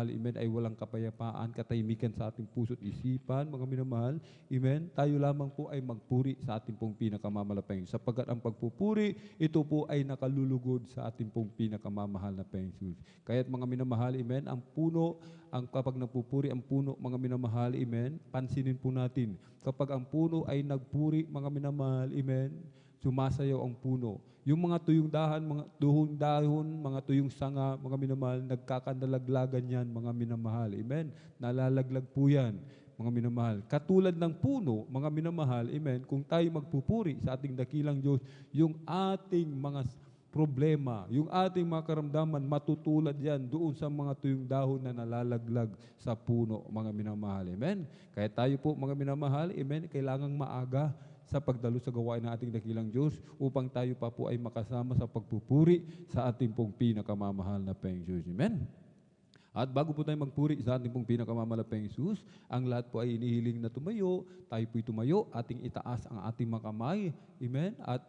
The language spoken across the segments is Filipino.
Amen, ay walang kapayapaan, katahimikan sa ating puso't isipan, mga minamahal. Amen. Tayo lamang po ay magpuri sa ating pong pinakamamalapayang. Sapagkat ang pagpupuri, ito po ay nakalulugod sa ating pong pinakamamahal na Panginoon Jesus. Kaya't mga minamahal, amen, ang puno, kapag nagpupuri ang puno, mga minamahal, amen, pansinin po natin. Kapag ang puno ay nagpuri, mga minamahal, amen, sumasayaw ang puno. Yung mga tuyong dahan, mga tuhong dahon, mga tuyong sanga, mga minamahal, nagkakandalaglagan yan, mga minamahal. Amen? Nalalaglag po yan, mga minamahal. Katulad ng puno, mga minamahal, amen, kung tayo magpupuri sa ating dakilang Diyos, yung ating mga problema, yung ating mga karamdaman, matutulad yan doon sa mga tuyong dahon na nalalaglag sa puno, mga minamahal. Amen? Kaya tayo po, mga minamahal, amen, kailangang maaga sa pagdalo sa gawain ng ating dakilang Diyos upang tayo pa po ay makasama sa pagpupuri sa ating pong pinakamamahal na Panginoong Diyos. Amen? At bago po tayo magpuri sa ating pong pinakamamahal na Panginoong Diyos, ang lahat po ay inihiling na tumayo, tayo po'y tumayo, ating itaas ang ating mga kamay. Amen? At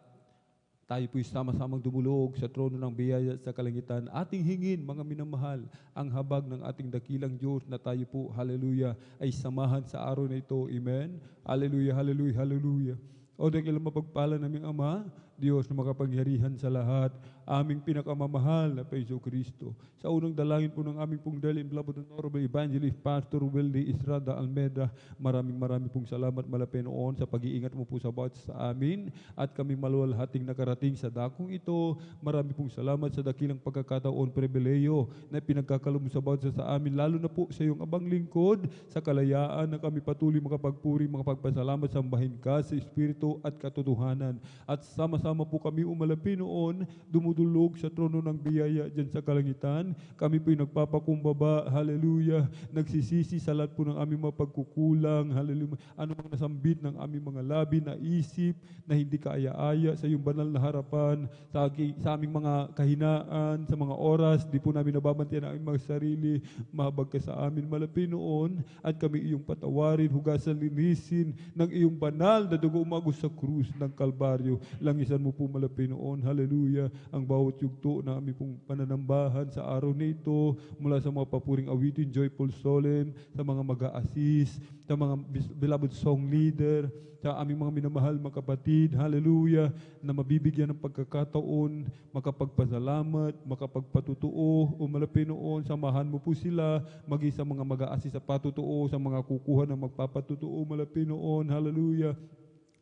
tayo po'y sama-samang dumulog sa trono ng biyaya sa kalangitan. Ating hingin, mga minamahal, ang habag ng ating dakilang Diyos na tayo po, hallelujah, ay samahan sa araw na ito. Amen? Hallelujah, hallelujah, hallelujah. O dakilang mapagpala naming Ama, Diyos na makapangyarihan sa lahat, aming pinakamamahal na Paiso Kristo. Sa unang dalangin po ng aming pong dalhin, Beloved Honorable Evangelist Pastor Weldy Estrada Almeda, maraming pong salamat malapenoon sa pag-iingat mo po sa bawat sa amin at kami maluwalhating nakarating sa dakong ito. Marami pong salamat sa dakilang pagkakataon, pribileyo na pinagkakaloob mo sa bawat sa amin, lalo na po sa iyong abang lingkod, sa kalayaan na kami patuloy makapagpuri, makapagpasalamat, sambahin ka sa Espiritu at katotohanan. At sama-sama po kami umalapi noon, dumudulog sa trono ng biyaya dyan sa kalangitan. Kami po'y nagpapakumbaba, hallelujah, nagsisisi sa lahat po ng aming mga pagkukulang, hallelujah, ano mang nasambit ng aming mga labi na isip na hindi kaaya-aya sa iyong banal na harapan, sa aming mga kahinaan, sa mga oras, di po namin nababantiyan ang aming mga sarili, mahabag ka sa amin, malapi noon, at kami iyong patawarin, hugasan, linisin ng iyong banal na dugo umagos sa krus ng Kalbaryo. Langisan mo po malapi noon, hallelujah, ang bawat yugto na aming pong pananambahan sa araw na ito, mula sa mga papuring awitin, joyful solemn, sa mga mag-a-assist, sa mga beloved song leader, sa aming mga minamahal mga kapatid, hallelujah, na mabibigyan ng pagkakataon, makapagpasalamat, makapagpatutuo, o malapi noon, samahan mo po sila, maging sa mga mag-a-assist sa patutuo, sa mga kukuha ng magpapatutuo, malapi noon, hallelujah.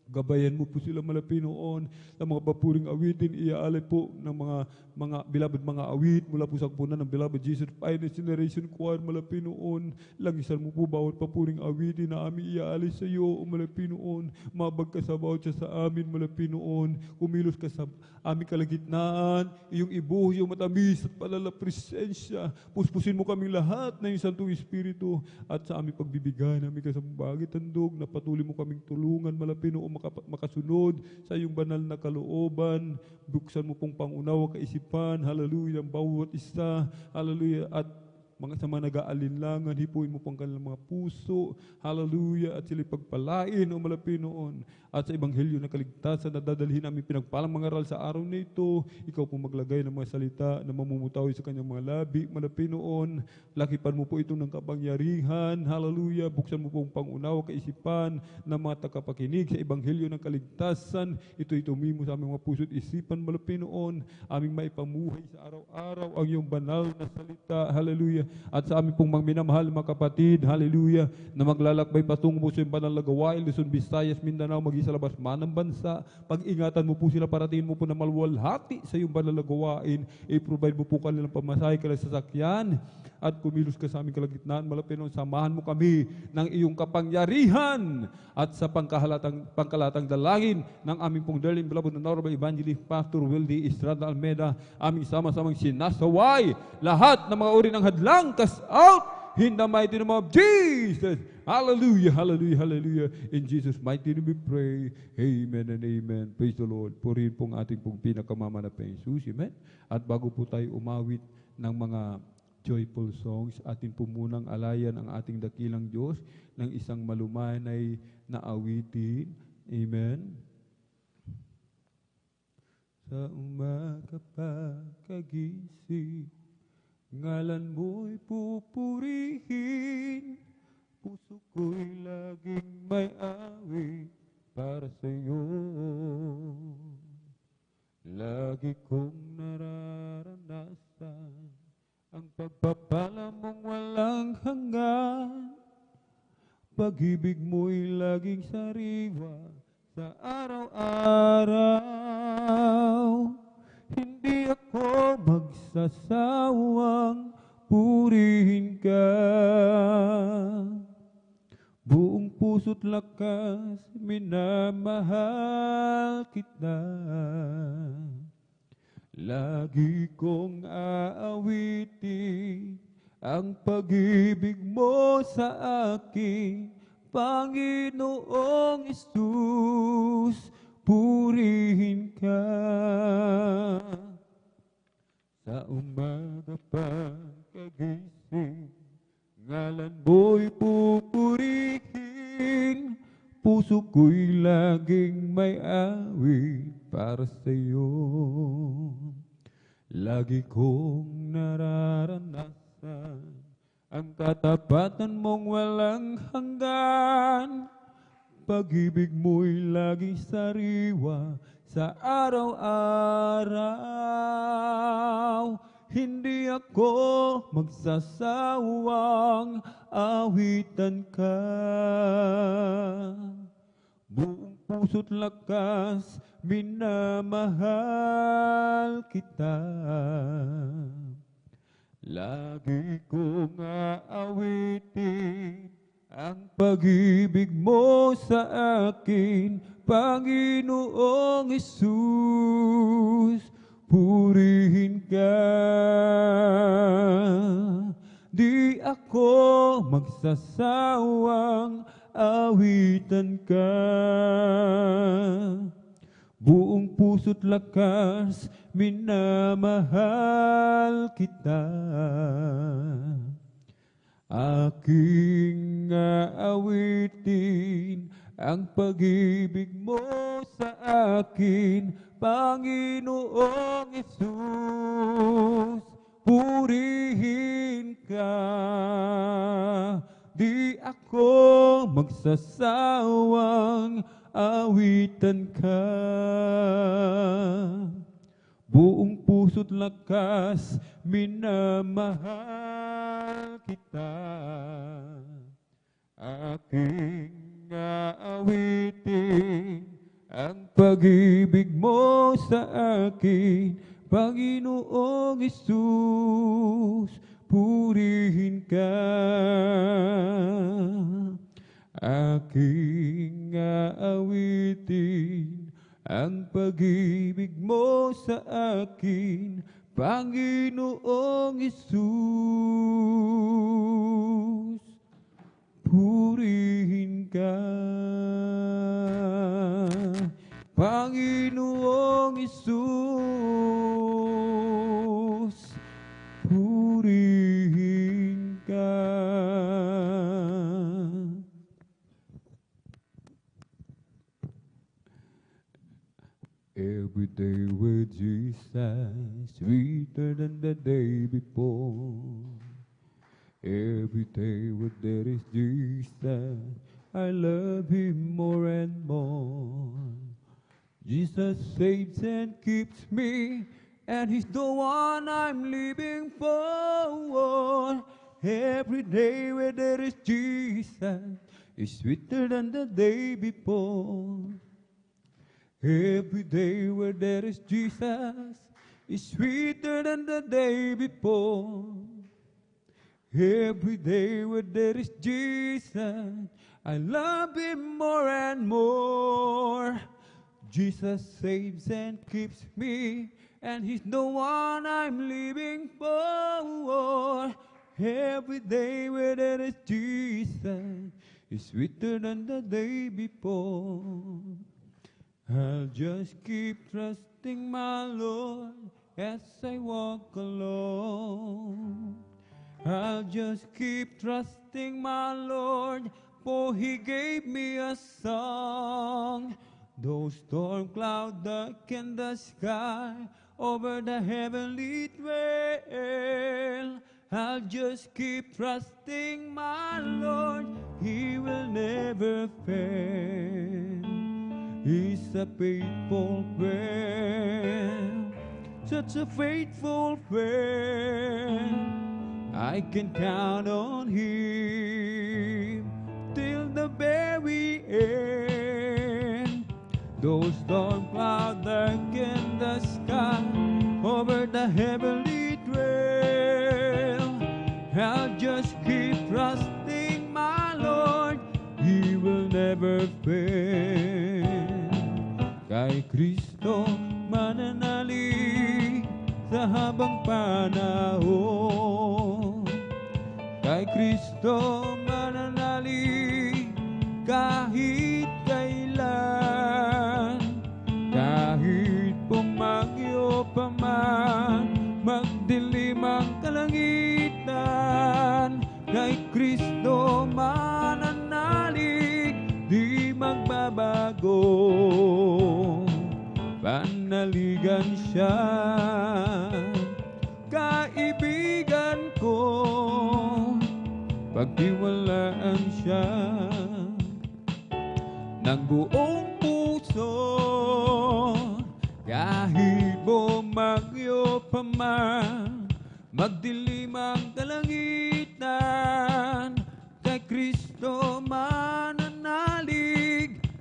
Gabayan mo po sila malapi noon sa mga papuring awitin, iaalay po ng mga beloved mga awit mula po sa kupunan ng Beloved Jesus Finest Generation Choir malapi noon. Langisan mo po bawat papuring awitin na aming iaalay sa iyo malapi noon. Mabag ka sa bawat sa amin malapi noon. Kumilos ka sa aming kalagitnaan, iyong ibuhos yung matamis at palala presensya. Puspusin mo kaming lahat na yung Santong Espiritu at sa aming pagbibigay namin ka sa bagit handog na patuloy mo kaming tulungan malapi noon makasunod sa iyong banal na kalooban. Buksan mo pong pangunawa kaisipan, hallelujah, ang bawat isa, hallelujah, at sa mga nag-aalinlangan, hipuin mo pang kanilang mga puso, hallelujah, at sila'y pagpalain o malapi noon. At sa ebanghelyo na kaligtasan na dadalhin namin pinagpalang mga aral sa araw na ito, ikaw po maglagay ng mga salita na mamumutawi sa kanyang mga labi, malapi noon. Lakipan mo po ito ng kapangyarihan, hallelujah, buksan mo pong pangunawa kaisipan ng mga tagapakinig sa ebanghelyo ng kaligtasan. Ito'y tumimo sa aming mga puso't isipan, malapi noon, aming maipamuhay sa araw-araw ang iyong banal na salita, hallelujah. At sa aming pong mga minamahal mga kapatid, hallelujah, na maglalakbay patungo sa iyong banal na gawain, Luzon, Visayas, Mindanao, maging sa labas man ng bansa, pag-ingatan mo po sila, paratingin mo po na maluwalhati sa iyong banal na gawain, i-provide mo po kanilang pamasahe, kanilang sasakyan, at kumilos ka sa aming kalagitnaan, malapi noon, samahan mo kami ng iyong kapangyarihan at sa pangkalatang dalangin ng aming pong darling beloved Honorable Evangelist Pastor Weldy Estrada Almeda, aming sama-samang sinasaway lahat ng mga uri ng hadlang, cast out in the mighty name of Jesus. Hallelujah, hallelujah, hallelujah. In Jesus' mighty name we pray. Amen and amen. Praise the Lord. Purihin pong ating pong pinakamama na Jesus. Amen. At bago po tayo umawit ng mga joyful songs, atin po munang alayan ang ating dakilang Diyos ng isang malumanay na awitin. Amen. Sa umaga pa kagising, Ngalan mo'y pupurihin, puso ko'y laging may awit para sa'yo. Lagi kong nararanasan ang pagpapala mong walang hanggan. Pag-ibig mo'y laging sariwa sa araw-araw. Hindi ako magsasawang purihin ka. Buong puso't lakas, minamahal kita. Lagi kong aawitin ang pag-ibig mo sa akin, Panginoong Hesus, purihin ka. Sa umaga pagkagising, ngalan mo'y pupurihin, puso ko'y laging may awit para sa'yo. Lagi kong nararanasan ang katapatan mong walang hanggan. Pag-ibig mo'y laging sariwa sa araw-araw. Hindi ako magsasawang awitan ka. Buong puso't lakas, minamahal kita. Lagi kong aawitin ang pag-ibig mo sa akin, Panginoong Hesus, purihin ka. Di ako magsasawang awitan ka. Buong puso't lakas, minamahal kita. Aking aawitin ang pag-ibig mo sa akin, Panginoong Hesus, purihin ka. Di ako magsasawang awitan ka. Buong puso't lakas, minamahal kita. Aking aawitin ang pag-ibig mo sa akin, Panginoong Hesus, purihin ka. Aking aawitin ang pag-ibig mo sa akin, Panginoong Hesus, purihin ka. Panginoong Hesus, purihin ka. Every day with Jesus, sweeter than the day before. Every day with there is Jesus, I love Him more and more. Jesus saves and keeps me, and He's the one I'm living for. Every day where there is Jesus is sweeter than the day before. Every day where there is Jesus is sweeter than the day before. Every day where there is Jesus, I love Him more and more. Jesus saves and keeps me, and He's the one I'm living for. Every day where there is Jesus is sweeter than the day before. I'll just keep trusting my Lord as I walk alone. I'll just keep trusting my Lord, for He gave me a song. Though storm cloud darken the sky, over the heavenly trail. I'll just keep trusting my Lord, He will never fail. He's a faithful friend, such a faithful friend. I can count on Him till the very end. Those storm clouds darken the sky over the heavenly trail. I'll just keep trusting my Lord, He will never fail. Kay Kristo mananalig sa habang panahon. Kay Kristo mananalig kahit kailan. Kahit pumagyo pa man, magdilim ang kalangitan. Kay Kristo mananalig, di magbabago. Panaligan siya, kaibigan ko, pagtiwalaan siya ng buong puso. Kahit bumagyo pa man, magdilim ang kalangitan. Kay Kristo mananalig,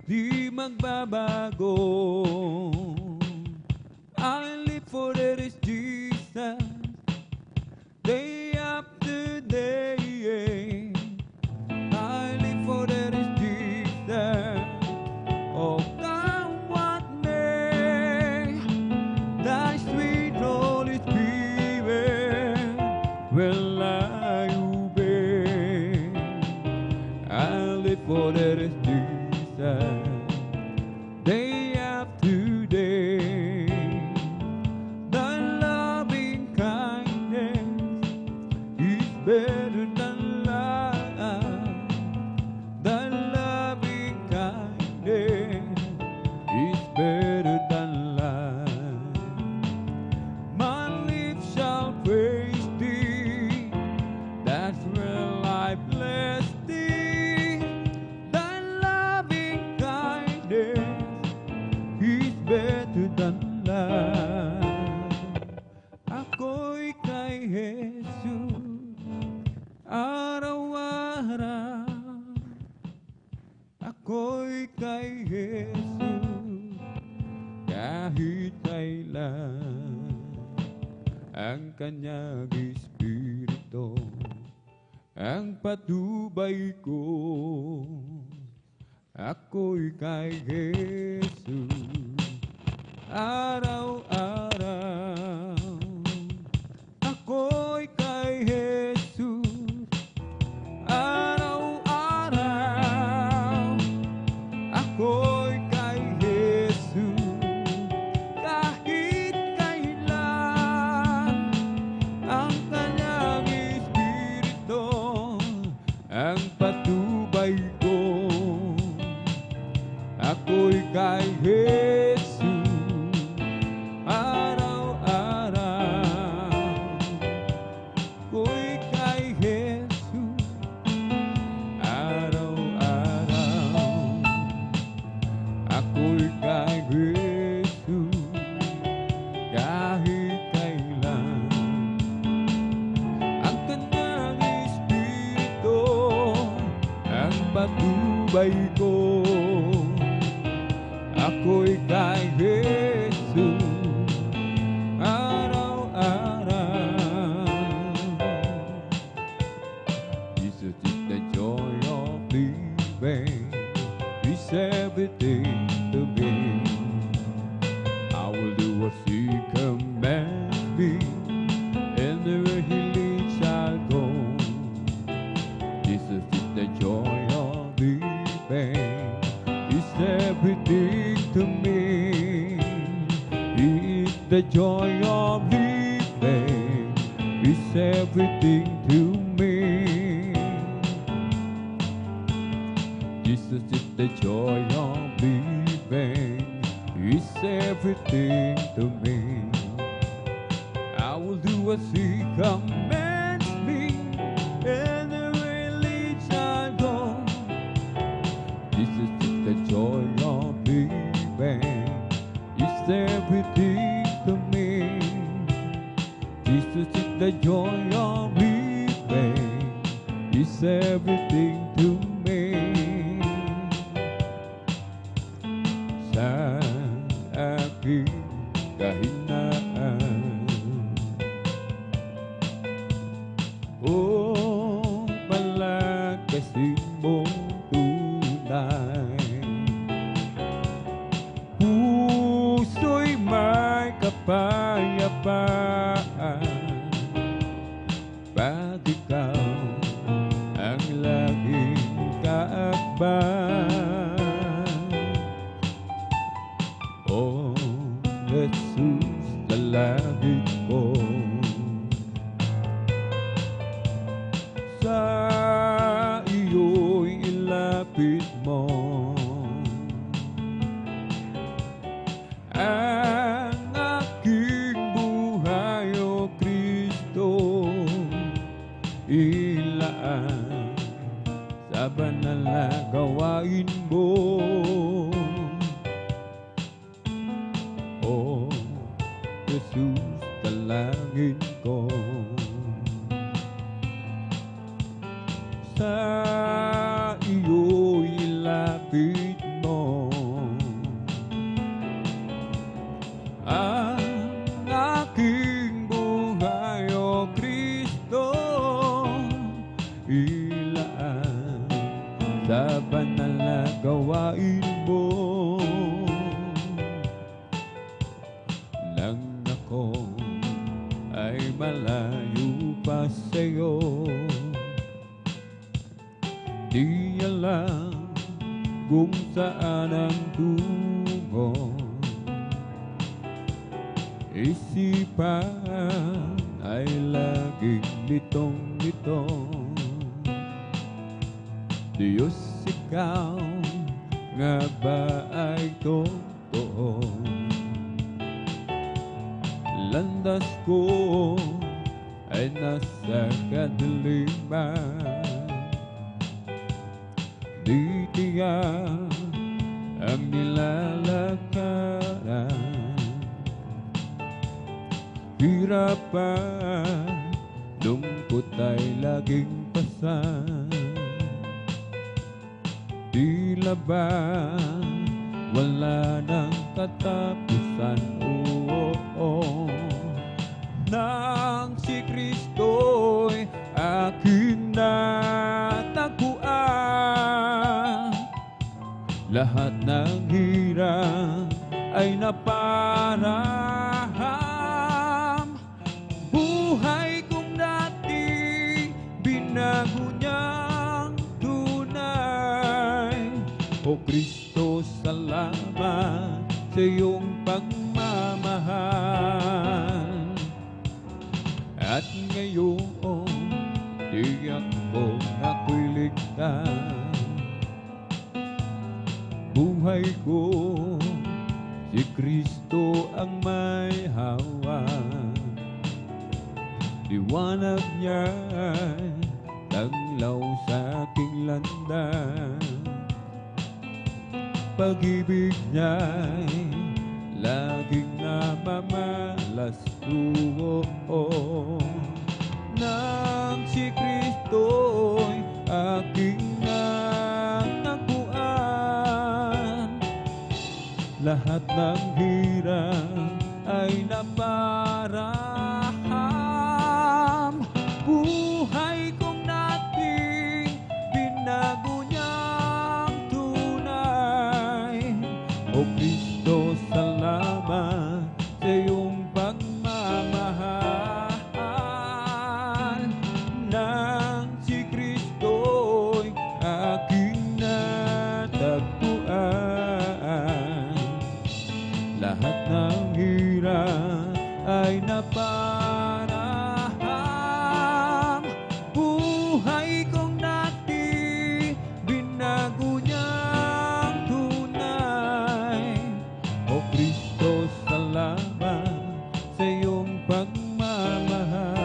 di magbabago. I live for there is Jesus, day after day. I live for there is Jesus. Oh, come what may, Thy sweet Holy Spirit will I obey. I live for there is Jesus, day after day. Thy loving kindness is better than life. Thy loving kindness is better than life. My lips shall praise Thee, that's where I bless Thee. Thy loving kindness is better than life. Ako'y kay Jesus araw-araw. Ako'y kay Jesus kahit kailan. Ang Kanyang Espiritu ang patubay ko. Ako'y kay Jesus araw-araw. Ako'y kay Jesus araw-araw. Ako'y kay Jesus kahit kailan. Ang Kanyang Espiritu ang patubay ko. Ako'y kay Jesus araw-araw. Ako'y kay Jesus araw-araw. Ako'y kay Jesus kahit kailan. Ang Kanyang Espiritu ang patubay ko. Ako'y kay Jesus araw-araw. Jesus is the joy of living, He's everything to me. I will do what He commands me, and where He leads I'll go. Jesus is the joy of living, He's everything to me. He is the joy of living, He's everything to me. Jesus is the joy of living, He's everything to me. am living is everything to me. Sa aking kahinaan, oh, palagpasin mong tunay. Puso'y may kapayapaan pag ikaw ang laging kaakban. Oh, Jesus, lalapit ko sa iyo'y ilapit mo ang aking buhay, O Kristo, ilaan sa banal na gawain mo. Oh, Jesus, dalangin ko sa iyo'y ilapit mo ang aking buhay, O Kristo, ilaan sa banal na gawain mo. Nang ako ay malayo pa sa'yo, di alam kung saan ang tungo. Isipan ay laging litong-litong. Diyos, ikaw nga ba ay totoo? Landas ko ay nasa kadiliman, di tiyak ang nilalakaran. Hirapan, lungkot ay laging pasan. Tila ba wala nang katapusan? Nang si Kristo'y aking natagpuan, lahat ng hirap ay naparaham. Buhay kong dati binago niyang tunay. O Kristo, salamat sa iyong pagmamahal. At ngayon, tiyak ko ako'y ligtas. Buhay ko, si Kristo ang may hawak. Liwanag niya'y taglaw sa aking landas. Pag-ibig niya'y laging namamalas. Nang si Kristo'y aking natagpuan, lahat ng hirap ay naparaham. Buhay kong nating binago niyang tunay. O Kristo, salamat sa iyong pagmamahal. Nang si Kristo'y aking natagpuan, lahat ng hirap ay naparaham. Buhay kong dati binago niyang tunay. O Kristo, salamat sa iyong pagmamahal.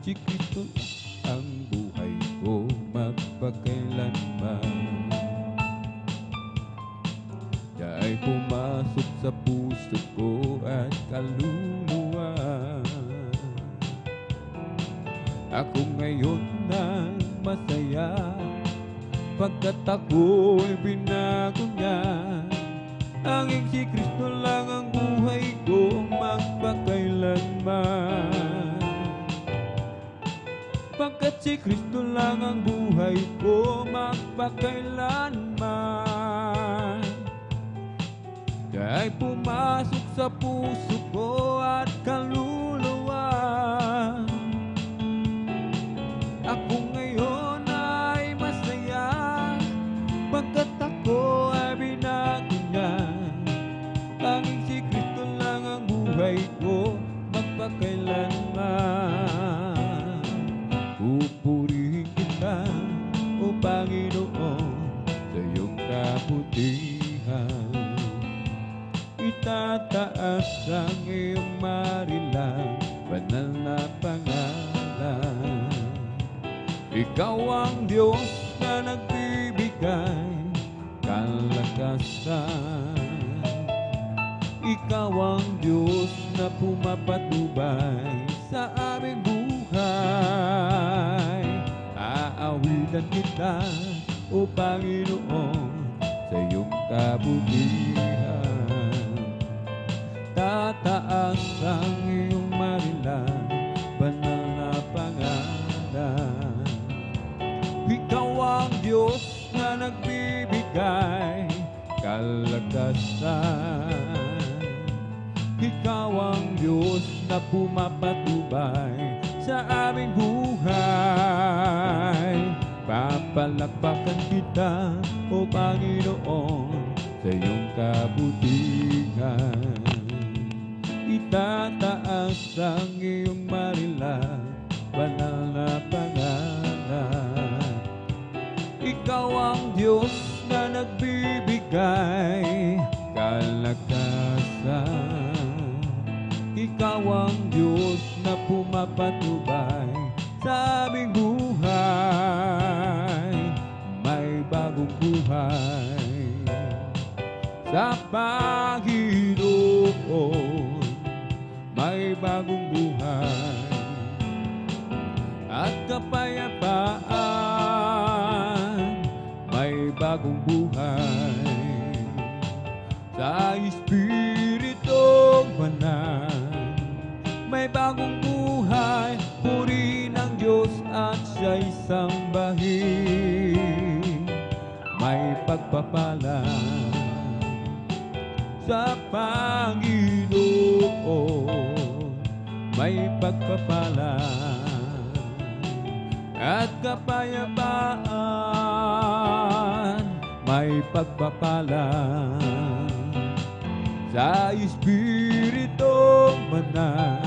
Si Kristo ang buhay ko magpakailanman. Siya'y pumasok sa puso ko at kaluluwa. Ako ngayon na masaya, pagkat ako'y binago niya. Tanging si Kristo lang ang buhay ko magpakailanman. Pagkat si Kristo lang ang buhay ko magpakailanman. Kaya pumasok sa puso ko at kaluluwa. Ako ngayon ay masaya, pagkat ako ay binago niya. Tanging si Kristo lang ang buhay ko magpakailanman. Pupurihin kita, O Panginoon, sa iyong kabutihan. Itataas ang iyong marilang banal na pangalan. Ikaw ang Diyos na nagbibigay kalakasan. Ikaw ang Diyos na pumapatubay sa aming buhay. Aawitan kita, O Panginoon, sa iyong kabutihan. Tataas ang iyong marilang banal na pangalan. Ikaw ang Diyos na nagbibigay kalakasan. Ikaw ang Diyos na pumapatubay sa aming buhay. Papalakpakan kita, O Panginoon, sa iyong kabutihan. Itataas ang iyong marilang banal na pangalan. Ikaw ang Diyos na nagbibigay kalakasan. Ikaw ang Diyos na pumapatubay sa aming buhay. May bagong buhay sa Panginoon. May bagong buhay at kapayapaan. May bagong buhay sa Espiritong Banal. May bagong buhay, purihin ang Diyos at siya'y sambahin. May pagpapala sa Panginoon. May pagpapala at kapayapaan. May pagpapala sa Espiritong Banal.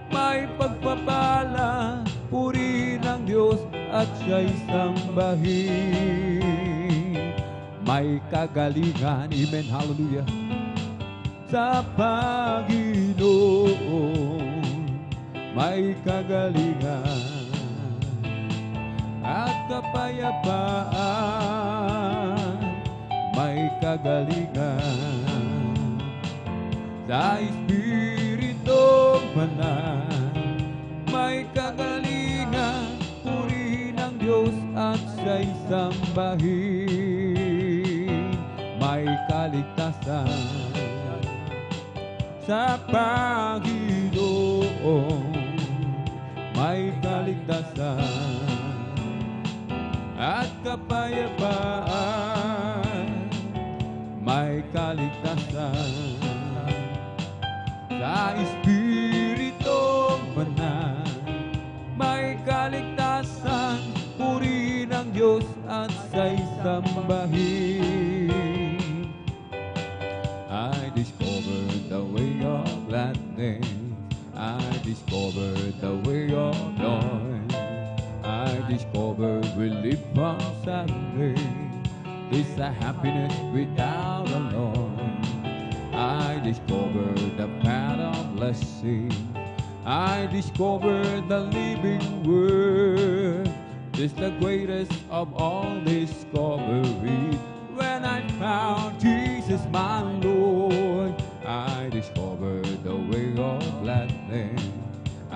May pagpapala, purihin ang Diyos at siya'y sambahin. May kagalingan, amen, hallelujah, sa Panginoon. May kagalingan at kapayapaan. May kagalingan sa Espiritong Banal. May kagalingan, purihin ang Diyos at siya'y sambahin. May kaligtasan sa Panginoon. May kaligtasan at kapayapaan. May kaligtasan sa Espiritong Banal. May kaligtasan, purihin ang Diyos at siya'y sambahin. I discovered the way of gladness. I discovered the way of joy. I discovered relief from suffering. It's a happiness without a loss. I discovered the path of blessing. I discovered the living word. It's the greatest of all discoveries. When I found Jesus my Lord, I discovered the way of gladness.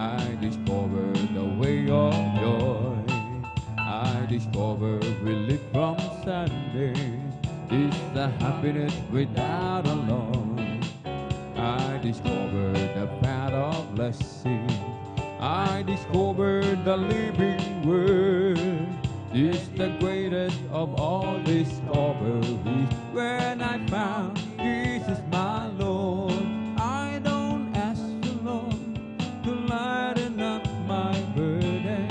I discover the way of joy. I discover relief from sadness. It's the happiness without a loss. I discover the path of blessing. I discover the living word. It's the greatest of all discoveries. When I found Jesus my Lord, I don't ask the Lord to lighten up my burden.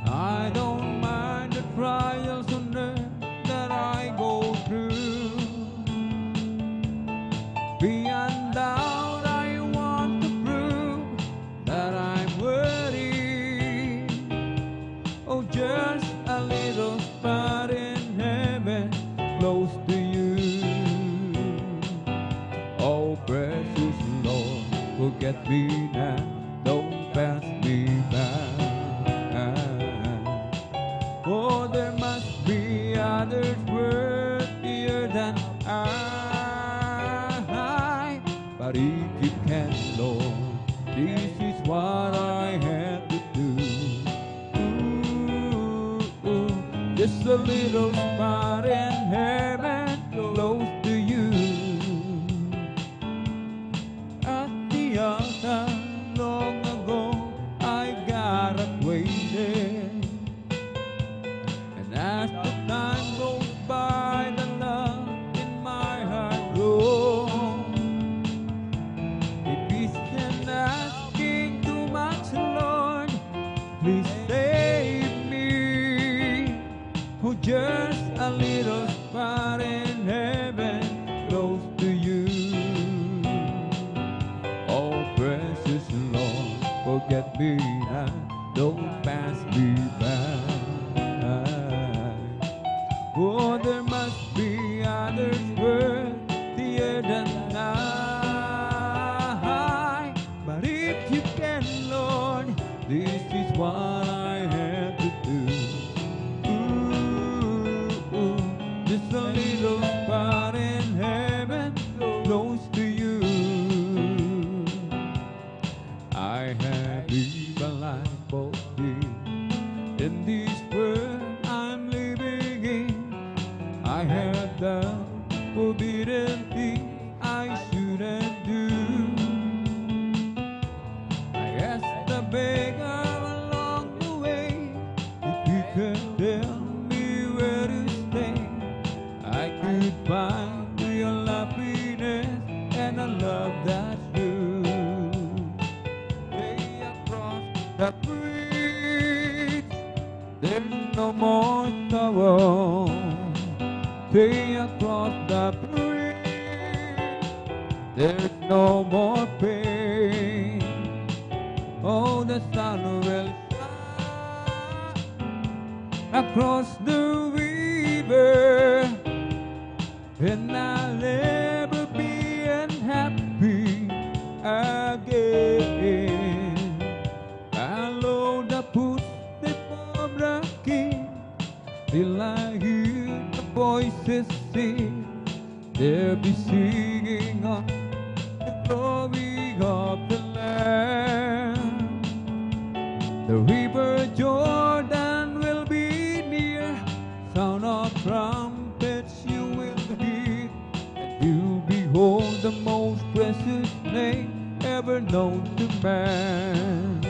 I don't mind the trials on earth that I go through. Beyond doubt, I want to prove that I'm worthy. Oh, just a little spot in heaven, close to you. Oh, precious Lord, forget me now, don't pass me by. Oh, there must be others worthier than I. But if you can, Lord, this is what I have to do. Just a little spot in heaven, close to you. At the altar, long ago, I got acquainted. And as the time goes by, the love in my heart grows. If it's asking too much, Lord, please save me. Oh, just a little spot in heaven, close to you. Oh, precious Lord, forget me not, don't pass me by. Oh, there must be others worthier than I. But if you can, Lord, this is what I have to do. Just a little spot in heaven, close to you. I have lived a life both here in this world I'm living in. I have done forbidden things I shouldn't do. I asked the beggar along the way if he could tell me where to stay. I could find real happiness and a love that's true. Way across the bridge, there's no more sorrow. Way across the bridge, there's no more pain. Oh, the sun will shine across the river, and I'll never be unhappy again. Follow the footsteps of the King till I hear the voices sing. They'll be singing on the glory of the Lamb. The river Jordan will be near, sound of trumpets you will hear, and you behold the most precious name ever known to man.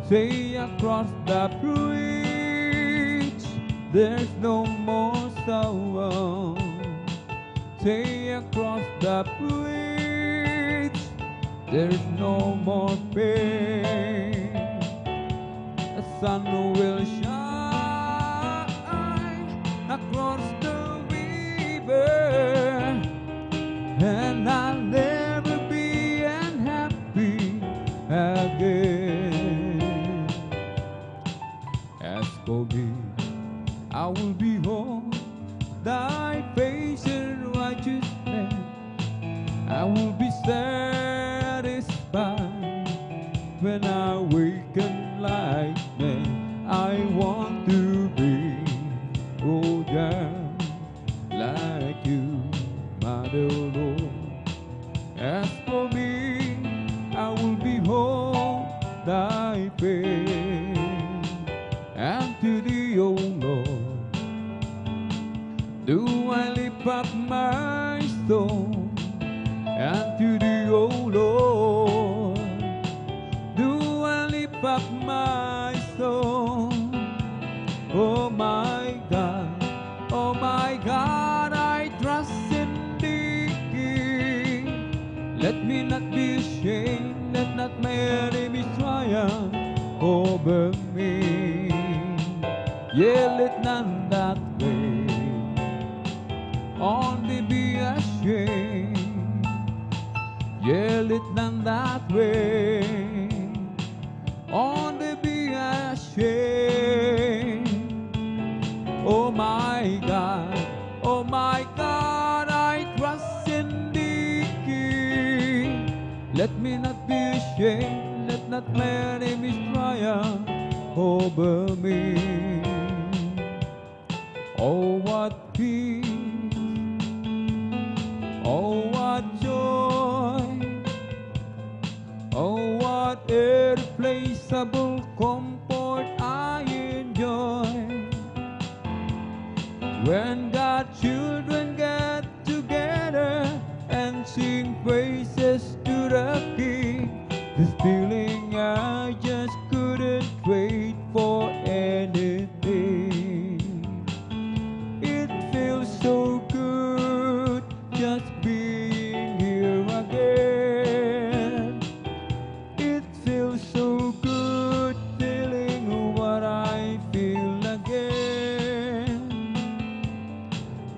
Say across the bridge, there's no more sorrow. Say across the bridge, there's no more pain. The sun will shine across the river, and I'll never be unhappy again. As for me, I will behold thy face in righteousness. I will be satisfied when I waken like men. I want to be, oh, just like you, my dear Lord. As for me, I thy faith. And to thee, O Lord, do I lift up my soul. And to thee, O Lord, do I lift up my soul. Oh my God, I trust in thee. Let me not be ashamed, let not my enemies triumph over me. Yeah, let none that way only be ashamed. Yeah, let none that way only be ashamed. Oh my God, I trust in thee. Let me not be ashamed, let not my enemies triumph over me. Oh, what peace, oh, what joy, oh, what irreplaceable comfort I enjoy. When God's children get together and sing praises to the King, this feeling I just couldn't wait for anything. It feels so good just being here again. It feels so good feeling what I feel again.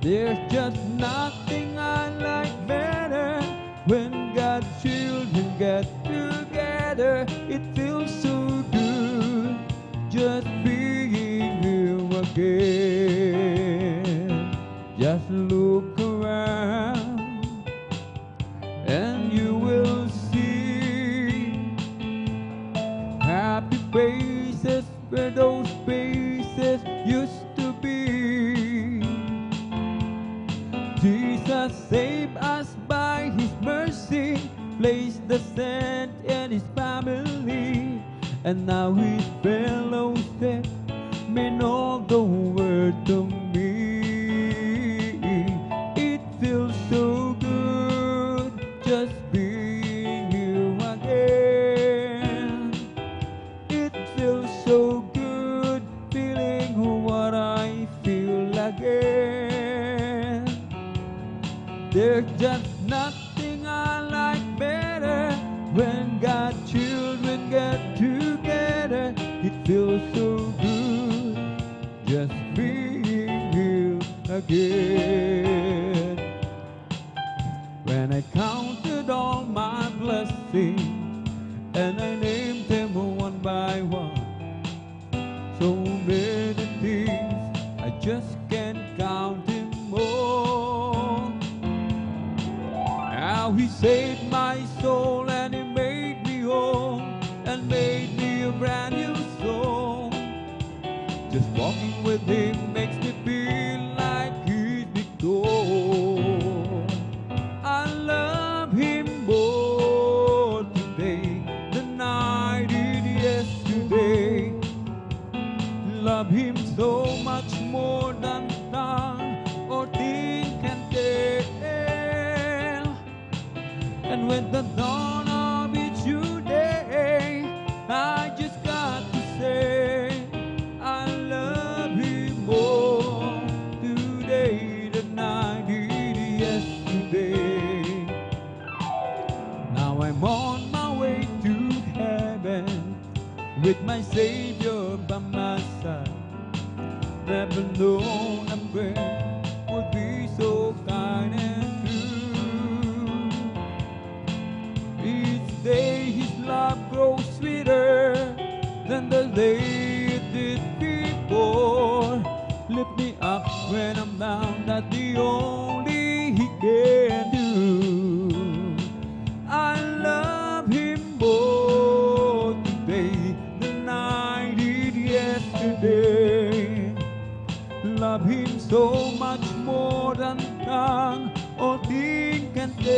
There's just nothing I like better when God's children get together. It feels so good just being here again. Just look around and you will see happy faces where those faces used to be. Jesus saved us by His mercy, placed the saint in His family, and now His fellowship mean all the world to me. It feels so good just being here again. It feels so good feeling what I feel again. There's just nothing I like better when God's children get together. It feels so good just being here again. When I counted all my blessings and I named them one by one, so many things I just can't count them all. Now He saved my soul and He made me whole and made me a brand new soul. Just walking with Him makes me feel like He's victor. I love Him more today than I did yesterday. Love Him so much more than tongue or thing can tell. And when the dawn of each new day, I just got to say, I love Him more today than I did yesterday. Now I'm on my way to heaven with my Savior by my side. Never known a friend would be so kind and true. Each day His love grows sweeter than the day it did before. Lift me up when I'm down, that's the only He can do. I love Him more today than I did yesterday. Love Him so much more than tongue or thing can tell.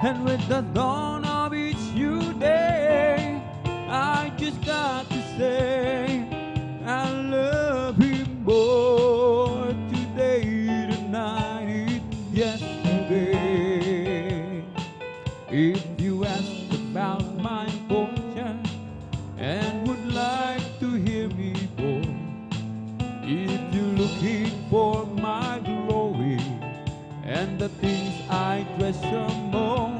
And with the dawn of each new day. I just got to say, I love Him more today than I did yesterday. If you ask about my fortune and would like to hear me more, if you're looking for my glory and the things I treasure more,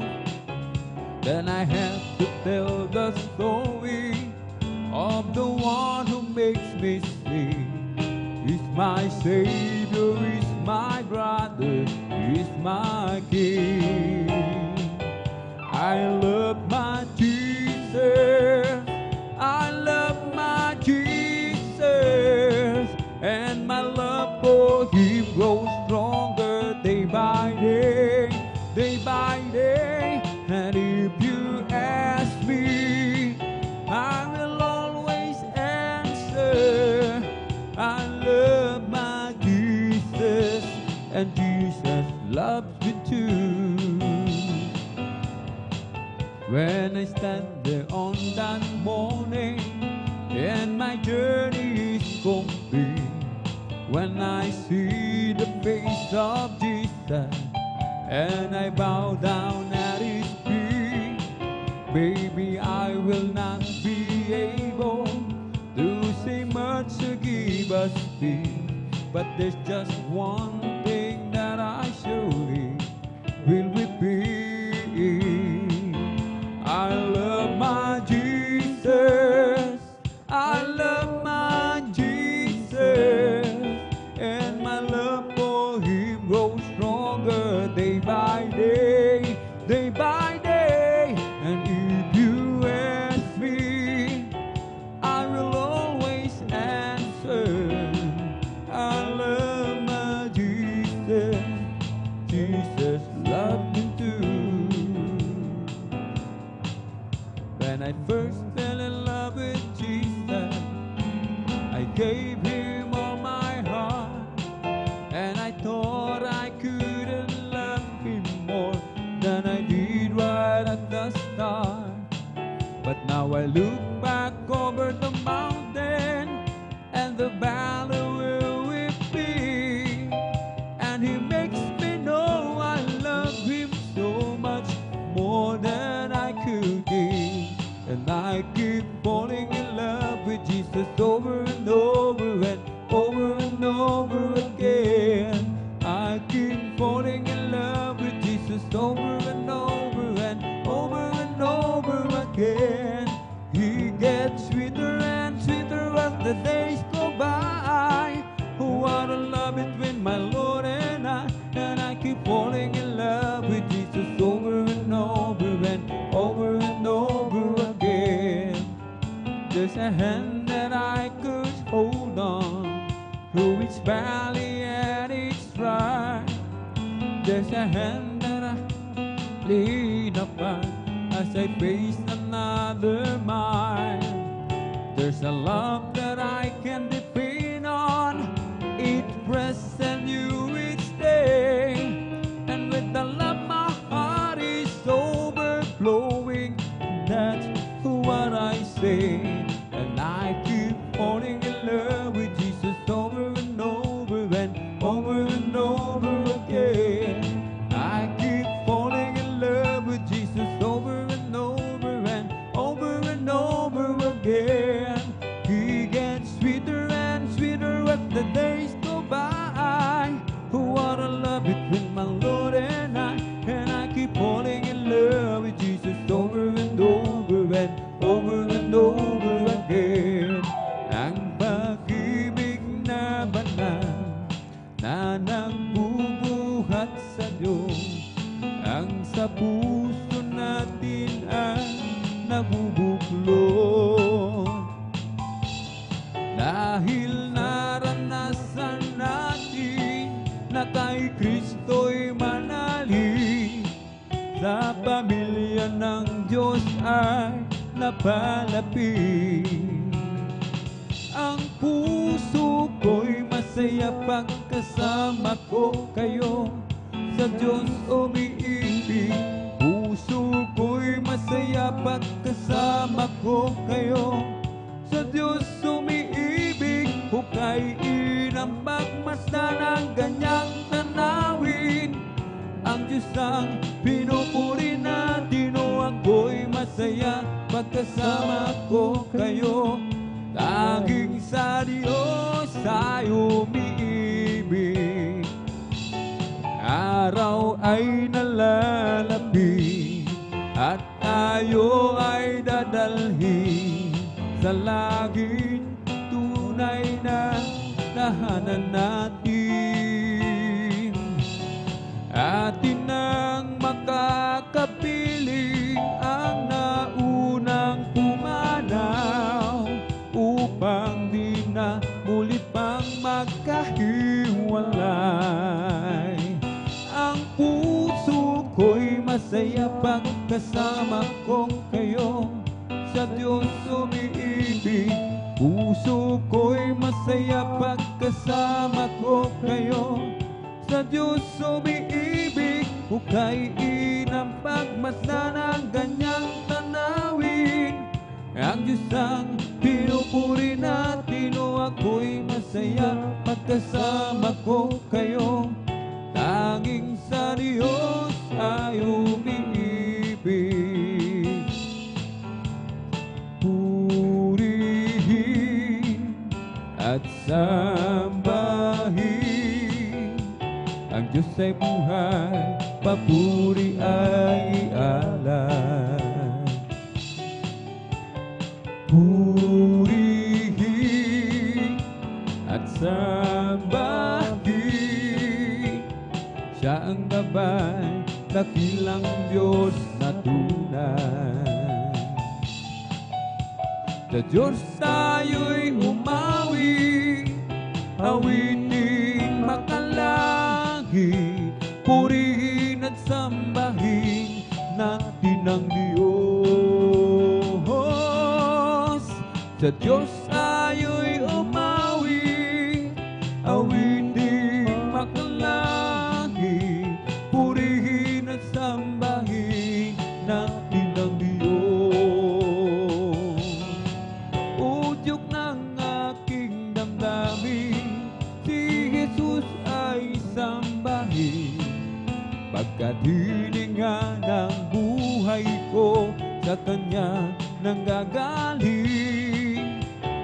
then I have to tell the story of the one who makes me sing. He's my Savior, He's my brother, He's my King. I love my Jesus, I love my Jesus, and my love for Him grows stronger day by day, day by day. And if you ask me, I will always answer, I love my Jesus, and Jesus loves me too. When I stand there on that morning and my journey is complete, when I see the face of Jesus and I bow down at His feet, maybe I will not be able to say much to give us peace, but there's just one thing that I surely will repeat. I love my Jesus, I love my Jesus, and my love for Him grows stronger day by day, day by day. And if you ask me, I will always answer, I love my Jesus, Jesus loves me too. When I first fell in love with Jesus, I gave Him all my heart, and I thought I couldn't love Him more than I did right at the start. But now I look back over the mountain and the valley where we've been, and He makes me know I love Him so much more than I could give. And I keep falling in love with Jesus over and over and over and over again. I keep falling in love with Jesus over and over and over and over again. He gets sweeter and sweeter as the days go by. What a love between my Lord and I keep falling in love with Jesus over and over and over and over again. There's a hand that I could hold on through each valley and each strife. There's a hand that I lean upon as I face another mile. There's a love that I can depend on, each present you each day. And with the love my heart is overflowing, that's what I say. And I keep falling in love with Jesus over and over and over and over again. I keep falling in love with Jesus over and over and over and over again. He gets sweeter and sweeter as the days go by. What a love between my Lord and I keep falling in love with Jesus over and over and over and over again. Ang pag-ibig na banal na nagbubuhat sa Diyos, ang sa puso natin ay nabubuklod. Dahil naranasan natin na kay Kristo'y manalig, sa pamilya ng Diyos ay napalapit. Ang puso ko'y masaya pagkasama ko kayo, sa Diyos umiibig. Puso ko'y masaya kasama ko kayo. Sa Diyos umiibig, hukay inambag, masdan ang ganyang tanawin. Ang Diyos ang pinupuri natin, o ako'y masaya pagkasama ko kayo. Tanging sa Diyos ay umiibig, araw ay nalalapit, at tayo ay dadalhin sa laging tunay na tahanan natin. Atin ang makakapiling ang naunang pumanaw, upang di na muli pang magkahiwalay. Ang puso ko'y masaya pagkasama ko kayo. Sa Diyos umiibig, puso ko'y masaya pagkasama ko kayo. Sa Diyos umiibig, hukay inambag, masdan ang ganyang tanawin. Ang Diyos ang pinupuri natin, o ako'y masaya pagkasama ko kayo. Tanging sa Diyos ay umiibig. Purihin at sambahin ang Diyos ay buhay, papuri ay alay. Purihin at sambahin, siya ang gabay, dakilang Diyos na tunay. Sa Diyos tayo'y umawi, awitin makalangit, purihin at sambahin natin ang Diyos. Sa Diyos tayo'y umawi, awitin makalangit, purihin at sambahin natin ang Diyos. Udyok ng aking damdamin, si Jesus ay sambahin, pagkat hininga ng buhay ko sa Kanya nanggagaling,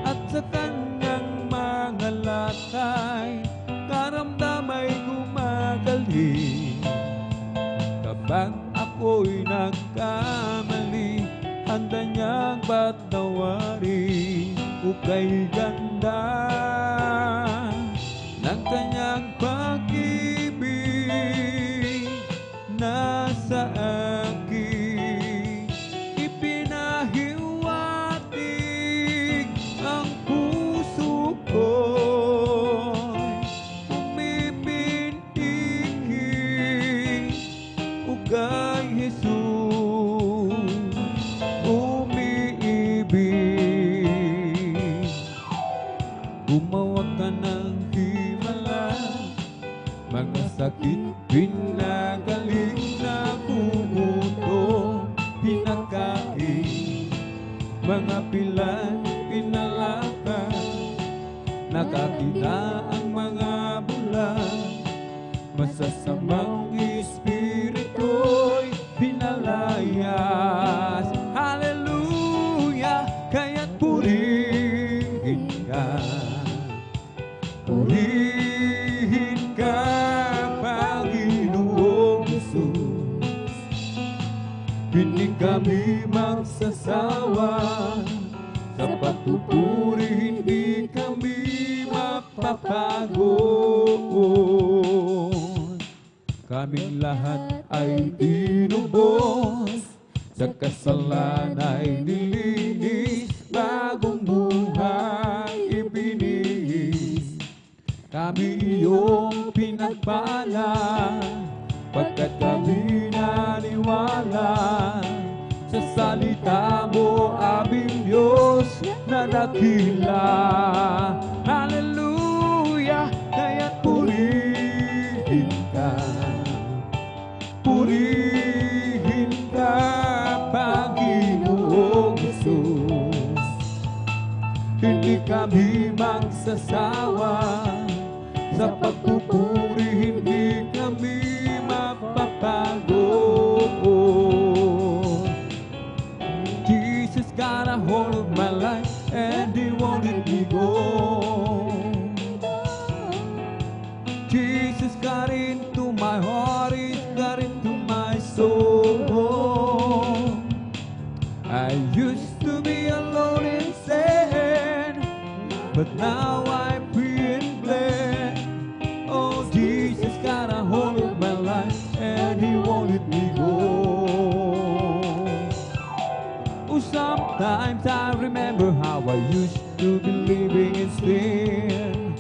at sa Kanyang mga latay karamdamay gumagaling. Kapag ako'y nagkamali, handa niyang patawarin. Ukay ganda ng Kanyang pag-ibig, nasa akin ipinahiwatig. Ang puso ko'y umipintigil, ukay Jesus umiibig. Gumawa ka ng himala, mga sakit pinagaling, na bumuto pinakain, mga pilay pinalakad, nakakita ang mga bulan, masasamang espiritu'y pinalayas. Hallelujah! Kaya't purihin ka, purihin ka, Panginoong Jesus. Hindi kami magsasawa sa pagpupuri, hindi kami mapapagod. Kaming lahat ay tinubos, sa kasalanay nilinis, bagong buhay ibinigis. Kami iyong pinagpala, pagkat kami naniwala sa salita mo, aming Diyos na dakila. Hallelujah! Kaya't purihin ka, purihin ka, Panginoong Jesus. magsasawa. Sa pagpupuri hindi kami mapapago. Jesus got a hold of my life and He won't let me go. Jesus got into my heart, He's got into my soul. I used to be alone and sad, but now I'm free and glad. Oh, Jesus got a hold of my life and He won't let me go. Oh, sometimes I remember how I used to be living in sin.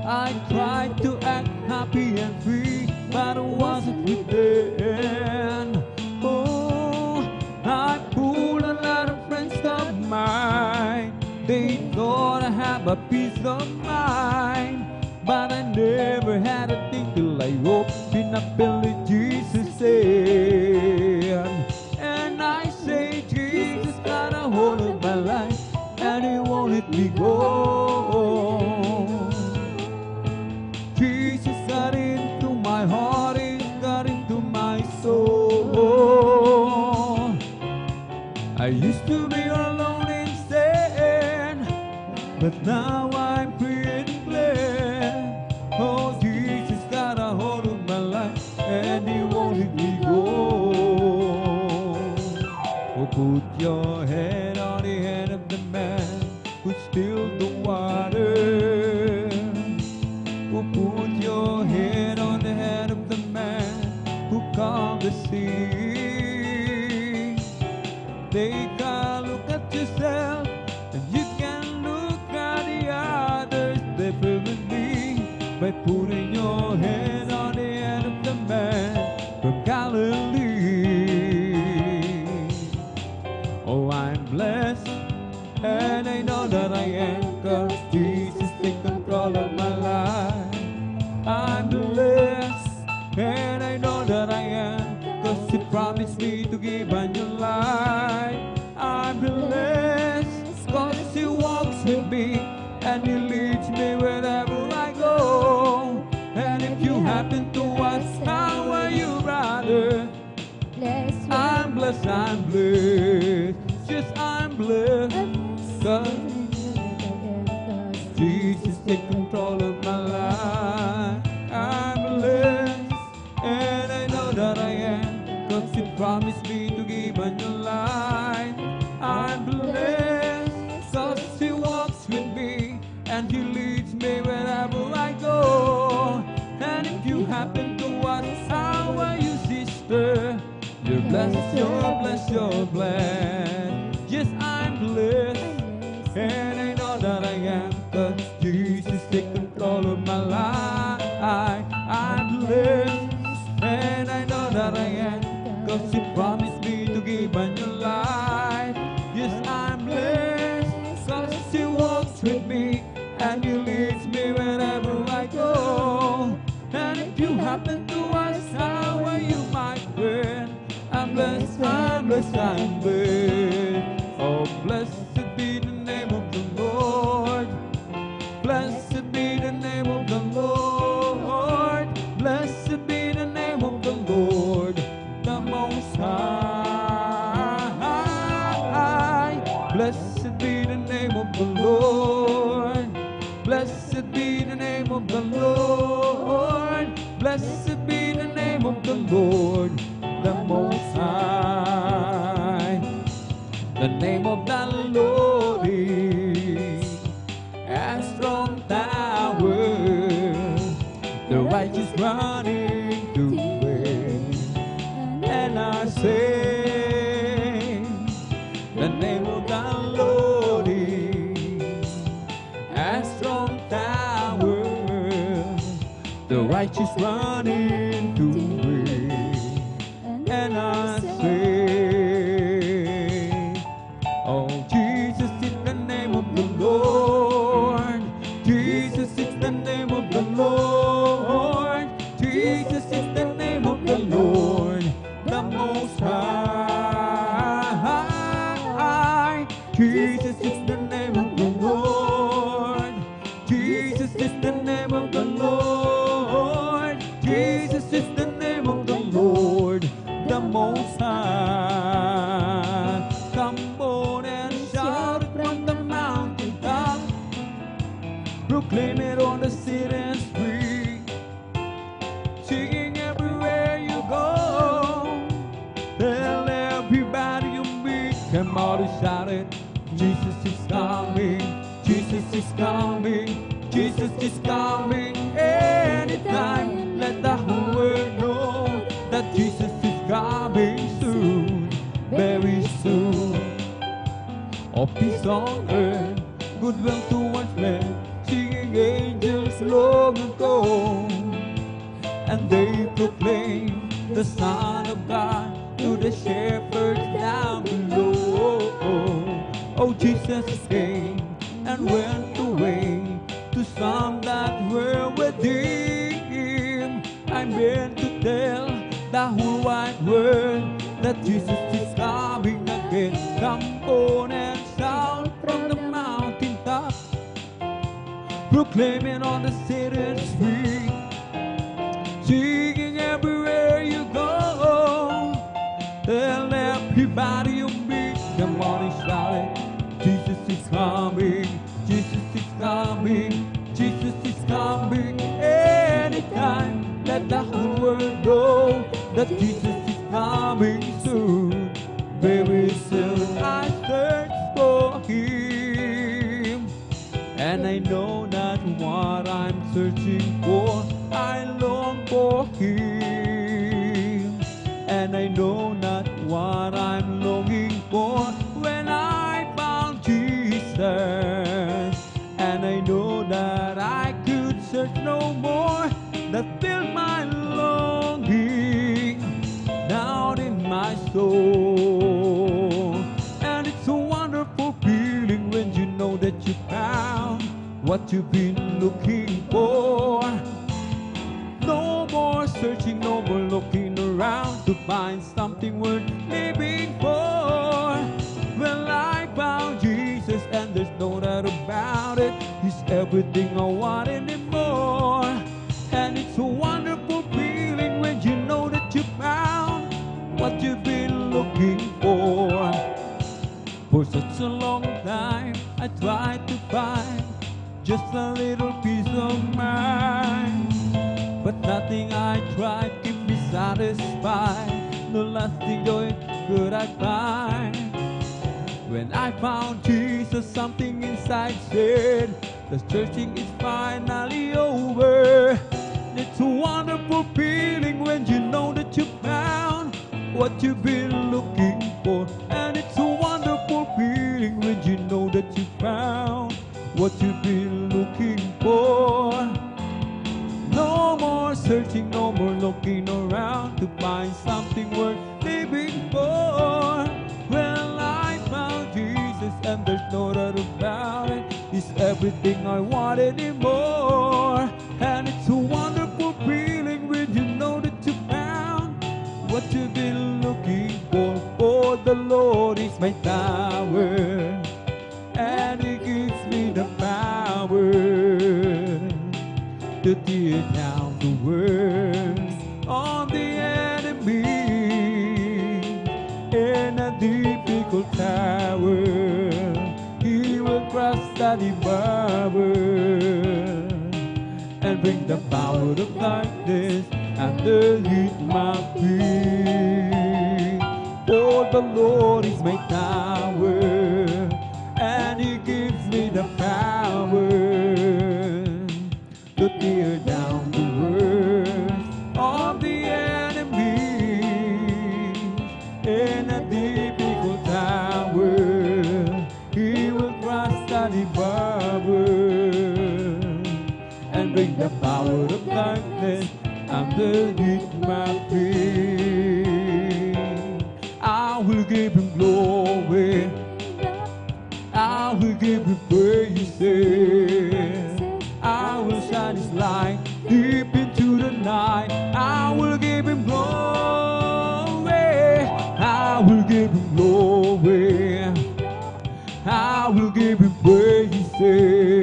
I tried to act happy and free, but I wasn't within. Oh, I pulled a lot of friends of mine. They thought I have a peace of mind, but I never had a thing till I opened up and let Jesus in. And I say, Jesus got a hold of my life, and He won't let me go. Jesus got into my heart, He's got into my soul. I used to be alone and sad, but now I'm free and glad. Oh, Jesus got a hold of my life and He won't let me go. Oh, put your head on the head of the man who stilled the water. Oh, put your head on the head of the man who calmed the sea. Take a look at yourself, and you can look at the others differently by putting your head on the head of the man from Galilee. Oh, I'm blessed, and I know that I am, 'cause Jesus takes control of my life. I'm blessed, and I know that I am, 'cause He promised me to give a new life. I'm blessed, 'cause He walks with me, and He leads me wherever I go. And if you happen to ask, how are you, brother? I'm blessed, I'm blessed. Yes, I'm blessed, 'cause Jesus takes control of my life. I'm blessed, and I know that I am, 'cause He promised me to give a new life. I'm blessed, 'cause He walks with me, and He leads me wherever I go. And if you happen to ask, how are you, sister? You're blessed, you're blessed, you're blessed. Yes, I'm blessed, and I know that I am, 'cause Jesus takes control of my life. I'm blessed, and I know that I am, 'cause He promised me to give a new life. Yes, I'm blessed, 'cause He walks with me, and He leads me wherever I go. And if you happen to ask, how are you, my friend? I'm blessed, I'm blessed, I'm blessed. Oh, blessed be the name of the Lord. Blessed be the name of the Lord. Blessed be the name of the Lord, the Most High. Blessed be the name of the Lord. Blessed be the name of the Lord. Blessed be the name of the Lord, the Most High. The name of the Lord is a strong tower. The righteous run into it and are saved. The name of the Lord is a strong tower. The righteous run into it and are saved. Oh, Jesus is the name of the Lord. Jesus is the name of the Lord. Jesus is the name of the Lord, the Most High. Jesus is the name of the Lord. Come on and shout it. Jesus is coming. Jesus is coming. Jesus is coming. Anytime, let the whole world know that Jesus is coming soon, very soon. Oh, peace on earth, goodwill towards men, singing angels long ago. And they proclaim the Son of God to the shepherds down below. Oh, Jesus came and went away to some that were with him. I meant to tell the whole wide world that Jesus is coming again. Come on and shout from the mountaintop, proclaiming on the city street, singing everywhere you go. Tell everybody you meet, come on and shout it. Jesus is coming, Jesus is coming, Jesus is coming. Anytime, let the whole world know that Jesus is coming soon, very soon. I search for him, and I know not what I'm searching for. I long for him, and I know not what I'm longing for. When I found Jesus, and I know that I could search no more, that filled my longing down in my soul. And it's a wonderful feeling when you know that you found what you've been looking for. No more searching, no more looking around to find something worth living for. Well, I found Jesus, and there's no doubt about it. He's everything I want and more. And it's a wonderful feeling when you know that you found what you've been looking for. For such a long time, I tried to find just a little peace of mind, but nothing I tried keep me satisfied. No lasting joy could I find. When I found Jesus, something inside said, the searching is finally over. It's a wonderful feeling when you know that you found what you've been looking for. And it's a wonderful feeling when you know that you found what you've been looking for. No more searching, no more looking around to find something worth living for. Well, I found Jesus, and there's no doubt about it. He's everything I want anymore. And it's a wonderful feeling when you know that you found what you've been looking for. For the Lord is my tower, and He gives me the power to tear down the words on the enemy in a difficult tower. He will crush that devourer and bring the power of darkness underneath my feet. For the Lord is my tower, and He gives me the power to tear down the words of the enemy in a difficult tower. He will crush the devourer and bring the power of darkness underneath my feet. I will give Him glory, I will give Him praises. I will shine His light deep into the night. I will give Him glory, I will give Him glory, I will give Him praises.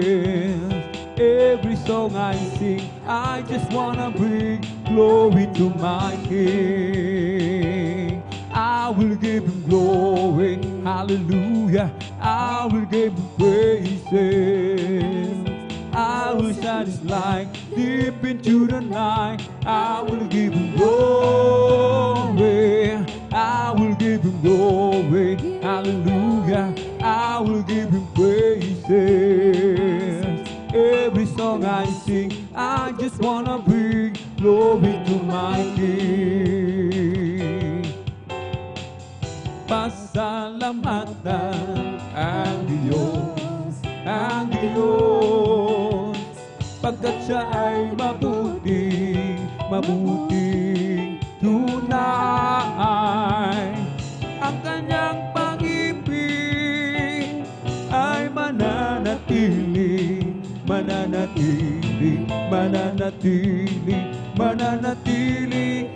Every song I sing, I just wanna bring glory to my King. I will give Him glory, hallelujah. I will give Him praises. I will shine His light deep into the night. I will give Him glory, I will give Him glory. Hallelujah, I will give Him praises. Every song I sing, I just wanna bring glory to my King. Pasalamatan ang Diyos, pagkat Siya ay mabuting tunay. Ang Kanyang pag-ibig ay mananatili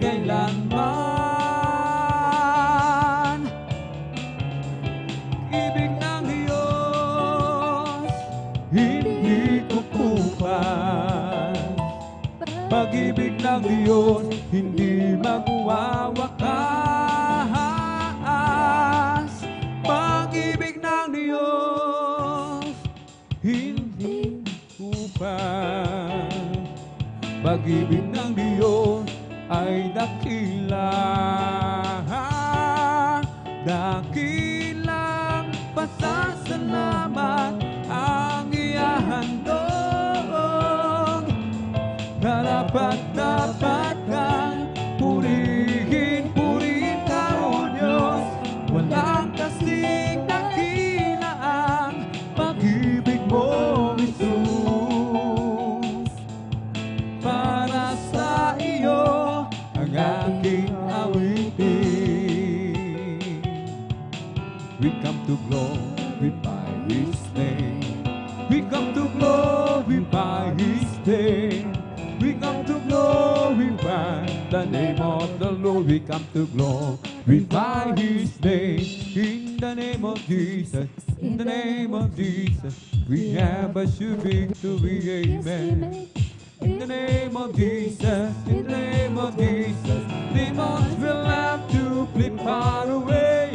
kailanman. Ibig ng Diyos, hindi kukupas. Pag-ibig ng Diyos, hindi magwawakas. Pag-ibig ng Diyos, hindi kupas. Pag-ibig ng Diyos ay dakila, dakilang pasasalamat ang ihahandog. Dapat kang purihin ka o Diyos. Walang kasing dakila ang pag-ibig mo, Jesus. Para sa iyo ang aking awitin. We come to glorify His name. We come to glorify His name. We come to glorify the name of the Lord. We come to glorify His name. In the name of Jesus, in the name of Jesus, we have a sure victory. Amen. In the name of Jesus, in the name of Jesus, demons will have to flee far away.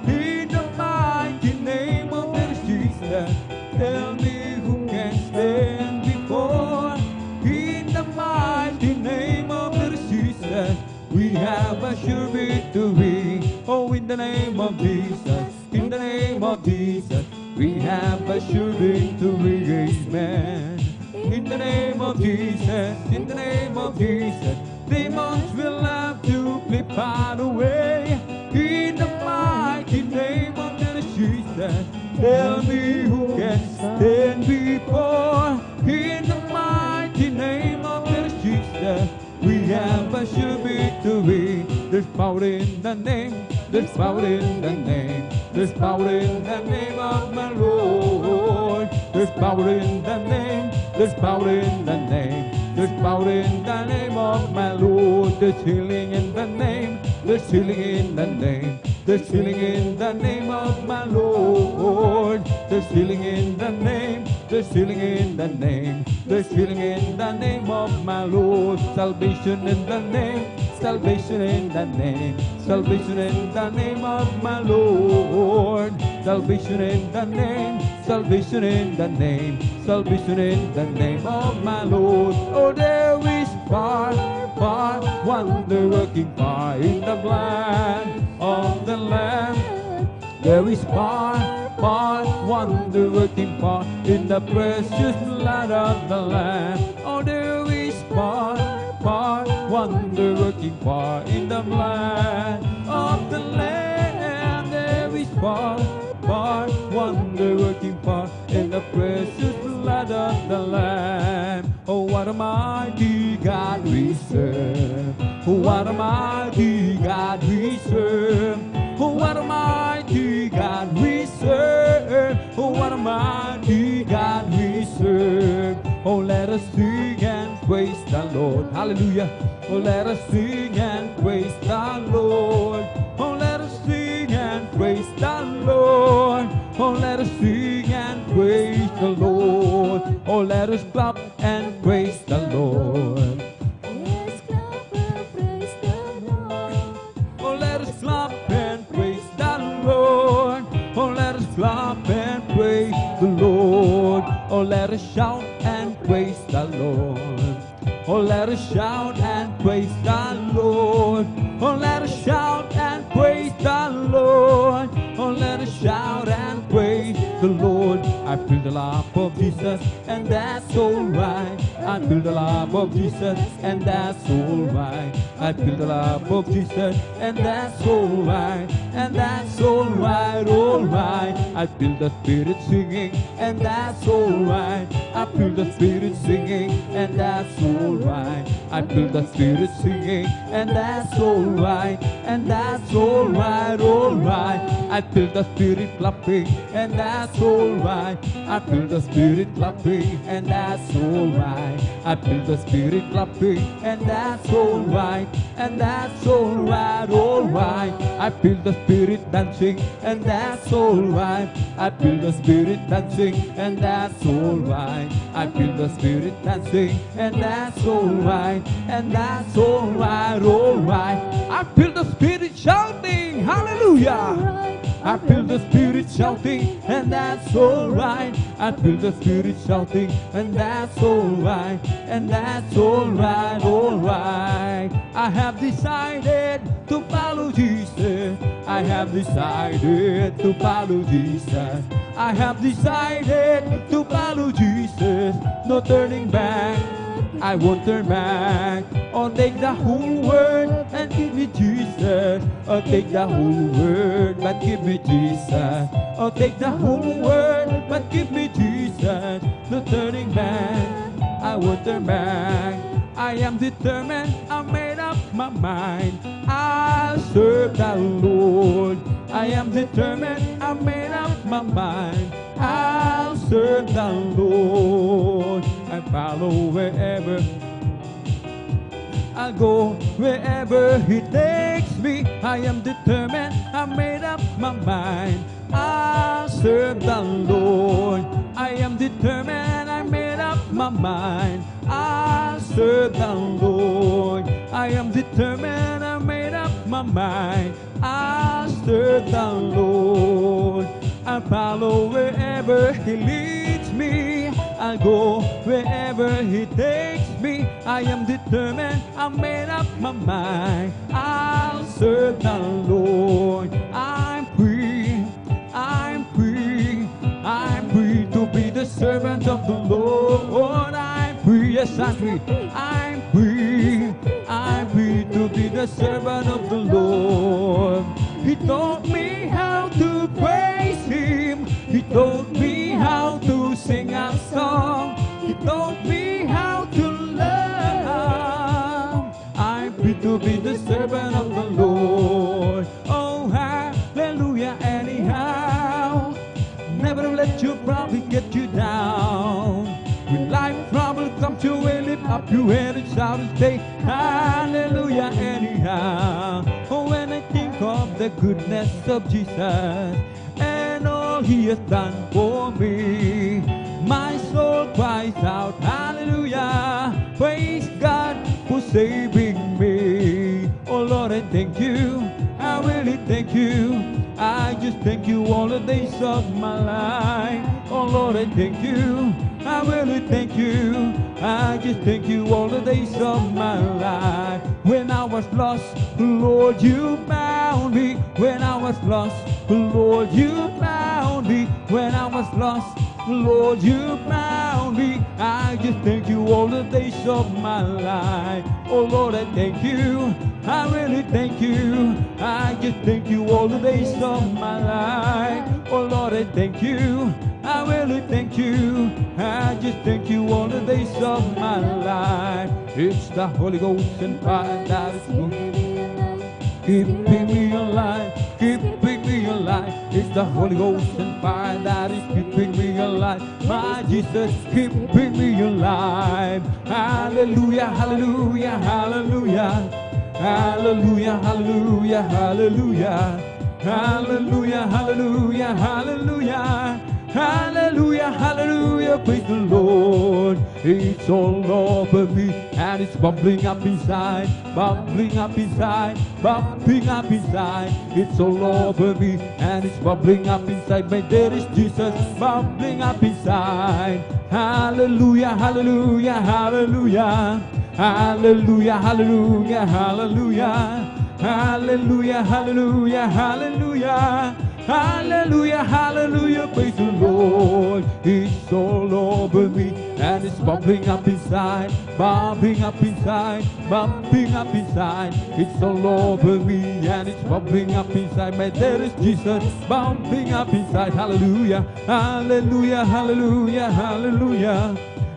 In the mighty name of Jesus, tell me who can stand before. In the mighty name of Jesus, we have a sure victory. Oh, in the name of Jesus, in the name of Jesus, we have a sure victory. Amen. In the name of Jesus, in the name of Jesus, demons will have to flee far away. In the mighty name of Jesus, tell me who can stand before. In the mighty name of Jesus, we have a sure victory. There's power in the name, there's power in the name, there's power in the name of my Lord. There's power in the name, there's power in the name, there's power in the name of my Lord. There's healing in the name, there's healing in the name, there's healing in the name of my Lord. There's healing in the name, there's healing in the name, there's healing in the name of my Lord. Salvation in the name, salvation in the name, salvation in the name of my Lord. Salvation in the name, salvation in the name, salvation in the name of my Lord. Oh, there is power, wonder-working power in the blood of the Lamb. There is power, wonder-working power in the precious blood of the Lamb. Oh, there is power, wonder-working power in the blood of the Lamb. There is power, wonder-working power in the precious blood of the Lamb. Oh, what a mighty God we serve. Oh, what a mighty God we serve. Oh, what a mighty God we serve. Oh, what a mighty God we serve. Oh, let us sing and praise the Lord. Hallelujah. Oh, let us sing and praise the Lord. Oh, let us sing and praise the Lord. Oh, let us sing and praise the Lord. Oh, let us clap and praise the Lord. Let's clap and praise the Lord. Oh, let us clap and praise the Lord. Oh, let us clap and praise the Lord. Oh, let us shout and praise the Lord. Oh, let us shout and praise the Lord. Oh, let us shout and praise gonna shout and praise the Lord. I feel the love of Jesus, and that's alright. I feel the love of Jesus, and that's alright. I feel the love of Jesus, and that's alright. And that's alright, alright. I feel the Spirit singing, and that's alright. I feel the Spirit singing, and that's alright. I feel the Spirit singing, and that's alright. And that's alright, alright. I feel the Spirit clapping, and that's alright. I feel the Spirit clapping, and that's alright. I feel the Spirit clapping, and that's alright. And that's alright, alright. I feel the Spirit dancing, and that's alright. I feel the Spirit dancing, and that's alright. I feel the Spirit dancing, and that's alright. And that's alright, alright. I feel the Spirit shouting, hallelujah. I feel the Spirit shouting, and that's alright. I feel the Spirit shouting, and that's alright. And that's alright, alright. I have decided to follow Jesus. I have decided to follow Jesus. I have decided to follow Jesus. No turning back. I won't turn back. Oh, take the whole world and give me Jesus. Oh, take the whole world but give me Jesus. Oh, take the whole world but give me Jesus. No turning back. I won't turn back. I am determined. I made up my mind. I'll serve the Lord. I am determined. I made up my mind. I'll serve the Lord. I follow wherever I go, wherever He takes me. I am determined. I made up my mind. I'll serve the Lord. I am determined. I made up my mind. I'll serve the Lord. I am determined. I made up my mind. I'll serve the Lord. I follow wherever He leads me. I go wherever He takes me. I am determined. I made up my mind. I'll serve the Lord. I'm free. I'm free. I'm free to be the servant of the Lord. I'm free. Yes, I'm free. I'm free. I'm free to be the servant of the Lord. He taught me how to praise Him. He taught me how to sing a song. He taught me how to love. I'm free to be the servant of the Lord. Oh, hallelujah, anyhow. Never let your problem get you down. When life trouble comes your way, lift up your head and shout and say, hallelujah, anyhow. Oh, when I think of the goodness of Jesus and all He has done for me, my soul cries out, hallelujah. Praise God for saving me. Oh, Lord, I thank you. I really thank you. I just thank you all the days of my life. Oh, Lord, I thank you. I really thank you. I just thank you all the days of my life. When I was lost, Lord, you found me. When I was lost, Lord, you found me. When I was lost, Lord, you found me. I just thank you all the days of my life. Oh, Lord, I thank you. I really thank you. I just thank you all the days of my life. Oh, Lord, I thank you. I really thank you. I just thank you all the days of my life. It's the Holy Ghost and fire that is keeping me alive, keeping me alive. It's the Holy Ghost and fire that is keeping me alive. My Jesus, keeping me alive. Hallelujah, hallelujah, hallelujah. Hallelujah, hallelujah, hallelujah. Hallelujah, hallelujah, hallelujah. Hallelujah, hallelujah, praise the Lord. It's all over me and it's bubbling up inside, bubbling up inside, bubbling up inside. It's all over me and it's bubbling up inside. My there is Jesus bubbling up inside. Hallelujah, hallelujah, hallelujah. Hallelujah, hallelujah, hallelujah. Hallelujah, hallelujah, hallelujah. Hallelujah, hallelujah, praise the Lord. It's all over me and it's bubbling up inside, bubbling up inside, bubbling up inside. It's all over me and it's bubbling up inside. My there is Jesus bubbling up inside. Hallelujah, hallelujah, hallelujah, hallelujah.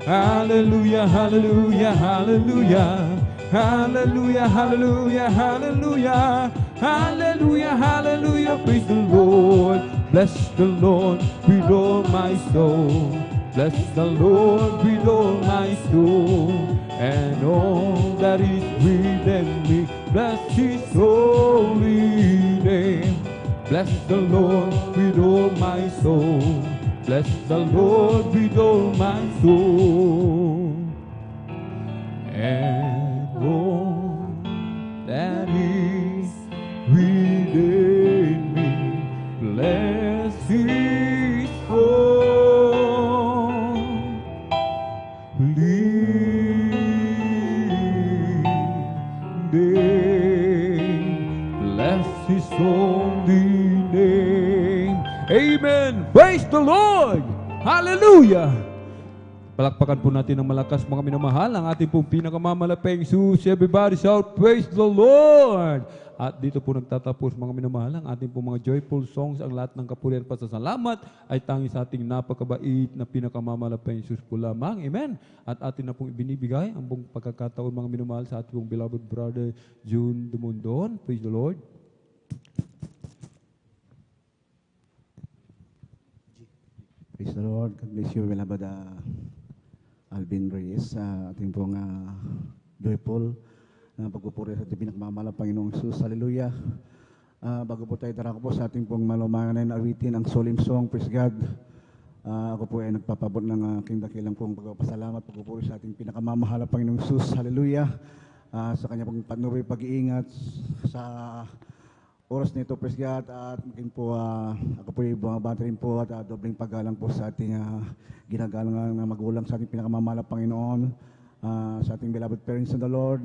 Hallelujah, hallelujah, hallelujah. Hallelujah, hallelujah, hallelujah. Hallelujah, hallelujah, praise the Lord. Bless the Lord with all my soul. Bless the Lord with all my soul. And all that is within me, bless His holy name. Bless the Lord with all my soul. Bless the Lord with all my soul. And all that is within me, bless His name. Bless His holy name. Amen. Praise the Lord. Hallelujah. Palakpakan po natin ng malakas mga minamahal ang ating pong pinakamamalapeng Jesus. Everybody shout, praise the Lord! At dito po nagtatapos mga minamahal ang ating pong mga joyful songs. Ang lahat ng kapurihan at pasasalamat ay tanging sa ating napakabait na pinakamamalapeng Jesus po lamang. Amen! At atin na pong ibinibigay ang buong pagkakataon mga minamahal sa ating pong beloved brother June Dumondon. Praise the Lord! Praise the Lord. God bless you, beloved Alvin Reyes, ating pong joyful na pagpupuri sa ating pinakmamahal Panginoong Jesus. Hallelujah. Bago po tayo darako po sa ating pong malumangan na awitin ang solemn song, praise God. Ako po ay nagpapabot ng aking dakilang pong pagpapasalamat, pagpupuri sa ating pinakamamahal Panginoong Jesus. Hallelujah. Sa kanya pong patuloy pag-iingat sa oras nito, praise God, at maging po, ako po ay bumabati rin po at dobling paggalang po sa ating ginagalang na magulang sa ating pinakamamahal Panginoon, sa ating beloved parents in the Lord,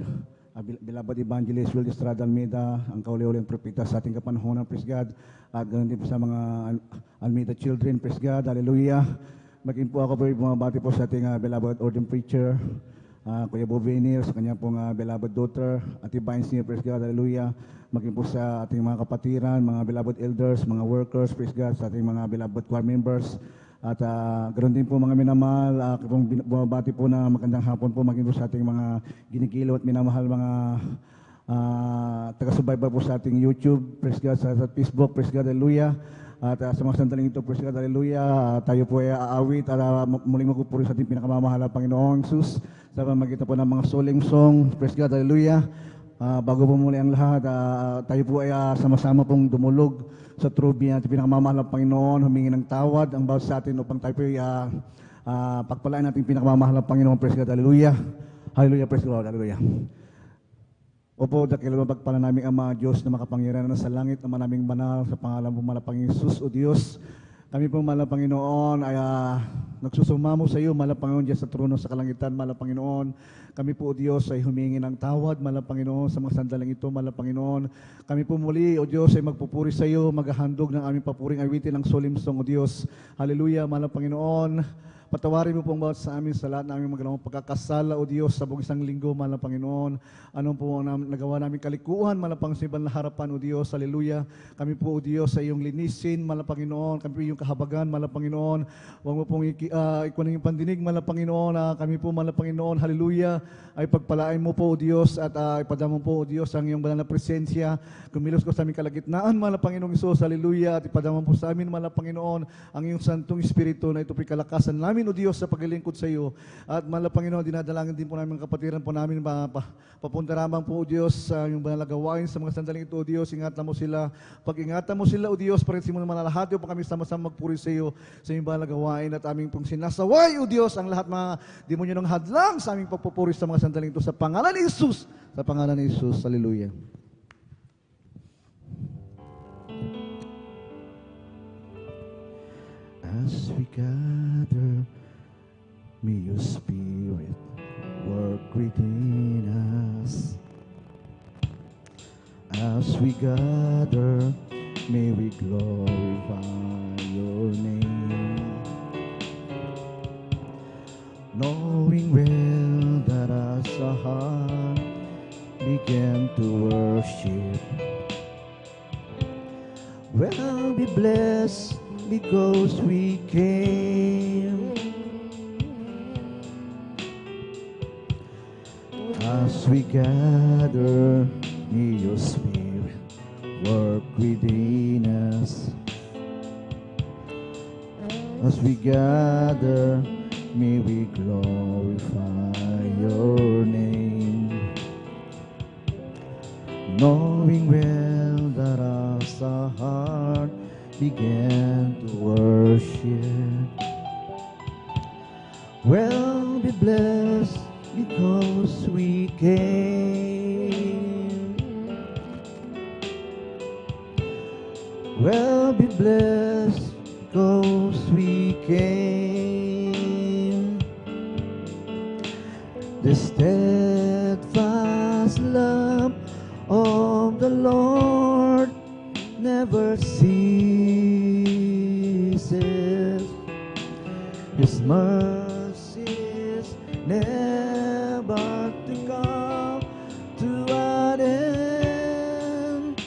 beloved evangelist Will Estrada Almeida, ang kauli-uling propeta sa ating kapanahonan, praise God, at ganoon din po sa mga Almeida children, praise God, hallelujah. Maging po ako po ay bumabati po sa ating beloved ordained preacher, Kuya Bovenir, sa kanya pong beloved daughter, Ate Vines niya, praise God, hallelujah. Maging po sa ating mga kapatiran, mga beloved elders, mga workers, praise God, sa ating mga beloved choir members. At ganoon din po mga minamahal, bumabati po na magandang hapon po, maging po sa ating mga ginigilaw at minamahal, mga taga-subaybay po sa ating YouTube, praise God, sa Facebook, praise God, hallelujah. At sa mga sandaling ito, praise God, hallelujah, tayo po ay aawit at muling magpupuri sa ating pinakamamahal Panginoong Jesus sa pamagitan po ng mga solemn song, praise God, hallelujah. Bago po muli ang lahat, tayo po ay sama-sama pong dumulog sa trubi natin pinakamamahal ng Panginoon, humingi ng tawad ang bawat sa atin upang tayo po ay pagpalain natin pinakamamahal ng Panginoon, praise God, hallelujah. Hallelujah, praise God, hallelujah. Opo, dakilang mapagpala namin Ama, Diyos na makapangyarihan na sa langit, na manaming banal sa pangalan po malapangin Jesus o Diyos. Kami po mahal na Panginoon ay nagsusumamo sa iyo, mahal na Panginoon, Diyos sa trono sa kalangitan, mahal na Panginoon. Kami po, o Diyos, ay humingi ng tawad, mahal na Panginoon, sa mga sandaling ito, mahal na Panginoon. Kami po muli, o Diyos, ay magpupuri sa iyo, maghahandog ng aming papuring awitin ng solemn song, o Diyos. Hallelujah, mahal na Panginoon. Patawarin mo pong bawat sa amin sa lahat ng aming magandang pagkakasala, o Diyos, sa buong isang linggo, mahal na Panginoon. Anong po ang nagawa namin kalikuhan, mahal na Panginoon, na harapan, o Diyos, hallelujah. Kami po, o Diyos, sa iyong linisin, mahal na Panginoon. Kami po iyong kahabagan, mahal na Panginoon. Huwag mo pong ikunin yung pandinig, mahal na Panginoon. Kami po, mahal na Panginoon, hallelujah, ay pagpalain mo po, o Diyos, at ipadama mo po, o Diyos, ang iyong banal na presensya. Kumilos ko sa aming kalagitnaan, mahal na Panginoong Isus, hallelujah, at ipadama po sa amin, mahal na Panginoon, ang iyong santong Espiritu na ito po'y kalakasan namin, o Diyos, sa paglilingkod sa iyo. At mahal na Panginoon, dinadalangin din po namin ang kapatiran po namin, papunta ramang po, o Diyos, sa iyong banal na gawain sa mga sandaling ito, o Diyos, ingatan mo sila. Pag-ingatan mo sila, o Diyos, para mo naman lahat, upang kami sama-sama magpuri sa iyo sa iyong banal na gawain, at aming pong sinasaway, o Diyos, ang lahat mga demonyo ng hadlang sa aming pagpupuri sa mga sandaling ito, sa pangalan ni Jesus, sa pangalan ni Jesus, hallelujah. As we gather, may your Spirit work within us. As we gather, may we glorify your name. Knowing well that as our heart began to worship, we'll be blessed because we came. As we gather, may your spirit work within us. As we gather, may we glorify your name. Knowing well that as our heart began to worship, we'll be blessed because we came. We'll be blessed because we came. The steadfast love of the Lord never ceases. His mercies never to come to an end.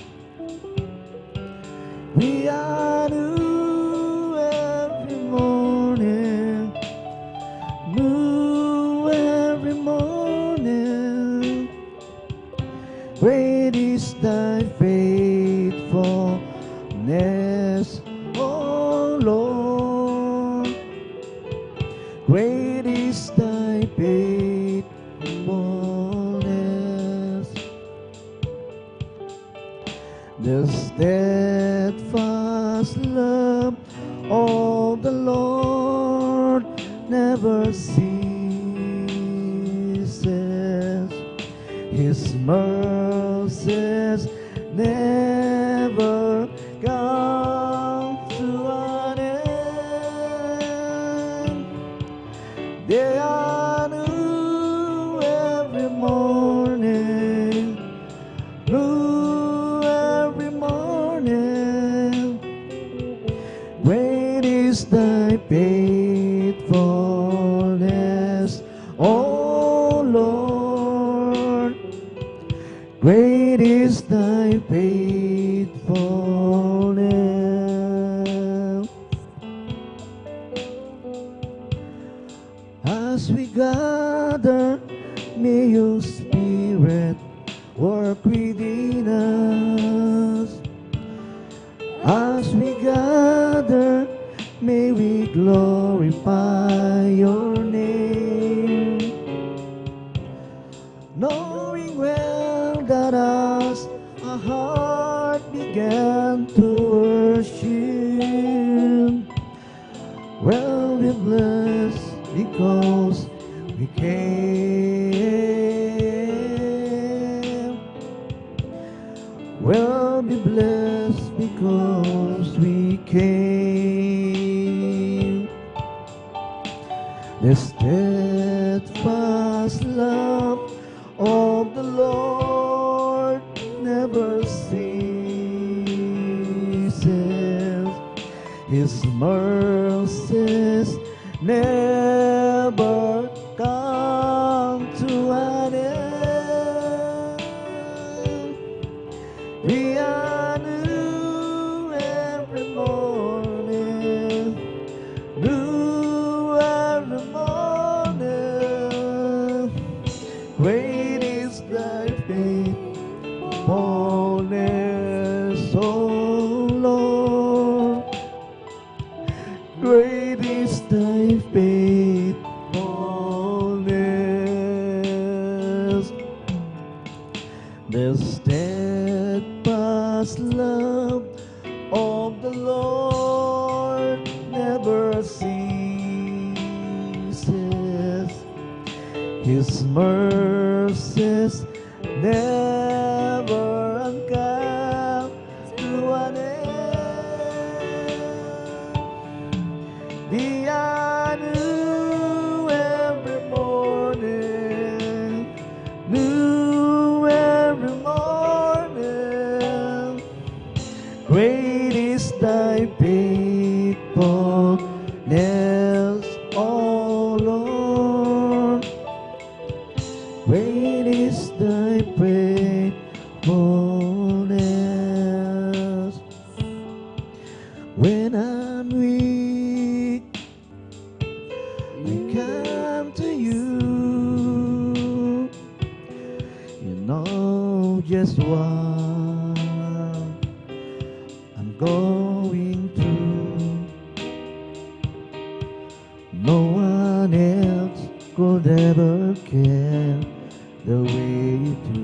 We are new every morning, new every morning. Great is thy faithfulness, O Lord. Great is thy faithfulness. The steadfast love of the Lord never ceases. His mercies never come to an end. They are new every morning, new every morning. Great is thy faithfulness, O Lord. Great is thy faithfulness. As we gather, may your spirit work within us. As we gather, may we glorify your name. Knowing well that as our heart began to worship, we'll be blessed because we came. We'll be blessed because we came. The steadfast love of the Lord never ceases. His mercies never come to an end. We are new every morning, new every morning. Great is thy faithfulness, O Lord. Great is thy faithfulness. The steadfast love of the Lord never ceases. His mercies never come to an end. They are new every morning, new every morning. Great faithfulness, oh Lord. Great is thy faithfulness. When I'm weak, I come to you. You know just what I'm going through. No one else could ever care the way you do.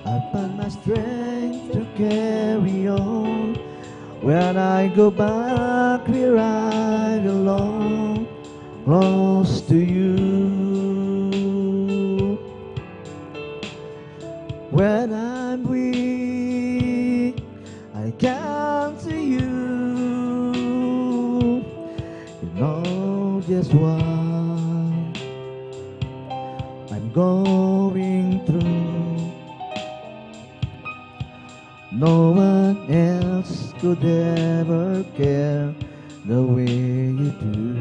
I find my strength to carry on. When I go back where I belong, close to you. When I'm weak, I come to you. You know just what I'm going through. No one else could ever care the way you do.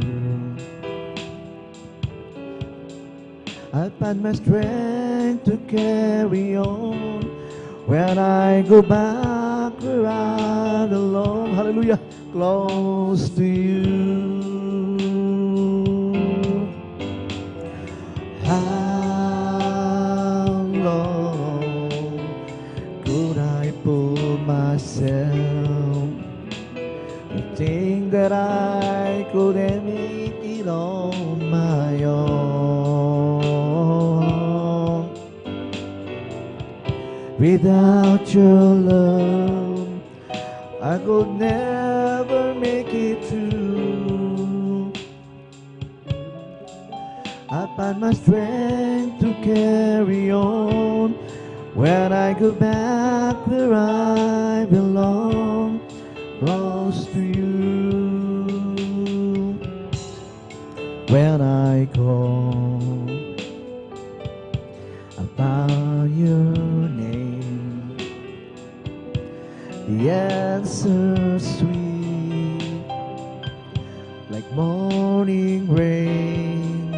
I find my strength to carry on when I go back where I belong. Hallelujah, close to you. How long could I pull myself to think that I couldn't make it on my own? Without your love, I could never make it through. I find my strength to carry on when I go back where I belong, close to you. When I call, I found your name. The answer sweet, like morning rain.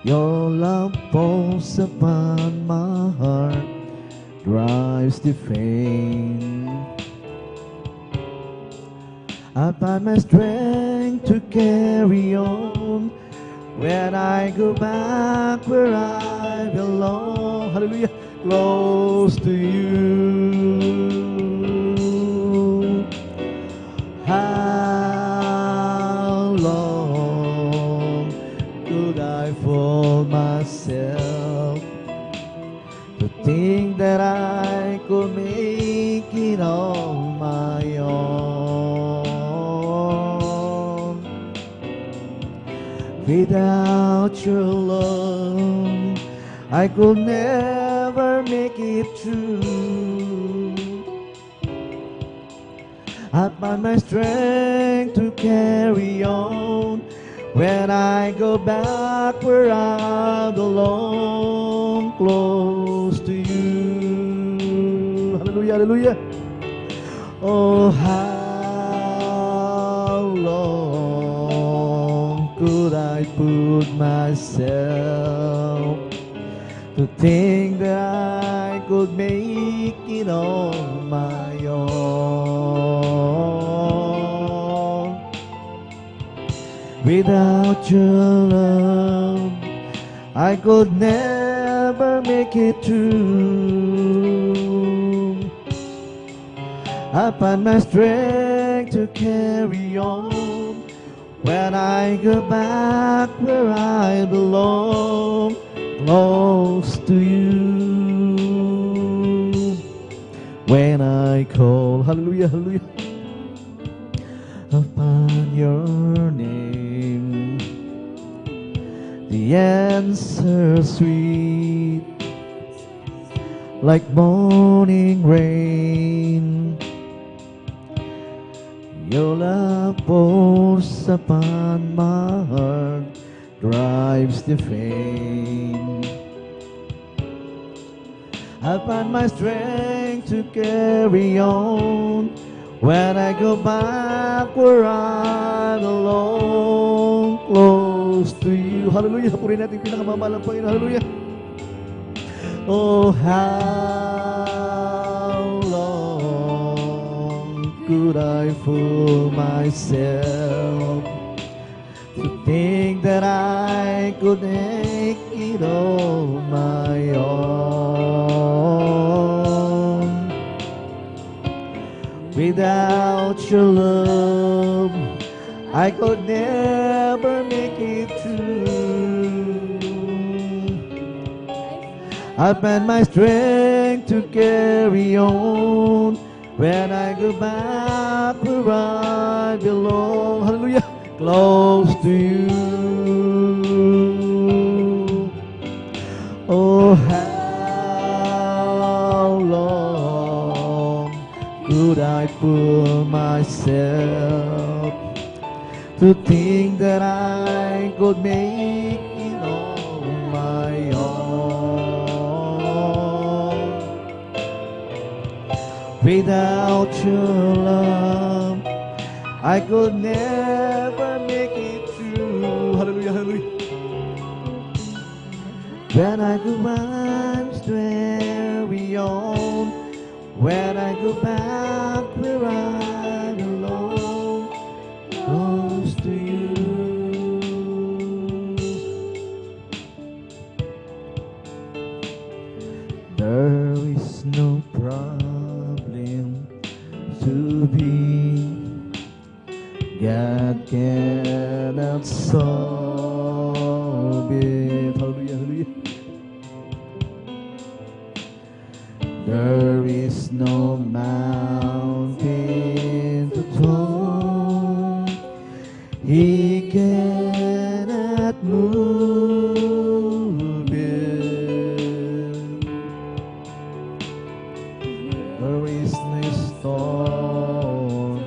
Your love falls upon my heart, drives the faint. I find my strength to carry on when I go back where I belong. Hallelujah, close to you. How long could I fool myself to think that I could make it on my own? Without your love, I could never make it through. I find my strength to carry on when I go back where I belong, close to you. Hallelujah, hallelujah. Oh, how long could I put myself to think that I could make it on my own? Without your love, I could never make it through. I find my strength to carry on when I go back where I belong, close to you. When I call, hallelujah, hallelujah, upon your name, the answer sweet, like morning rain. Your love pours upon my heart, drives the faint. I find my strength to carry on. When I go back where I belong, close to you. Hallelujah. Purihin natin pinakamamahal ng Panginoon. Hallelujah. Oh, how long could I fool myself to think that I could make it on my own? Without your love, I could never make it through. I find my strength to carry on. When I go back where I belong, hallelujah, close to you. Oh, how long could I fool myself to think that I could make it on my own? Without your love, I could never make it through. Hallelujah, hallelujah. When I go back, carry on. When I go back where I belong, close to you. There is no problem to be. God cannot solve it. Hallelujah, hallelujah. There is no mountain to climb. He cannot move it. There is no storm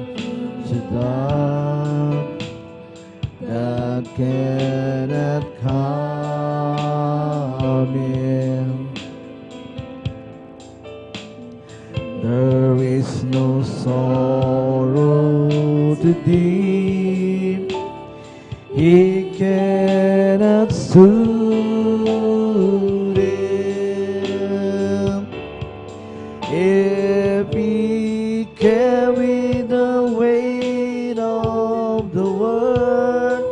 so dark that cannot calm it. There is no sorrow too deep. He cannot soothe it. If he carry the weight of the world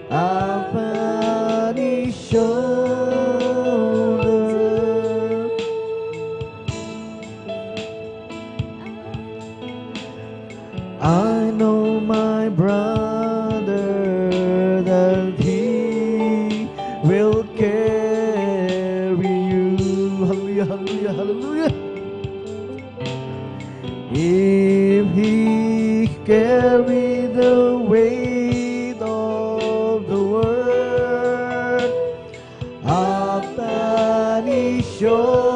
upon his shoulder, I know my brother that he will carry you. Hallelujah, hallelujah, hallelujah. If he carry the weight of the world upon his shoulder,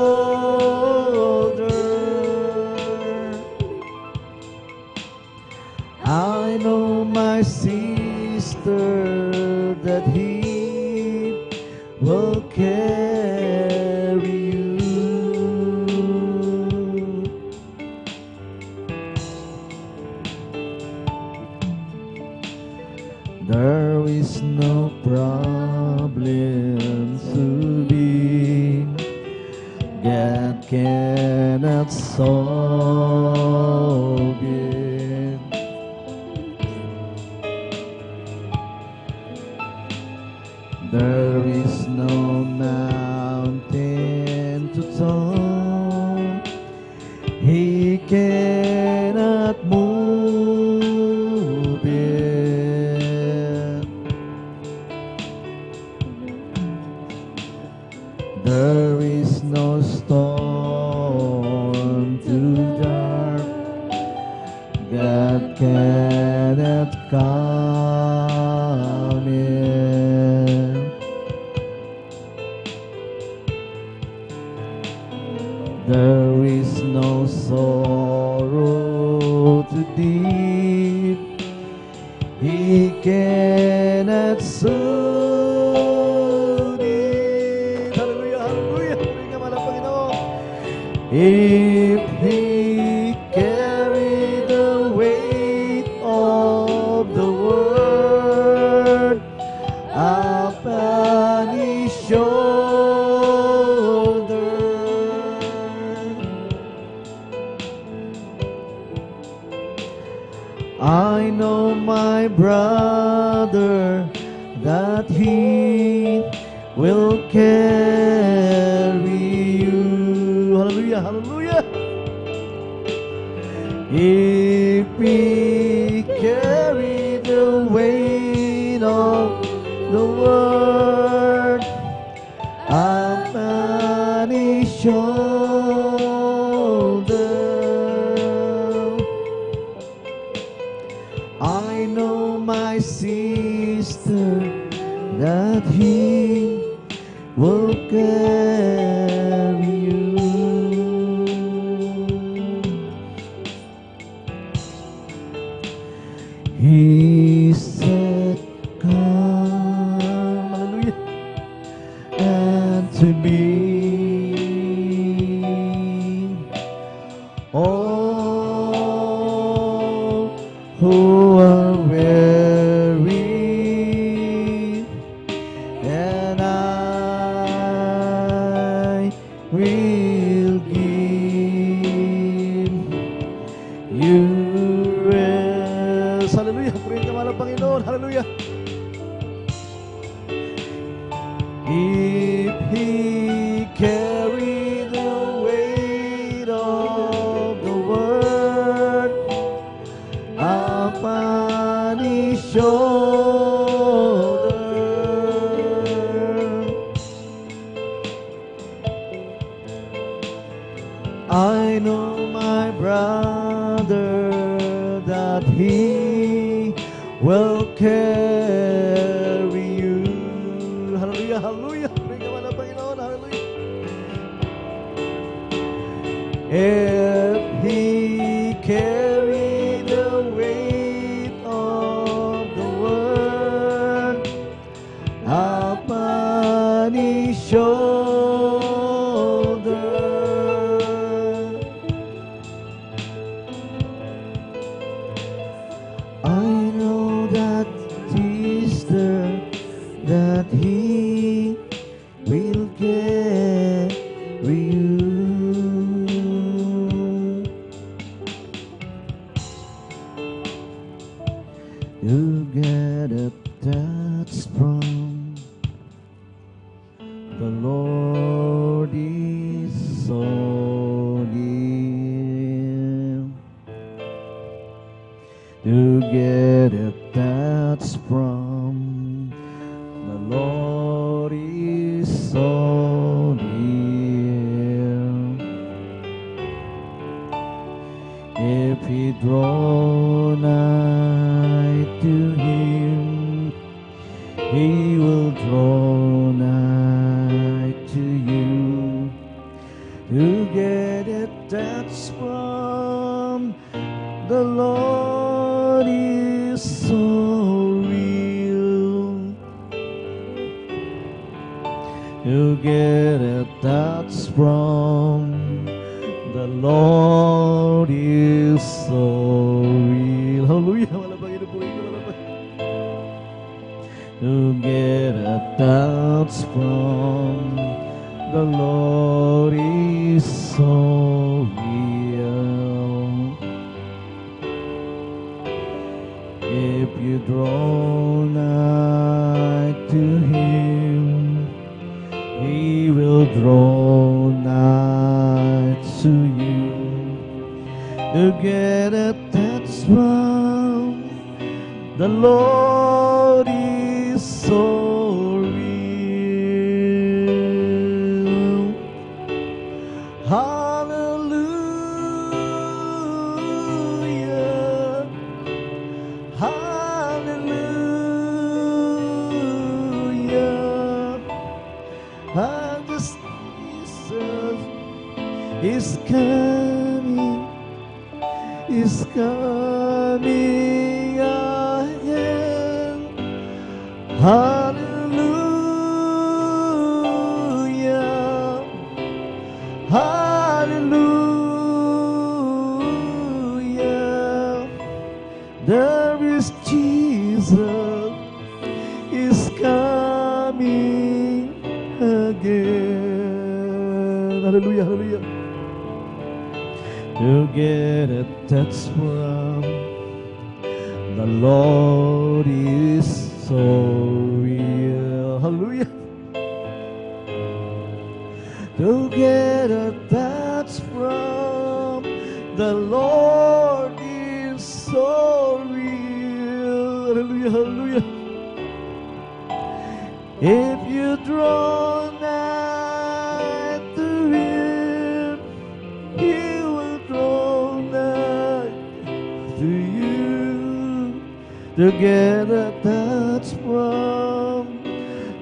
I know my sister that he will carry you. There is no problem to be. God cannot solve it. There is no mountain to climb. He cannot move it. There is no storm too dark. God cannot calm it. There is no sorrow too deep. He cannot soothe it. Hallelujah, hallelujah. Purihin ka man ang Panginoon. If he carried the weight of the world upon his shoulder, I know my brother that he will carry you. Hallelujah, hallelujah. If he carry the weight of the world upon his shoulder, I know my sister that he will carry you. He said, come, hallelujah, and to me, all who are weary, and I will give you rest. Hallelujah. Purihin ka mahal ang Panginoon. Hallelujah. If he carry the weight of the world upon his shoulder, I know my brother that he will carry you. Hallelujah, hallelujah. Purihin ka man ang Panginoon. Hallelujah. If he carry the weight of the world upon his shoulder, I know that sister that he will carry you. You get a touch from the Lord is so near. To get a touch from the Lord is so near. If he draw nigh to him, he will draw nigh to you. To get a touch from the Lord is so real. To get a touch from the Lord is so real. Hallelujah. Wala bang inupuin ko, wala bang. To get a touch from the Lord is so real. If you draw nigh to him, he will draw nigh to you. To get a touch from the Lord is so real. Hallelujah. Hallelujah. And Jesus is coming again. Hallelujah. Hallelujah. is Jesus is coming again. Hallelujah, hallelujah. To get a touch from the Lord is so real. Hallelujah. To get a touch from the Lord is so real. Hallelujah, hallelujah. If you draw nigh to Him, He will draw nigh to you. To get a touch from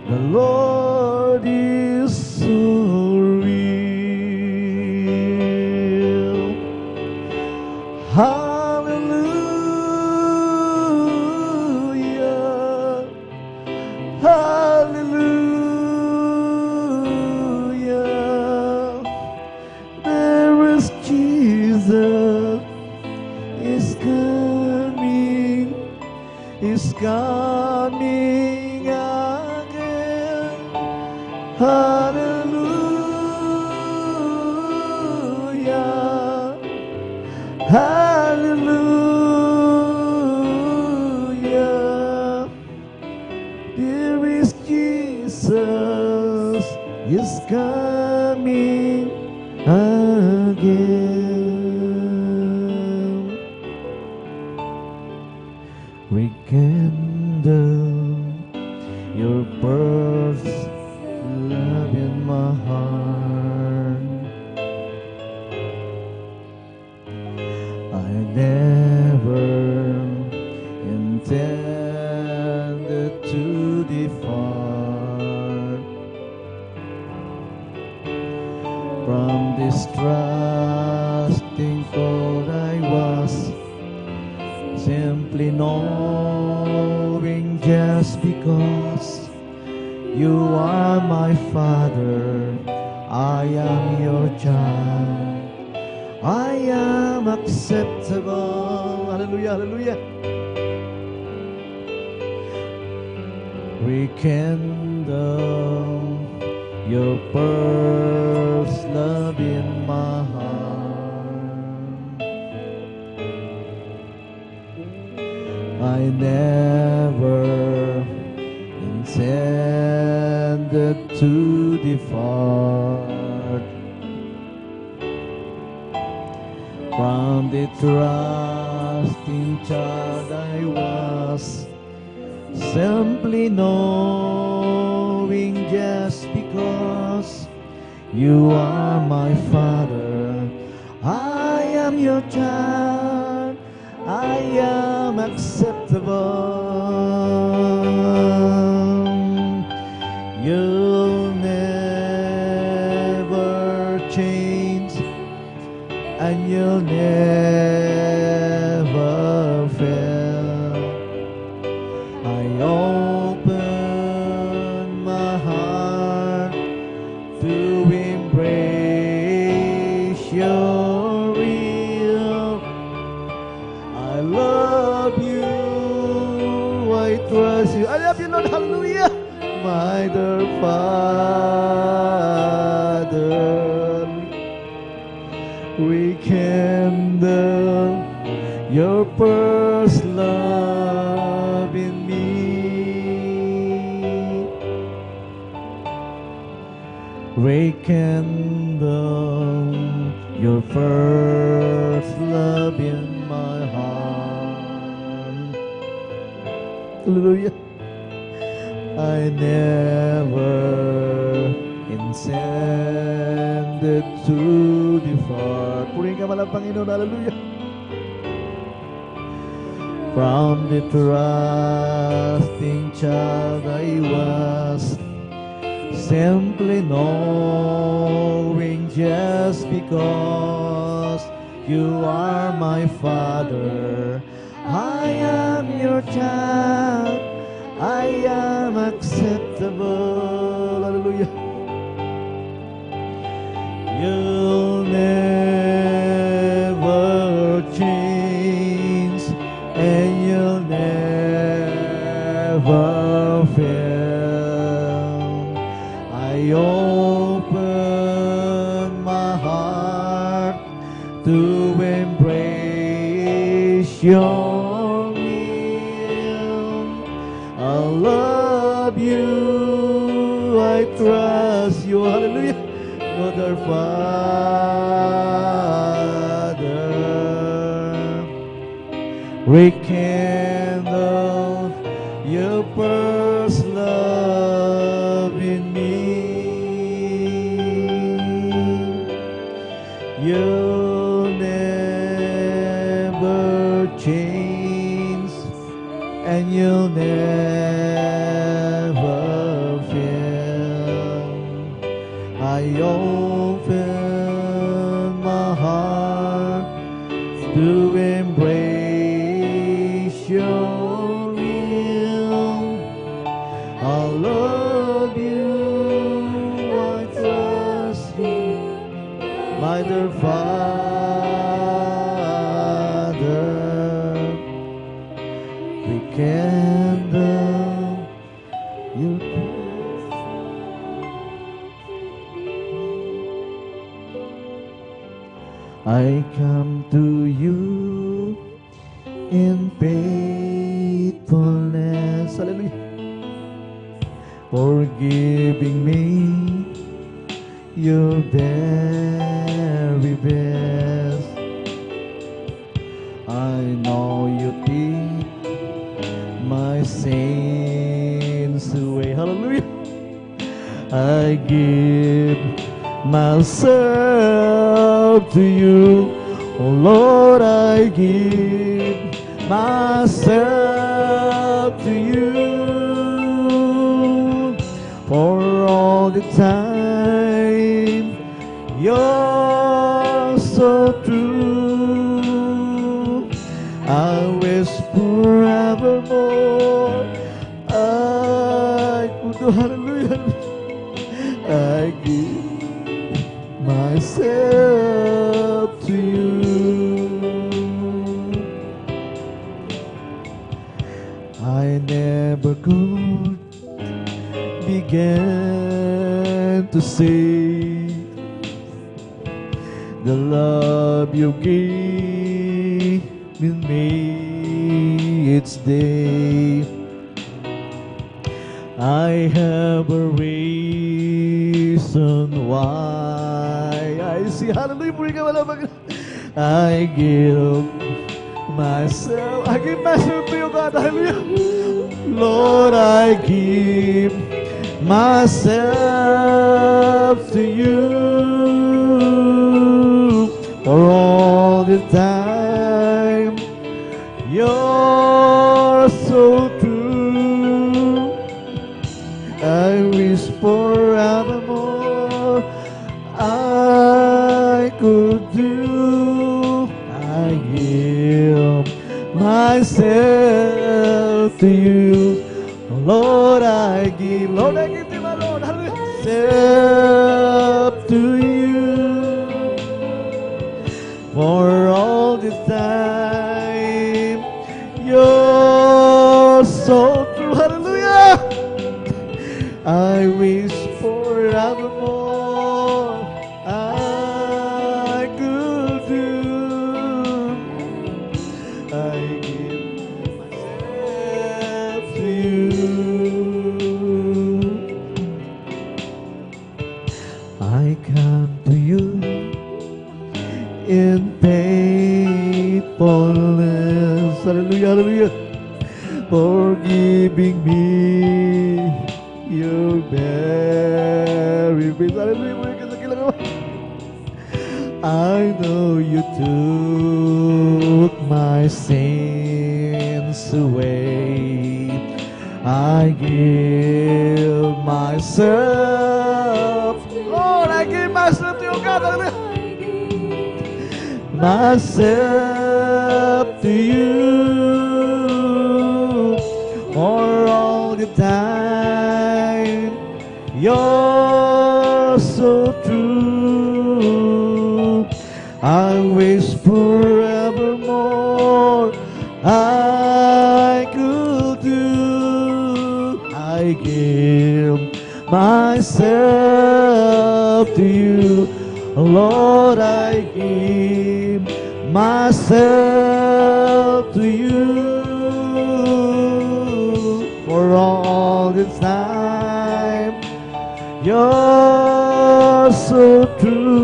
the Lord is so real. Hallelujah. Hallelujah. There is Jesus is coming again. Hallelujah. Hallelujah. There is Jesus is coming again. Rekindle your birth, love in my heart. I never intended to depart from this trusting thought I was, simply knowing just because you are my Father, I am your child. I am acceptable. Hallelujah, hallelujah. Rekindle your first love in my heart. I never intended to depart from the trusting child I was, simply knowing just because you are my Father, I am your child, I am acceptable. You'll never change, and you'll never fail. I open my heart to embrace your will. I love you, I trust you. I love you, Lord, hallelujah. My dear Father, rekindle your first love in me. Rekindle your first love in my heart. Hallelujah. I never intended to depart. Purihin ka man ang Panginoon. Hallelujah. From the trusting child I was, simply knowing just because you are my Father, I am your child, I am acceptable. Hallelujah. You'll never change, and you'll never to embrace your will. I love you, I trust you. Hallelujah. God our Father, rekindle your first love in me. You'll never change, and you'll never fail. I open my heart to embrace your will. I love you, I trust you, my dear Father. Rekindle your I come to you in faithfulness, hallelujah, forgiving me your very best. I know you take my sins away, hallelujah. I give myself to you, oh Lord, I give myself to you for all the time. You're so true. I wish forevermore I could do, hallelujah. I give myself to you. I never could begin to say the love you gave me each day. I have a reason why I see, hallelujah, I give myself to you, God, hallelujah. Lord, I give myself to you for all the time. You're so true. I wish forevermore I could do. I give myself to you. Lord, I give to my Lord, myself to you for all the time. You're so true, hallelujah. I wish forevermore I could do. I give myself to you. I come to you in faithfulness, hallelujah, hallelujah, forgiving me your very best, hallelujah. I know you took my sins away. I give myself, Lord, I give myself to you, God, hallelujah. Myself to you for all the time. You're so true. I wish forevermore I could do. I give myself to you. Lord, I give myself to you for all this time. You're so true.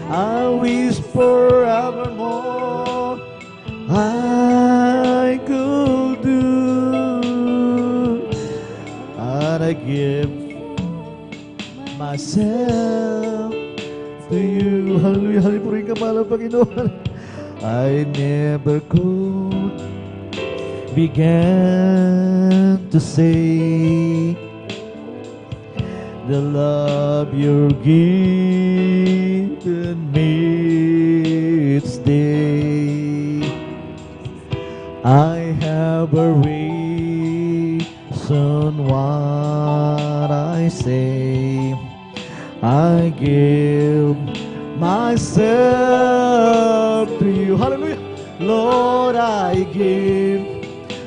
I wish forevermore I could do, and I give myself to you. Hallelujah, hallelujah, purihin ka mahal ang Panginoon. I never could begin to say the love you're giving me each day. I have a reason what I say. I give myself to you. Hallelujah. Lord, I give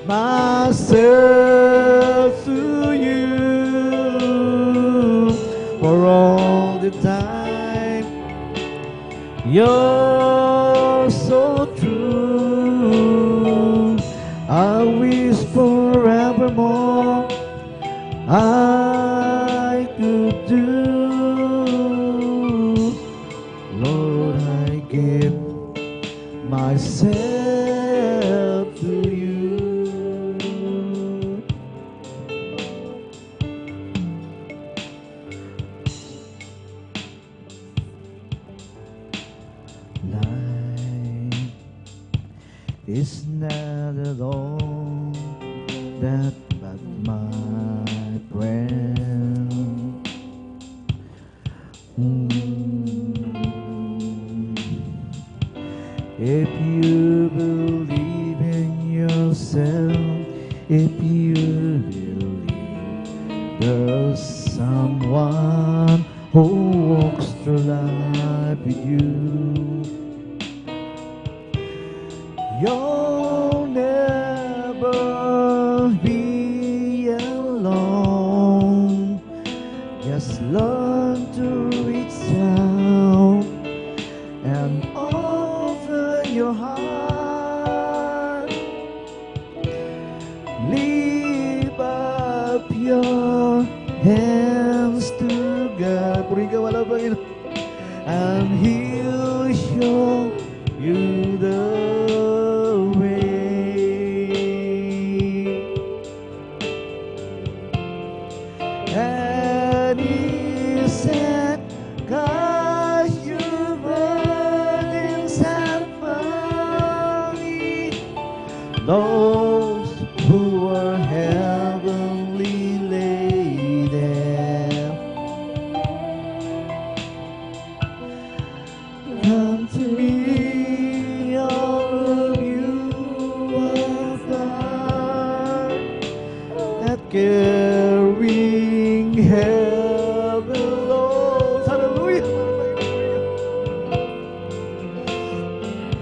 myself to you for all the time. You're so true. I wish forevermore I could do. Lord, I give myself to you. Life is not alone, that but my friend. If you believe in yourself, if you believe there's someone who walks through life with you, you'll never be alone. Just learn to reach out and offer your heart. Lift up your hands to God. Purihin ka wala Panginoon. And He'll show you the way. And He said, cast your burdens upon me. Those who are heavenly laden, come to me, all of you of God, that carrying heaven loads. Hallelujah.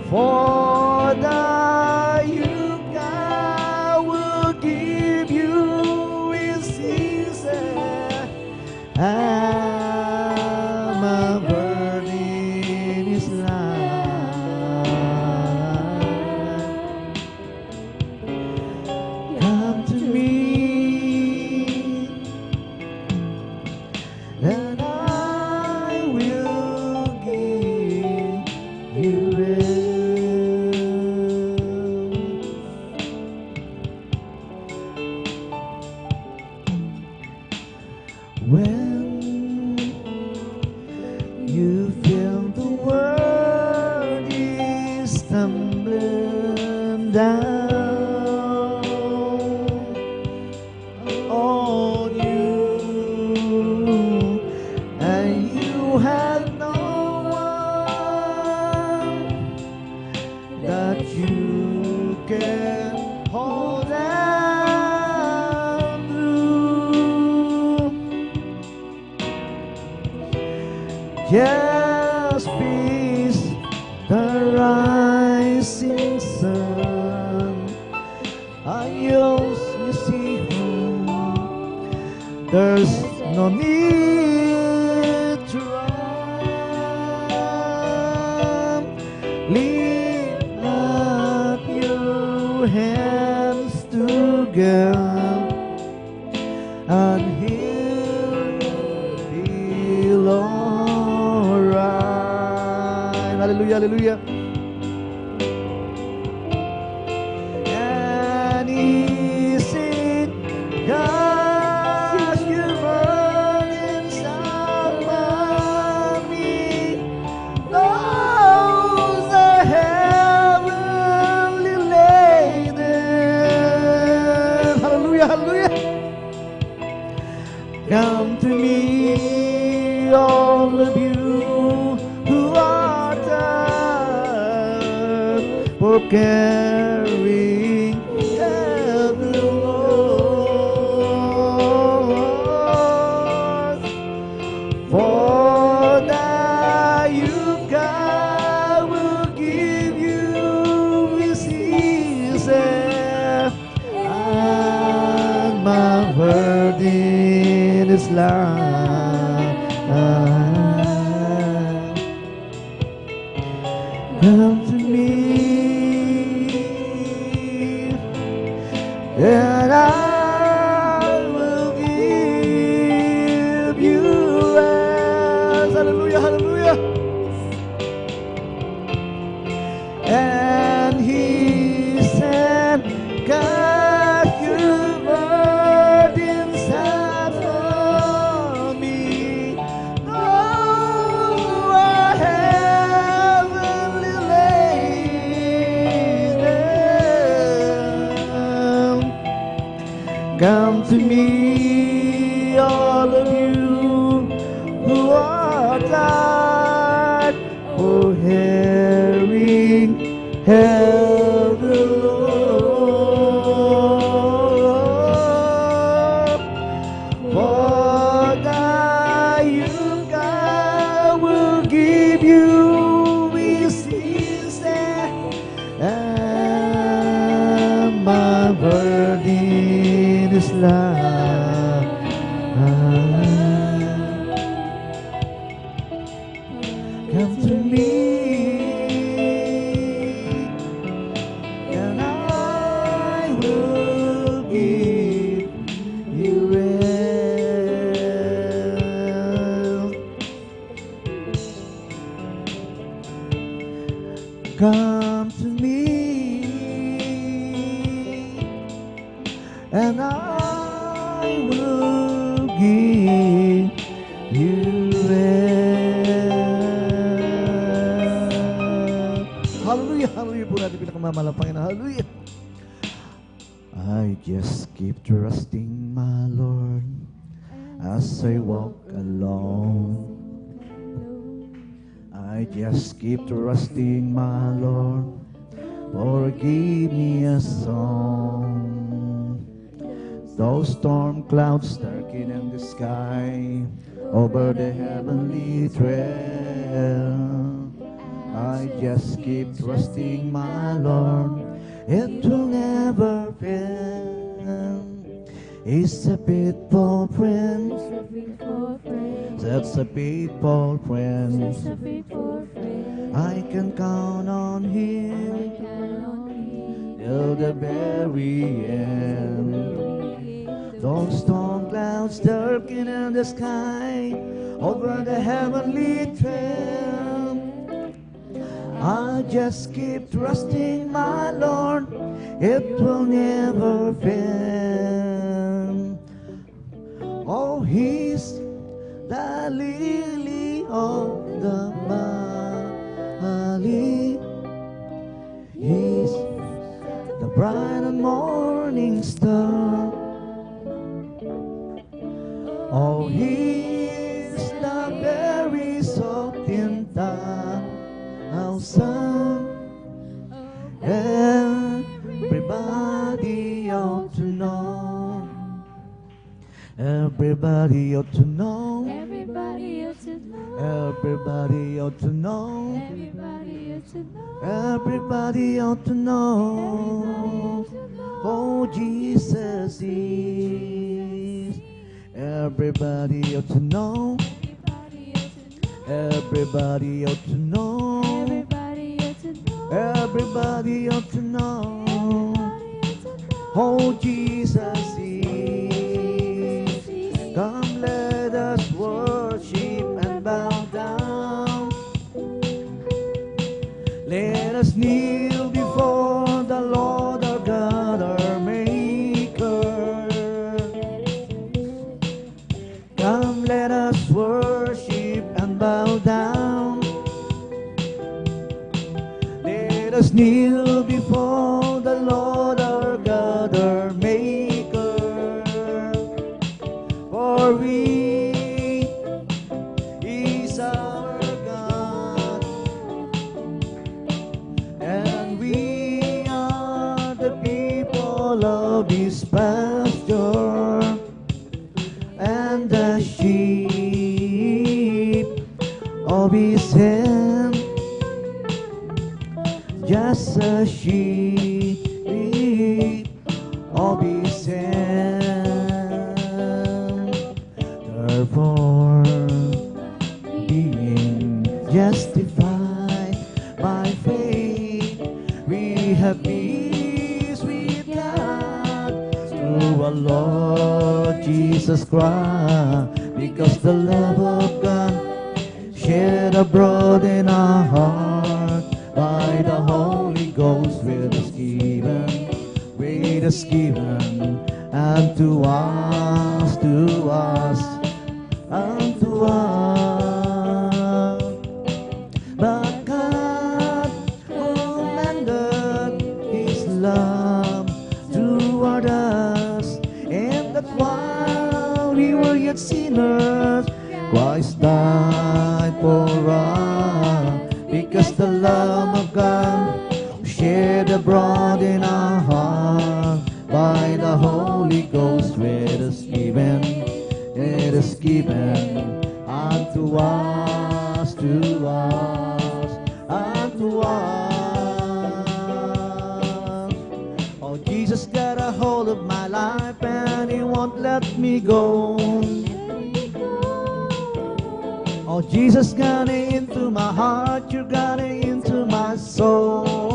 For the yoke I will give you is easy, and my burden is light. Come to me, and I will give you rest. When you feel the world is tumbling down on you, and you have no one that you can hold on to. Just peace, the rising sun. Adios, you see home. There's no need to run. Lift up your hands together, and He'll feel alright. Hallelujah, hallelujah. And He's in God's burdens upon me. Those are heavenly laden. Hallelujah, hallelujah. Come to me, all of you who are tired, for carrying heavy loads. For that you God will give you His ease, and my burden is light. Come to me, and I will give you rest. Hallelujah, hallelujah. And He said, cast your burdens upon me. Those who are heavily laden, come to me, all of you who are tired, for carrying heavy load. For that you God will give you His ease, and my burden is light. Come to me, and I will give you rest. Come to me, and I will give you rest. Hallelujah, hallelujah po natin pinakamalapang Panginoon. Hallelujah. I just keep trusting my Lord as I walk alone. I just keep trusting my Lord, for give me a song. Those storm clouds darken in the sky over the heavenly trail. I just keep trusting my Lord, it will never fail. He's a faithful friend, that's a faithful friend. I can count on Him till the very end. Those storm clouds darken in the sky over the heavenly trail. I just keep trusting my Lord, it will never fail. Oh, He's the lily of the valley. He's the bright and morning star. Oh, He's the very soft in thousand. Everybody ought to know. Everybody ought to know. Everybody ought to know. Everybody ought to know. Everybody ought to know. Everybody ought to know. Oh, Jesus is. Everybody ought to know. Everybody ought to know. Everybody ought to know. Everybody ought to know. ought to know who Jesus is. Come, let us worship and bow down. Let us kneel before the Lord our God, our Maker. Come, let us worship and bow down. Let us kneel before the Lord our God, our Maker. For He is our God, and we are the people of His pasture, and the sheep of His hand. Just a sheep of His hand. Therefore, being justified by faith, we have peace with God through our Lord Jesus Christ, because the love of God shed abroad in our heart by the Holy Ghost, with us given unto us, unto us. But God commanded His love toward us, and that while we were yet sinners, Christ died for us. Because the love of God shed abroad in our heart by the Holy Ghost, with us given unto us, unto us. Oh, Jesus got a hold of my life and He won't let me go. Oh, Jesus got into my heart, you got into my soul.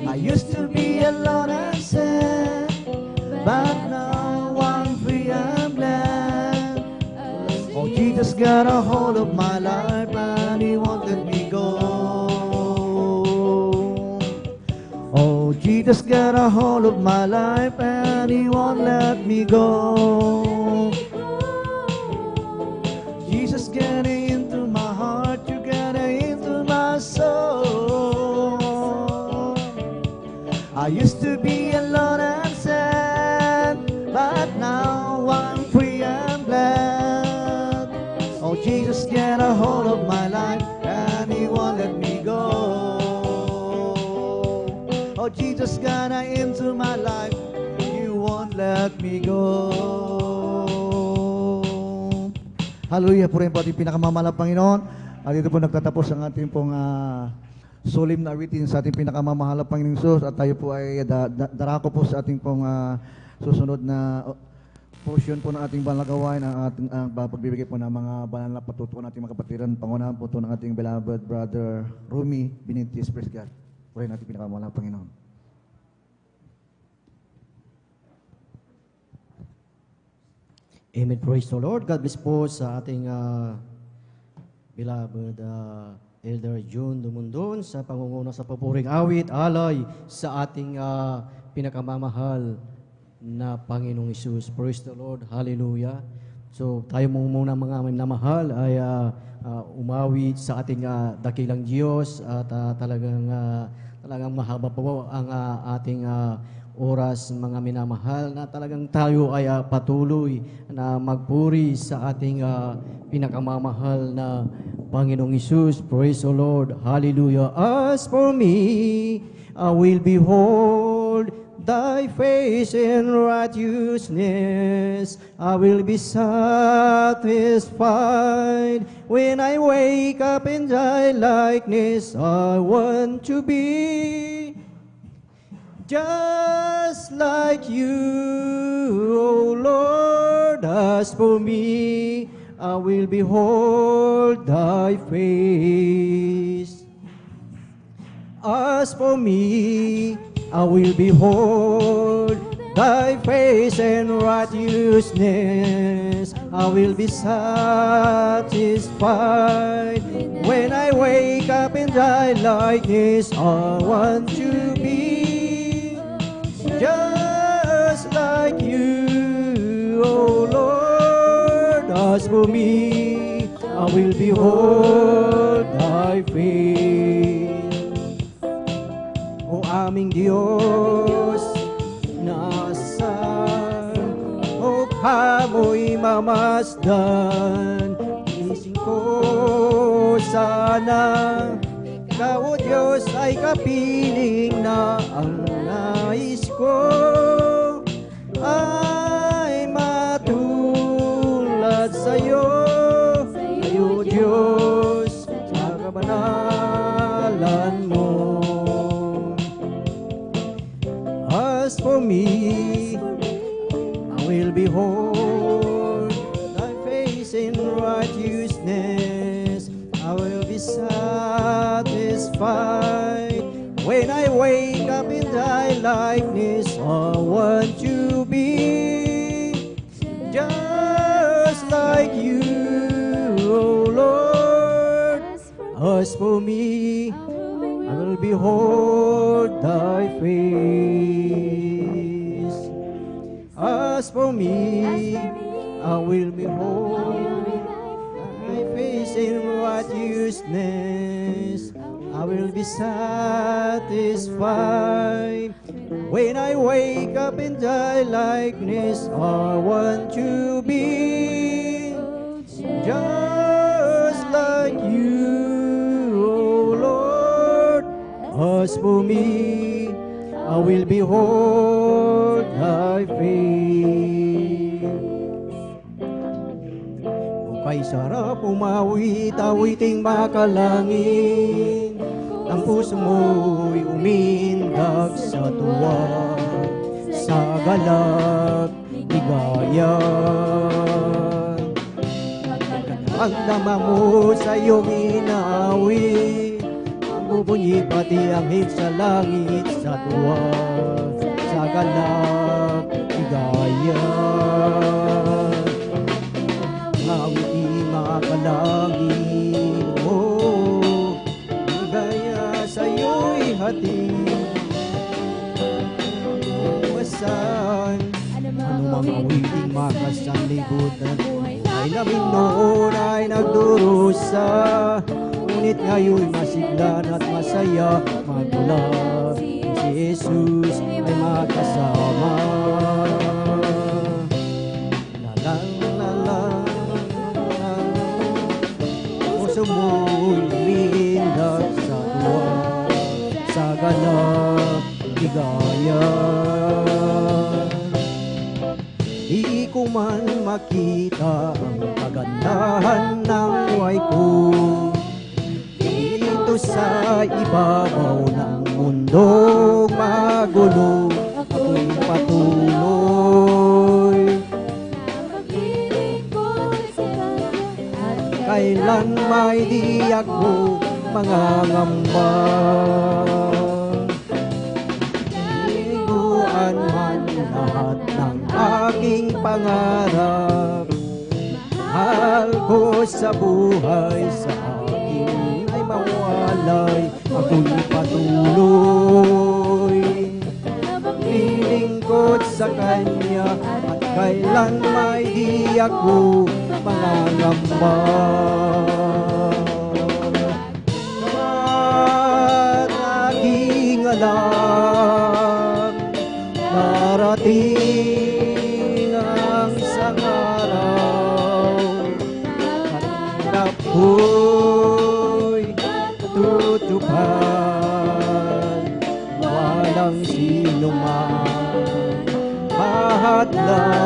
I used to be alone and sad, but now I'm free and glad. Oh, Jesus got a hold of my life and He won't let me go. Oh, Jesus got a hold of my life and He won't let me go. Jesus got into my heart, you got into my soul. I used to be alone and sad, but now I'm free and glad. Oh, Jesus got a hold of my life and He won't let me go. Oh, Jesus got into my life, You won't let me go. Hallelujah, purihin po ating pinakamamahalang Panginoon. At dito po nagtatapos ang ating pong solemn na awitin sa ating pinakamamahalang Panginoong Hesus. At tayo po ay darako po sa ating pong susunod na portion po ng ating banal na gawain, ang ating pagbibigay po ng mga banal na patutuan nating mga kapatiran. Pangunahan po ito ng ating beloved brother Rumi Benitez. Praise God. Purihin natin pinakamamahalang Panginoon. Amen. Praise the Lord. God bless po sa ating beloved Elder June Dumundon sa pangunguna sa papuring awit, alay sa ating pinakamamahal na Panginoong Hesus. Praise the Lord. Hallelujah. So tayo muna mga minamahal ay umawit sa ating dakilang Diyos at talagang mahaba po ang ating oras, mga minamahal, na talagang tayo ay patuloy na magpuri sa ating pinakamamahal na Panginoong Hesus. Praise the Lord. Hallelujah. As for me, I will behold Thy face in righteousness. I will be satisfied when I wake up in Thy likeness. I want to be just like You, O Lord. As for me, I will behold Thy face. As for me, I will behold thy face and righteousness. I will be satisfied when I wake up in thy likeness. I want to be just like you, O Lord. As for me, I will behold thy face. O aming Diyos, nasaan o kamo'y mamasdan? Ising ko sana, Ikaw, O Diyos, ay kapiling na ang nais ko ay matulad sa'yo. Sa'yo, Diyos, sa kabanalan mo. As for me, I will behold thy face in righteousness. I will be satisfied when I wake up in thy likeness. I want to be just like you, O Lord. As for me, I will behold thy face. As for me, I will behold thy face in righteousness. I will be satisfied when I wake up in thy likeness. I want to be just like you, O Lord. As for me, I will behold thy face. O kay sarap umawit-awiting makalangin, ang puso mo'y umindak sa tuwa, sa galak, ligaya. Ang dama mo sa iyong inawit, bubunyi pati ang hit sa langit, sa tuwa, sa galak, ligaya. Ngawiti mga kalangin mo, ligaya sa'yo'y hati. Masan, anumang awiting makasanlibutan, ay namin noon ay nagdurusa. Ngunit ngayon'y masiglan at masaya, magmula si Jesus ay magkasama. Puso mo'y umiindak sa tuwa, sa galak, ligaya. Di ko man makita ang kagandahan ng buhay ko dito sa ibabaw ng mundong magulo. Ako'y patuloy kailan may di ako mangangamba. Iguan man lahat ng aking pangarap, mahal ko sa buhay, sa akin ay mawalay. Ako'y patuloy lilingkod sa Kanya, at kailan may di ako mangangamba. At aking alam, darating ang isang araw, at ko'y tutupad, walang sino man mahadlang.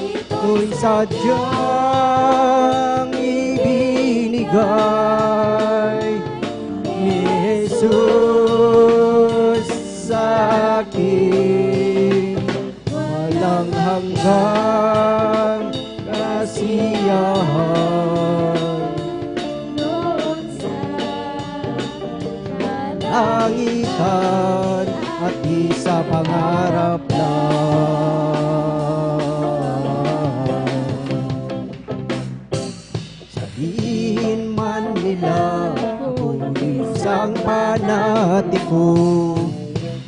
Ito'y sadyang ibinigay ni Jesus sa akin, walang hanggang kasiyahan. langitan at di sa pangarap lang. Sabihin man nila ako'y isang panatiko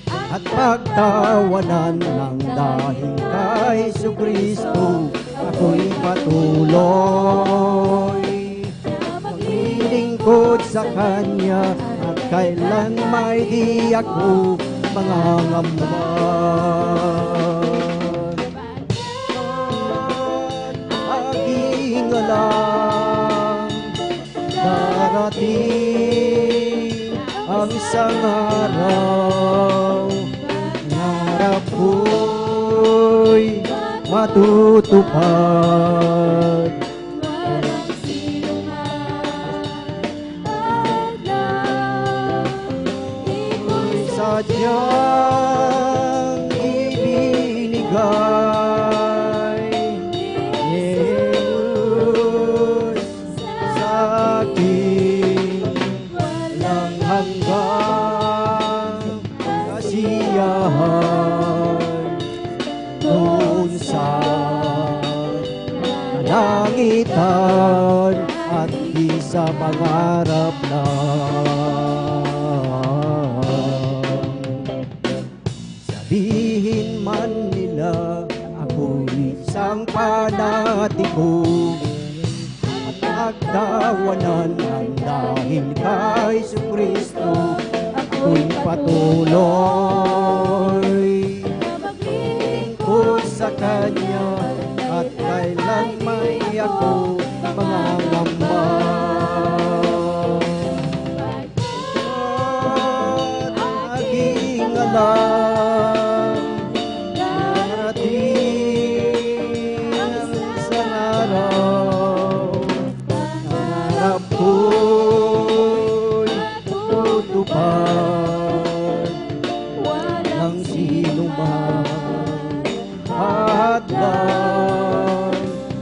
at pagtawanan ng dahil kay Jesucristo ako'y patuloy maglilingkod sa Kanya at kailan may di ako mangangamban. Aking alam darating ang isang araw, narap ko'y matutupad. Walang sinumang di ko'y Sadyang ibinigay Jesus sa akin walang hanggang kasiyahan doon sa langitan at di sa pangarap lang. Sabihin man nila ako'y isang panatiko at pagtawanan ng dahil kay Jesucristo ako'y patuloy maglingkod sa Kanya at kailan may ako mangangamban. At aking alam darating ang isang araw, nangarap ko'y tutupad. Walang sinumang hadlang,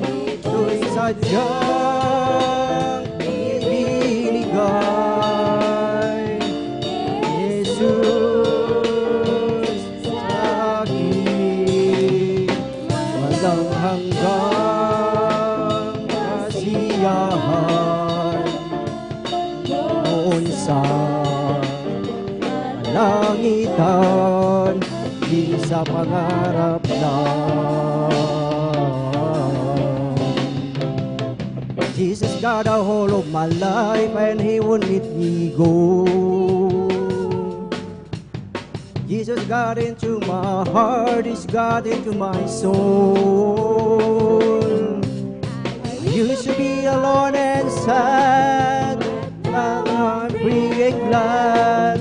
ito'y sadyang ibinigay Jesus sa akin walang hanggang kasiyahan noon sa langitan di sa pangarap lang. Jesus got a hold of my life and He won't let me go. Jesus got into my heart, He's got into my soul. I used to be alone and sad, now I'm free and glad.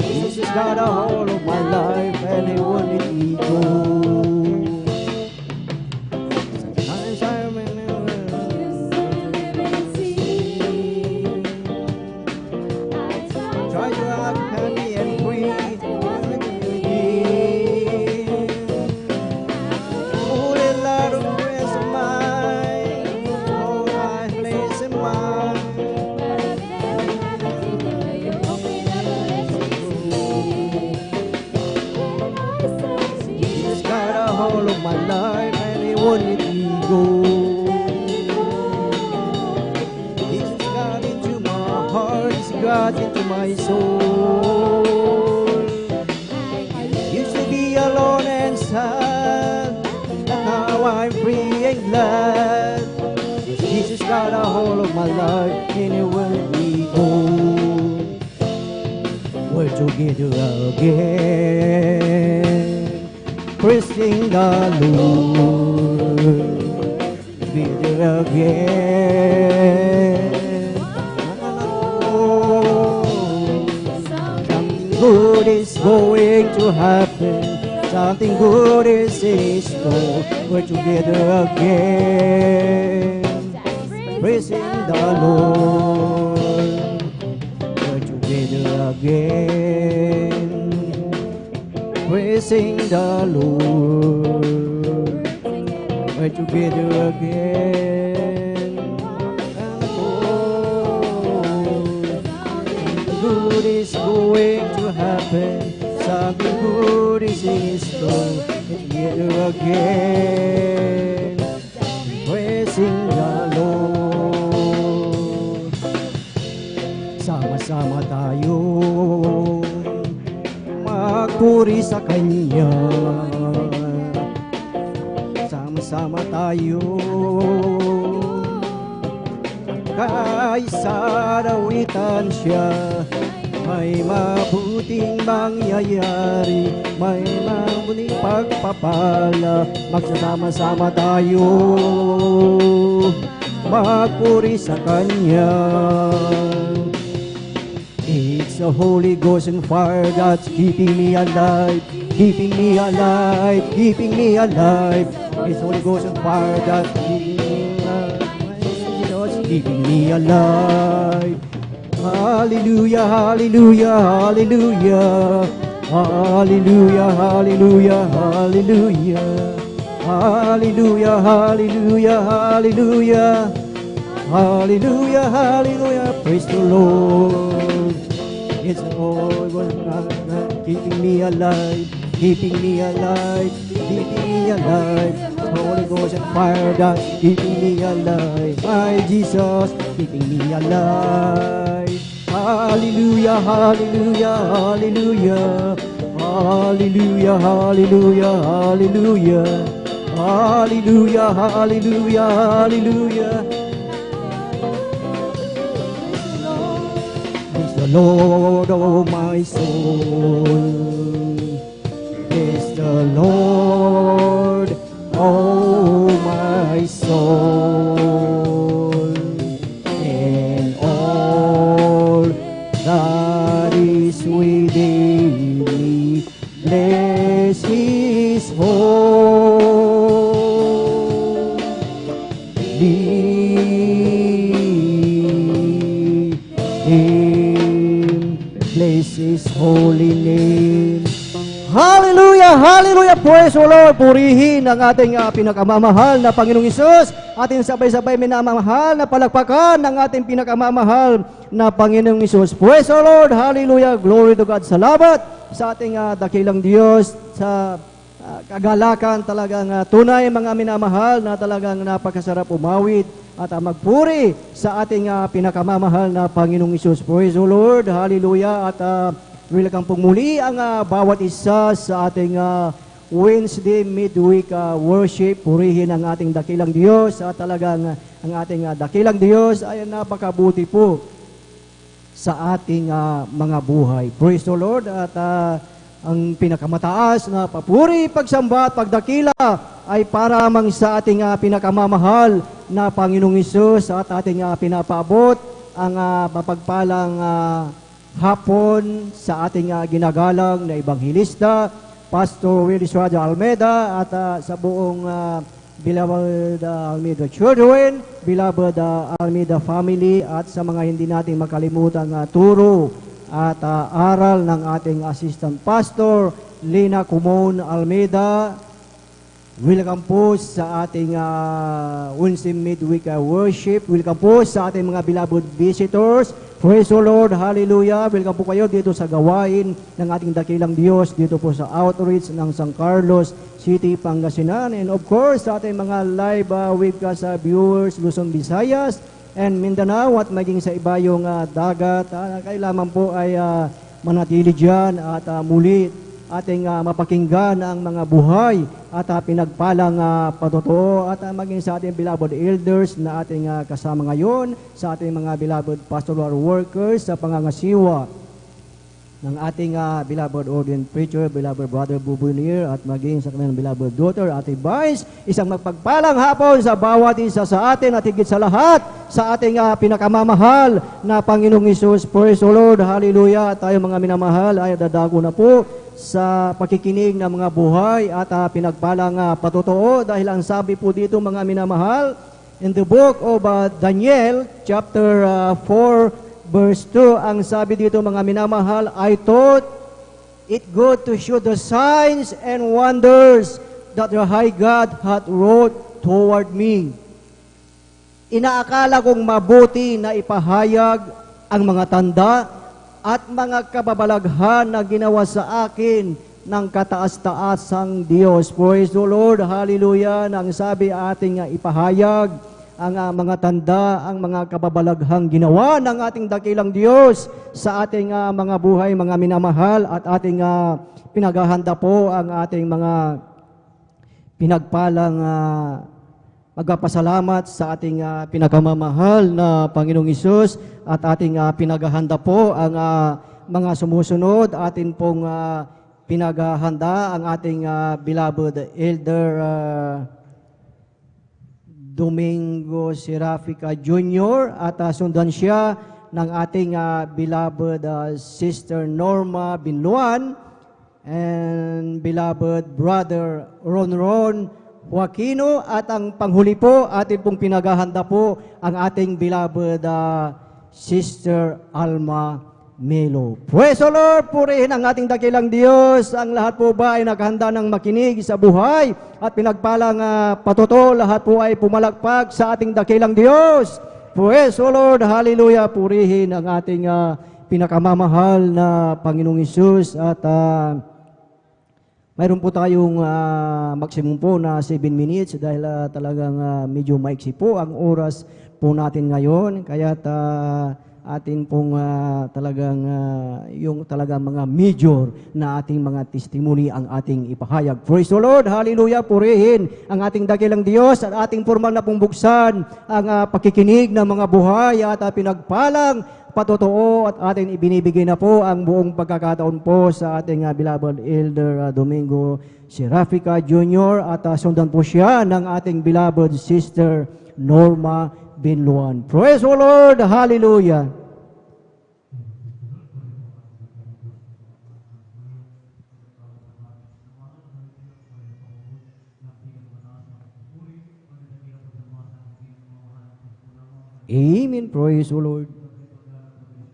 Jesus got a hold of my life and He won't let me go. Sometimes I remember try to act happy and free. Oh, a lot of grace of mine, oh, I place in mine. Jesus got a hold of my life and He won't let me go. Jesus got into my heart, He's got into my soul. I used to be alone and sad, but now I'm free and glad. Jesus got a hold of my life and He won't let me go. We're together again, praising the Lord. Together again. Something good is going to happen. Something good is in store. We're together again, praising the Lord. We're together again, praising the Lord. We're together again. And good is going to happen. Something good is in store. Together again, praising the Lord. Sama-sama tayo magpuri sa Kanya. Sama-sama tayo kaysa dawitan siya. May mabuting mangyayari, may mabuting pagpapala. Magsasama-sama tayo magpuri sa Kanya. It's the Holy Ghost and fire that's keeping me alive, keeping me alive, keeping me alive. It's Holy Ghost and fire that's keeping me alive, keeping me alive. Hallelujah, hallelujah, hallelujah. Hallelujah, hallelujah, hallelujah. Hallelujah, hallelujah, hallelujah. Hallelujah, hallelujah. Praise the Lord. It's the Lord keeping me alive, keeping me alive, keeping me alive. Holy Ghost and fire that's keeping me alive. My Jesus, keeping me alive. Hallelujah, hallelujah, hallelujah. Hallelujah, hallelujah, hallelujah. Hallelujah, hallelujah, hallelujah. Praise the Lord, oh my soul. Praise the Lord, oh my soul, and all that is within me, bless His name. Bless His holy name. Hallelujah! Hallelujah! Praise the Lord! Purihin ang ating pinakamamahal na Panginoong Hesus. Ating sabay-sabay minamahal na palakpakan ng ating pinakamamahal na Panginoong Hesus. Praise the Lord! Hallelujah! Glory to God! Salamat sa ating dakilang Diyos sa kagalakan talagang tunay mga minamahal na talagang napakasarap umawit at magpuri sa ating pinakamamahal na Panginoong Hesus. Praise the Lord! Hallelujah! At welcome pong muli ang bawat isa sa ating Wednesday midweek worship. Purihin ang ating dakilang Diyos at talagang ang ating dakilang Diyos ay napakabuti po sa ating mga buhay. Praise the Lord. At ang pinakamataas na papuri, pagsamba at pagdakila ay para mang sa ating pinakamamahal na Panginoong Hesus at ating pinapaabot ang mapagpalang hapon sa ating ginagalang na Ebanghilista, Pastor Willis Raja Almeida, at sa buong beloved Almeida children, beloved Almeida family, at sa mga hindi natin makalimutang turo at aral ng ating Assistant Pastor, Lina Kumon Almeida. Welcome po sa ating Wednesday midweek worship. Welcome po sa ating mga beloved visitors. Praise the Lord, hallelujah. Welcome po kayo dito sa gawain ng ating dakilang Diyos, dito po sa outreach ng San Carlos City, Pangasinan. And of course, sa ating mga live webcast viewers, Luzon, Visayas, and Mindanao, at maging sa iba yung dagat. Kailangan po ay manatili dyan at muli ating mapakinggan ang mga buhay at pinagpalang patotoo at maging sa ating beloved elders na ating kasama ngayon, sa ating mga beloved pastoral workers sa pangangasiwa ng ating beloved ordained preacher, beloved brother Bubunir, at maging sa kanyang beloved daughter, Ate Vice. Isang magpagpalang hapon sa bawat isa sa atin at higit sa lahat sa ating pinakamamahal na Panginoong Hesus. Praise the Lord, hallelujah. Tayo mga minamahal ay dadago na po sa pakikinig ng mga buhay at pinagpalang patotoo, dahil ang sabi po dito mga minamahal in the book of Daniel chapter 4 verse 2, ang sabi dito mga minamahal, I thought it good to show the signs and wonders that the high God hath wrought toward me. Inaakala kong mabuti na ipahayag ang mga tanda at mga kababalaghan na ginawa sa akin ng kataas-taasang Diyos. Praise the Lord, hallelujah, nang sabi ating ipahayag ang mga tanda, ang mga kababalaghang ginawa ng ating dakilang Diyos sa ating mga buhay, mga minamahal, at ating pinaghahanda po ang ating mga pinagpalang magpapasalamat sa ating pinakamamahal na Panginoong Hesus, at ating pinaghahanda po ang mga sumusunod. Atin pong pinaghahanda ang ating beloved Elder Domingo Serafica Jr. at sundan siya ng ating beloved Sister Norma Binluan and beloved Brother Ron Joaquino, at ang panghuli po atin pong pinaghahanda po ang ating beloved Sister Alma Melo. Praise the Lord, purihin ang ating dakilang Diyos. Ang lahat po ba ay naghanda ng makinig sa buhay at pinagpalang patuto, lahat po ay pumalakpak sa ating dakilang Diyos. Praise the Lord, hallelujah, purihin ang ating pinakamamahal na Panginoong Hesus. At mayroon po tayong maximum po na 7 minutes dahil talagang medyo maiksi po ang oras po natin ngayon. Kaya atin pong talagang yung talagang mga major na ating mga testimony ang ating ipahayag. Praise the Lord, hallelujah, purihin ang ating dakilang Diyos at ating formal na pong buksan ang pakikinig ng mga buhay at pinagpalang patotoo, at ating ibinibigay na po ang buong pagkakataon po sa ating beloved Elder Domingo Serafica Jr. at sundan po siya ng ating beloved Sister Norma Binluan. Praise the Lord, hallelujah. Amen, praise the Lord.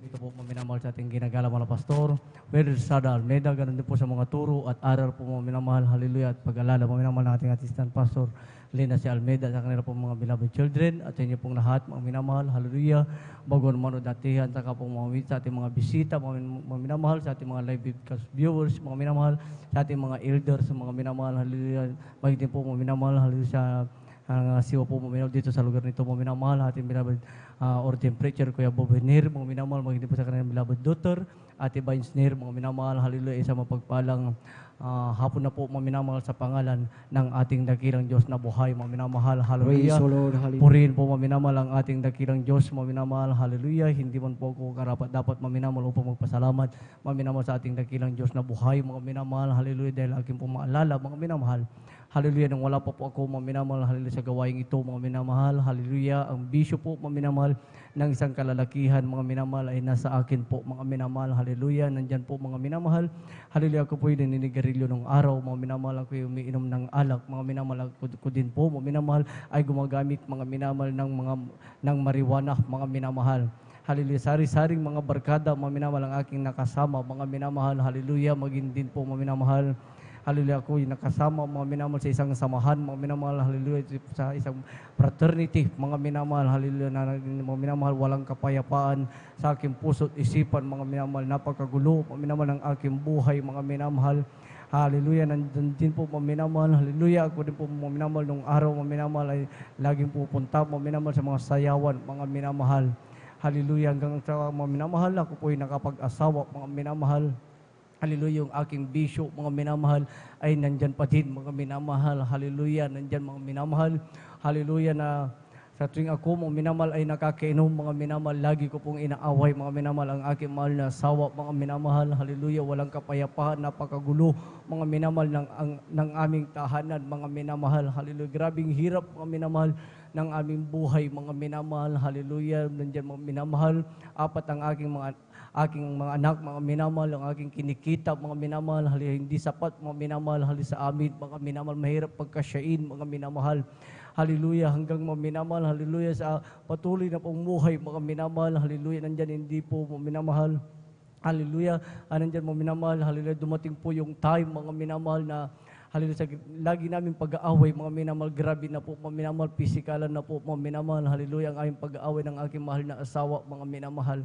Ito po minamahal sa ating ginagalang mga pastor, Brother Sada Almeida, ganun din po sa mga turo at aral po minamahal, hallelujah, at pag-alala minamahal ng ating assistant pastor, Lena si Almeida, sa kanila pong mga beloved children, at sa inyo pong lahat, mga minamahal, hallelujah, bago naman o datihan, saka pong mga sa ating mga bisita, mga minamahal, sa ating mga live broadcast viewers, mga minamahal, sa ating mga elders, mga minamahal, hallelujah, magiging po mga minamahal, hallelujah, sa ang siwa po minamahal dito sa lugar nito, mga minamahal, ating beloved ordained preacher, Kuya Bob Venir, mga minamahal, magiging po sa kanilang beloved daughter, Ate Vines Nir, mga minamahal, hallelujah, isa mapagpalang hapon na po, mga minamahal, sa pangalan ng ating dakilang Diyos na buhay, mga minamahal, Praise hallelujah. the Lord, hallelujah. Purihin po, mga minamahal, ang ating dakilang Diyos, mga minamahal, hallelujah. Hindi man po ako karapat dapat, mga minamahal, upang magpasalamat, mga minamahal, sa ating dakilang Diyos na buhay, mga minamahal, hallelujah, dahil aking po maalala, mga minamahal, hallelujah, nang wala pa po ako, mga minamahal, hallelujah, sa gawaing ito, mga minamahal, hallelujah, ang bisyo po, mga minamahal, ng isang kalalakihan, mga minamahal, ay nasa akin po, mga minamahal, hallelujah, nandyan po, mga minamahal, hallelujah, ako po yung naninigarilyo ng araw, mga minamahal, ako yung umiinom ng alak, mga minamahal, ako din po, mga minamahal, ay gumagamit, mga minamahal, ng marijuana, mga minamahal. Hallelujah, sari-saring mga barkada, mga minamahal, ang aking nakasama, mga minamahal, hallelujah, maging din po, mga minamahal, hallelujah, ako yung nakasama, mga minamahal, sa isang samahan, mga minamahal, hallelujah, sa isang fraternity, mga minamahal, hallelujah, na mga minamahal, walang kapayapaan sa aking puso't isipan, mga minamahal, napakagulo, mga minamahal, ng aking buhay, mga minamahal, hallelujah, nandun din po, mga minamahal, hallelujah, ako din po, mga minamahal, nung araw, mga minamahal, ay laging pupunta, mga minamahal, sa mga sayawan, mga minamahal, hallelujah, hanggang sa mga minamahal, ako po yung nakapag-asawa, mga minamahal, hallelujah, yung aking bisyo, mga minamahal, ay nandyan pa din, mga minamahal, hallelujah, nandyan, mga minamahal, hallelujah, na sa tuwing ako, mga minamahal, ay nakakainom, mga minamahal, lagi ko pong inaaway, mga minamahal, ang aking mahal na asawa, mga minamahal, hallelujah, walang kapayapaan, napakagulo, mga minamahal, ng aming tahanan, mga minamahal, hallelujah, grabing hirap, mga minamahal, ng aming buhay, mga minamahal, hallelujah, nandyan, mga minamahal, apat ang aking mga anak, mga minamahal, ang aking kinikita, mga minamahal, hindi sapat, mga minamahal, sa amin, mga minamahal, mahirap pagkasyain, mga minamahal, hallelujah, hanggang mga minamahal, hallelujah, sa patuloy na pumuhay, mga minamahal, hallelujah, nandyan hindi po, mga minamahal, hallelujah, nandyan, mga minamahal, hallelujah, dumating po yung time, mga minamahal, na hallelujah, lagi namin pag-aaway, mga minamahal, grabe na po, mga minamahal, pisikalan na po, mga minamahal, hallelujah, ang aming pag-aaway ng aking mahal na asawa, mga minamahal,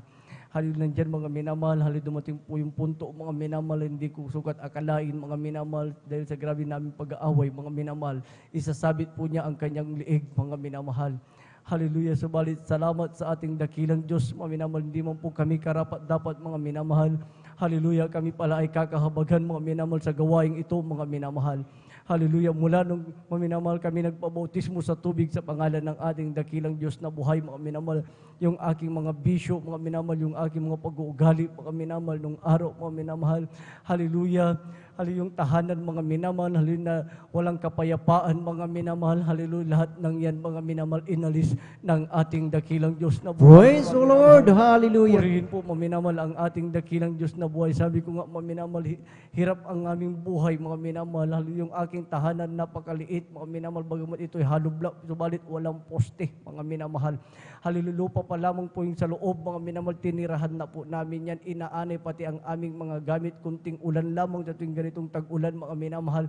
Hallelujah, nandyan mga minamahal, hallelujah, dumating po yung punto, mga minamahal, hindi ko sukat akalain, mga minamahal, dahil sa grabe namin pag-aaway, mga minamahal, isasabit po niya ang kanyang liig, mga minamahal. Hallelujah, subalit salamat sa ating dakilang Diyos, mga minamahal, hindi man po kami karapat dapat, mga minamahal. Hallelujah, kami pala ay kakahabagan, mga minamahal, sa gawaing ito, mga minamahal. Hallelujah, mula nung mga minamahal kami nagpabautismo sa tubig sa pangalan ng ating dakilang Diyos na buhay, mga minamahal, yung aking mga bisyo, mga minamahal, yung aking mga pag-uugali, mga minamahal, nung araw, mga minamahal. Hallelujah, hallelujah, yung tahanan, mga minamahal, hallelujah, na walang kapayapaan, mga minamahal, hallelujah, lahat ng yan, mga minamahal, inalis ng ating dakilang Diyos na buhay. Praise the Lord. Hallelujah. Purihin po, mga minamahal, ang ating dakilang Diyos na buhay. Sabi ko nga, mga minamahal, hirap ang aming buhay, mga minamahal, hallelujah, yung aking tahanan napakaliit, mga minamahal, bagamat ito'y halubla, subalit walang poste, mga minamahal. Hallelujah, lupa pa lamang po yung sa loob, mga minamahal, tinirahan na po namin yan, inaanay pati ang aming mga gamit, kunting ulan lamang sa tuwing ganitong tag-ulan, mga minamahal,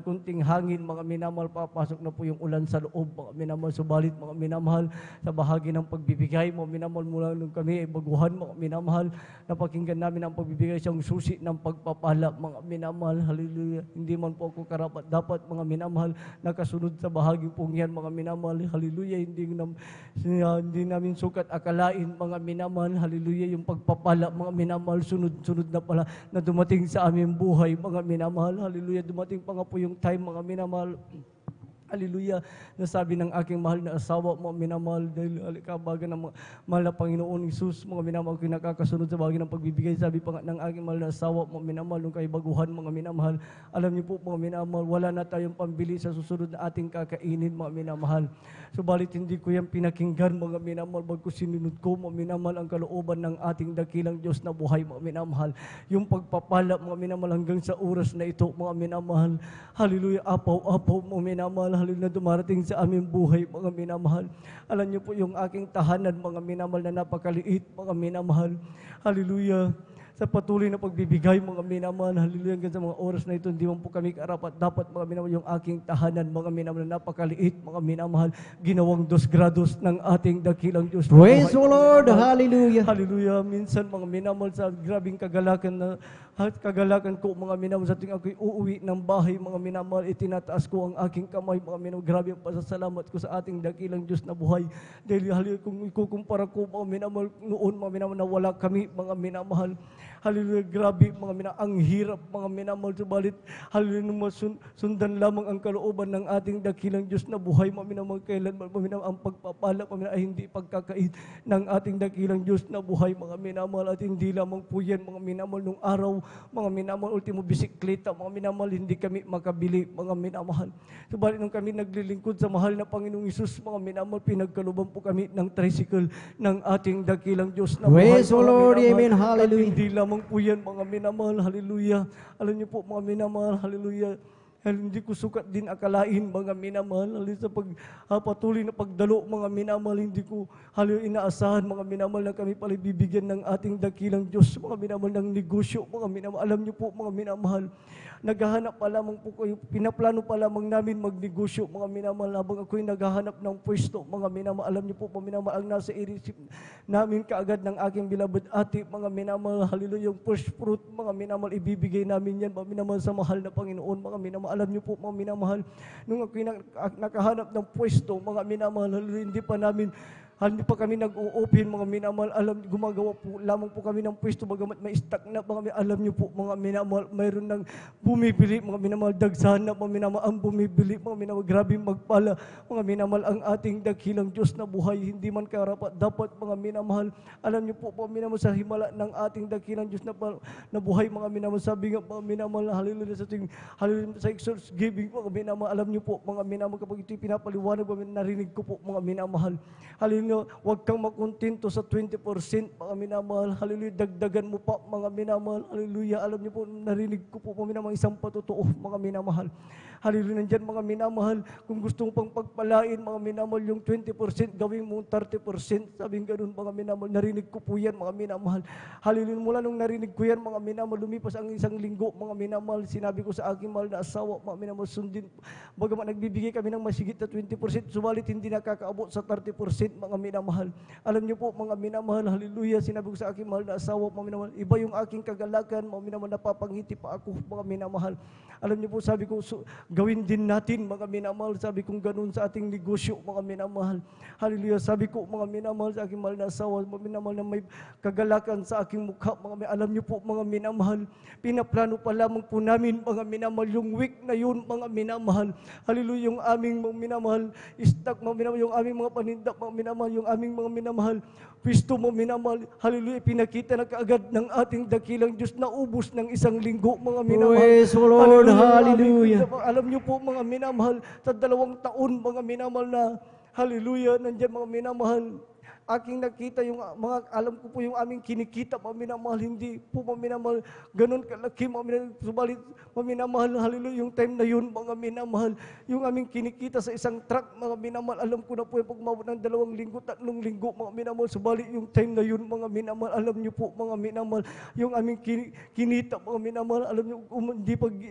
kunting hangin, mga minamahal, papasok na po yung ulan sa loob, mga minamahal, subalit, mga minamahal, sa bahagi ng pagbibigay, mga minamahal, mula nung kami ay baguhan, mga minamahal, napakinggan namin ang pagbibigay siyang susi ng pagpapala, mga minamahal, hallelujah, hindi man po ako karapat dapat, mga minamahal, nakasunod sa bahagi pong yan, mga minamahal, hallelujah, hindi namin sukat akalain, mga minamahal, hallelujah, yung pagpapala, mga minamahal, sunod-sunod na pala na dumating sa aming buhay, mga minamahal, hallelujah, dumating pa nga po yung time, mga minamahal, hallelujah, nasabi ng aking mahal na asawa, mga minamahal, dahil alikabagan ng mahal na Panginoon Isus, mga minamahal, kung nakakasunod sa bahagi ng pagbibigay, sabi pa nga ng aking mahal na asawa, mga minamahal, nung kay baguhan, mga minamahal, alam niyo po, mga minamahal, wala na tayong pambili sa susunod na ating kakainin, mga minamahal. Subalit hindi ko yan pinakinggan, mga minamahal, bago sinunod ko, mga minamahal, ang kalooban ng ating dakilang Diyos na buhay, mga minamahal. Yung pagpapala, mga minamahal, hanggang sa oras na ito, mga minamahal, hallelujah, apaw-apaw, mga minamahal, hallelujah, na dumarating sa aming buhay, mga minamahal. Alam niyo po yung aking tahanan, mga minamahal, na napakaliit, mga minamahal. Hallelujah. Sa patuloy na pagbibigay, mga minamahal, hallelujah, hanggang sa mga oras na ito, hindi man po kami karapat dapat, mga minamahal, yung aking tahanan, mga minamahal, na napakaliit, mga minamahal, ginawang 2 grados ng ating dakilang Diyos. Praise the Lord. Hallelujah. Hallelujah. Minsan, mga minamahal, sa grabing kagalakan ko, mga minamahal, sa tuwing ako'y uuwi ng bahay, mga minamahal, itinataas ko ang aking kamay, mga minamahal, grabe ang pasasalamat ko sa ating dakilang Diyos na buhay. Dahil hallelujah, kung ikukumpara ko, mga minamahal, noon, mga minamahal, na wala kami, mga minamahal, hallelujah, grabe, mga minamahal, ang hirap, mga minamahal, subalit, hallelujah, sundan lamang ang kalooban ng ating dakilang Diyos na buhay, mga minamahal, kailan, mga minamahal, ang pagpapala, mga minamahal, ay hindi pagkakait ng ating dakilang Diyos na buhay, mga minamahal, at hindi lamang po yan, mga minamahal, nung araw, mga minamahal, ultimo bisikleta, mga minamahal, hindi kami makabili, mga minamahal. Subalit nung kami naglilingkod sa mahal na Panginoong Isus, mga minamahal, pinagkaluban po kami ng tricycle ng ating dakilang Diyos na buhay. Praise the mga Lord. minamahal. Amen. Hallelujah. At hindi lamang po yan, mga minamahal, hallelujah. Alam niyo po, mga minamahal, hallelujah. Hindi ko sukat din akalain, mga minamahal, hallelujah, sa patuloy na pagdalo, mga minamahal, hindi ko hallelujah, inaasahan, mga minamahal, na kami pala bibigyan ng ating dakilang Diyos, mga minamahal, ng negosyo, mga minamahal. Alam niyo po, mga minamahal, naghahanap pa lamang po kayo, pinaplano pa lamang namin magnegosyo, mga minamahal, habang ako'y naghahanap ng pwesto, mga minamahal. Alam niyo po, mga minamahal, ang nasa irisip namin kaagad ng aking beloved ate, mga minamahal, hallelujah, yung first fruit, mga minamahal, ibibigay namin yan, mga minamahal, sa mahal na Panginoon, mga minamahal. Alam niyo po, mga minamahal, nung ako'y nakahanap ng pwesto, mga minamahal, hallelujah, hindi pa kami nag-o-open, mga minamahal, gumagawa po lamang po kami ng pwesto, bagamat may stock na, mga alam niyo po, mga minamahal, mayroon ng bumibili, mga minamahal, dagsahan na, mga minamahal, ang bumibili, mga minamahal, grabe magpala, mga minamahal, ang ating dakilang Diyos na buhay, hindi man karapat dapat, mga minamahal. Alam niyo po, mga minamahal, sa himala ng ating dakilang Diyos na buhay, mga minamahal, sabi nga, mga minamahal, hallelujah, sa exodus giving, mga minamahal, alam niyo po, mga minamahal, kapag ito'y pinapaliwanag, narinig ko po, mga minamahal, hallelujah, huwag kang makontento sa 20%, mga minamahal, hallelujah, dagdagan mo pa, mga minamahal, hallelujah. Alam niyo po, narinig ko po, mga minamahal, isang patotoo, mga minamahal, hallelujah, nandyan, mga minamahal, kung gusto mo pang pagpalain, mga minamahal, yung 20%, gawin mo 30%, sabing ganun, mga minamahal, narinig ko po yan, mga minamahal, hallelujah. Mula nung narinig ko yan, mga minamahal, lumipas ang isang linggo, mga minamahal, sinabi ko sa aking mahal na asawa, mga minamahal, sundin, bagamat nagbibigay kami ng masigit na 20%, subalit hindi nakakaabot sa 30%, mga mga minamahal. Alam niyo po mga minamahal, hallelujah, sinabi ko sa aking mahal na asawa, mga minamahal, iba yung aking kagalakan, mga minamahal, napapangiti pa ako, mga minamahal. Alam niyo po, sabi ko, gawin din natin, mga minamahal, sabi kong ganun sa ating negosyo, mga minamahal. Hallelujah, sabi ko, mga minamahal, sa aking mahal na asawa, mga minamahal na may kagalakan sa aking mukha, mga minamahal. Alam niyo po, mga minamahal, pinaplano pa lamang po namin, mga minamahal, yung week na yun, mga minamahal. Hallelujah, yung aming mga minamahal, stock, mga minamahal, yung aming mga paninda, mga minamahal, yung aming mga minamahal, pisto, mga minamahal. Hallelujah, pinakita na kaagad ng ating dakilang Diyos na ubos ng isang linggo, mga minamahal. Praise the Lord, hallelujah. Alam niyo po, mga minamahal, sa 2 taon, mga minamahal na, hallelujah, nandiyan mga minamahal, aking nakita yung mga, alam ko po yung aming kinikita, mga minamahal, hindi po mga minamahal, ganun kalaki, mga minamahal, subalit, mga minamahal, hallelujah, yung time na yun, mga minamahal, yung aming kinikita sa isang truck, mga minamahal, alam ko na po yung pagmabot ng 2 linggo, 3 linggo, mga minamahal, subalit yung time na yun, mga minamahal, alam niyo po, mga minamahal, yung aming kinita, mga minamahal, alam niyo,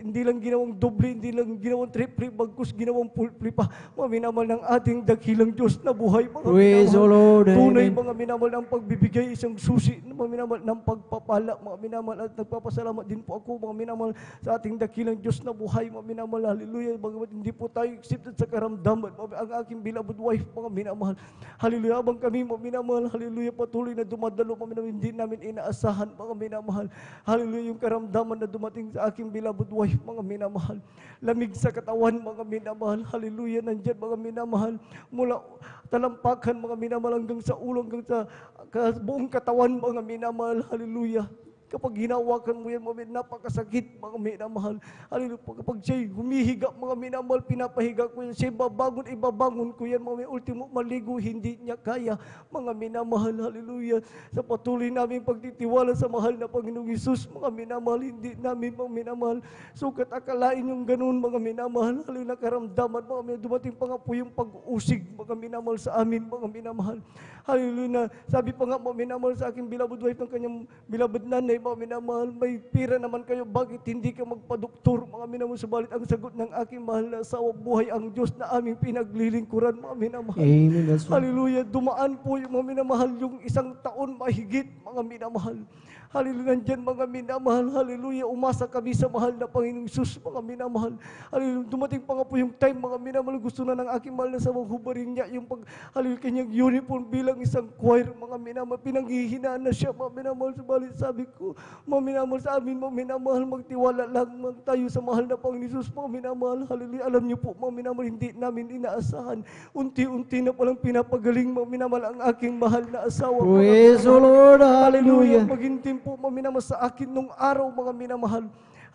hindi lang ginawang doble, hindi lang ginawang triple, bagkus ginawang pulpli pa, mga minamahal ng ating dakilang Diyos na buhay, mga Praise the Lord, tunay, amen. mga minamahal, ng pagbibigay, isang susi, mga minamahal, ng pagpapala, mga minamahal, at nagpapasalamat din po ako, mga minamahal, sa ating dakilang Diyos na buhay, mga minamahal, hallelujah, bagamat hindi po tayo accepted sa karamdaman, ang aking beloved wife, mga minamahal, hallelujah, habang kami, mga minamahal, hallelujah, patuloy na dumadalo, mga minamahal, hindi namin inaasahan, mga minamahal, hallelujah, yung karamdaman na dumating sa aking beloved wife, mga minamahal, lamig sa katawan, mga minamahal, hallelujah, nandyan, mga minamahal, mula talampakan, mga minamahal, hanggang sa ulo, hanggang sa buong katawan, mga minamahal, hallelujah. Kapag hinawakan mo yan, mga napakasakit, mga minamahal. Hallelujah. Kapag siya'y humihiga, mga minamahal, pinapahiga ko yan. Siya'y ibabangon ko yan, mga ultimo maligo, hindi niya kaya, mga minamahal. Hallelujah. Sa patuloy namin pagtitiwala sa mahal na Panginoong Hesus, mga minamahal, hindi namin, mga minamahal. Sukat akalain yung ganun, mga minamahal. Hallelujah, nakaramdaman, mga minamahal. Dumating pa nga po yung pag-usig, mga minamahal, sa amin, mga minamahal. Hallelujah, na sabi pa nga, mga minamahal, sa aking beloved wife ng kanyang beloved nanay, mga minamahal, may pira naman kayo, bakit hindi ka magpadoktor, mga minamahal, subalit ang sagot ng aking mahal na asawa, buhay ang Diyos na aming pinaglilingkuran, mga minamahal. Amen, that's right. Hallelujah, dumaan po yung mga minamahal, yung 1 taon mahigit, mga minamahal. Hallelujah, nandyan mga minamahal, hallelujah, umasa kami sa mahal na Panginoong Sus, mga minamahal. Hallelujah, dumating pa nga po yung time, mga minamahal, gusto na ng aking mahal na asawa, hubarin niya yung hallelujah, kanyang uniform bilang isang choir, mga minamahal, pinanghihinaan na siya, mga minamahal, subalit sabi ko, mga minamahal, sa amin, mga minamahal, magtiwala lang tayo sa mahal na Panginoong Sus, mga minamahal, hallelujah, alam niyo po, mga minamahal, hindi namin inaasahan, unti-unti na palang pinapagaling, mga minamahal, ang aking mahal na asawa, mga Praise the minamahal. Lord, Hallelujah, hallelujah. magintim po, mga minamahal, sa akin nung araw, mga minamahal.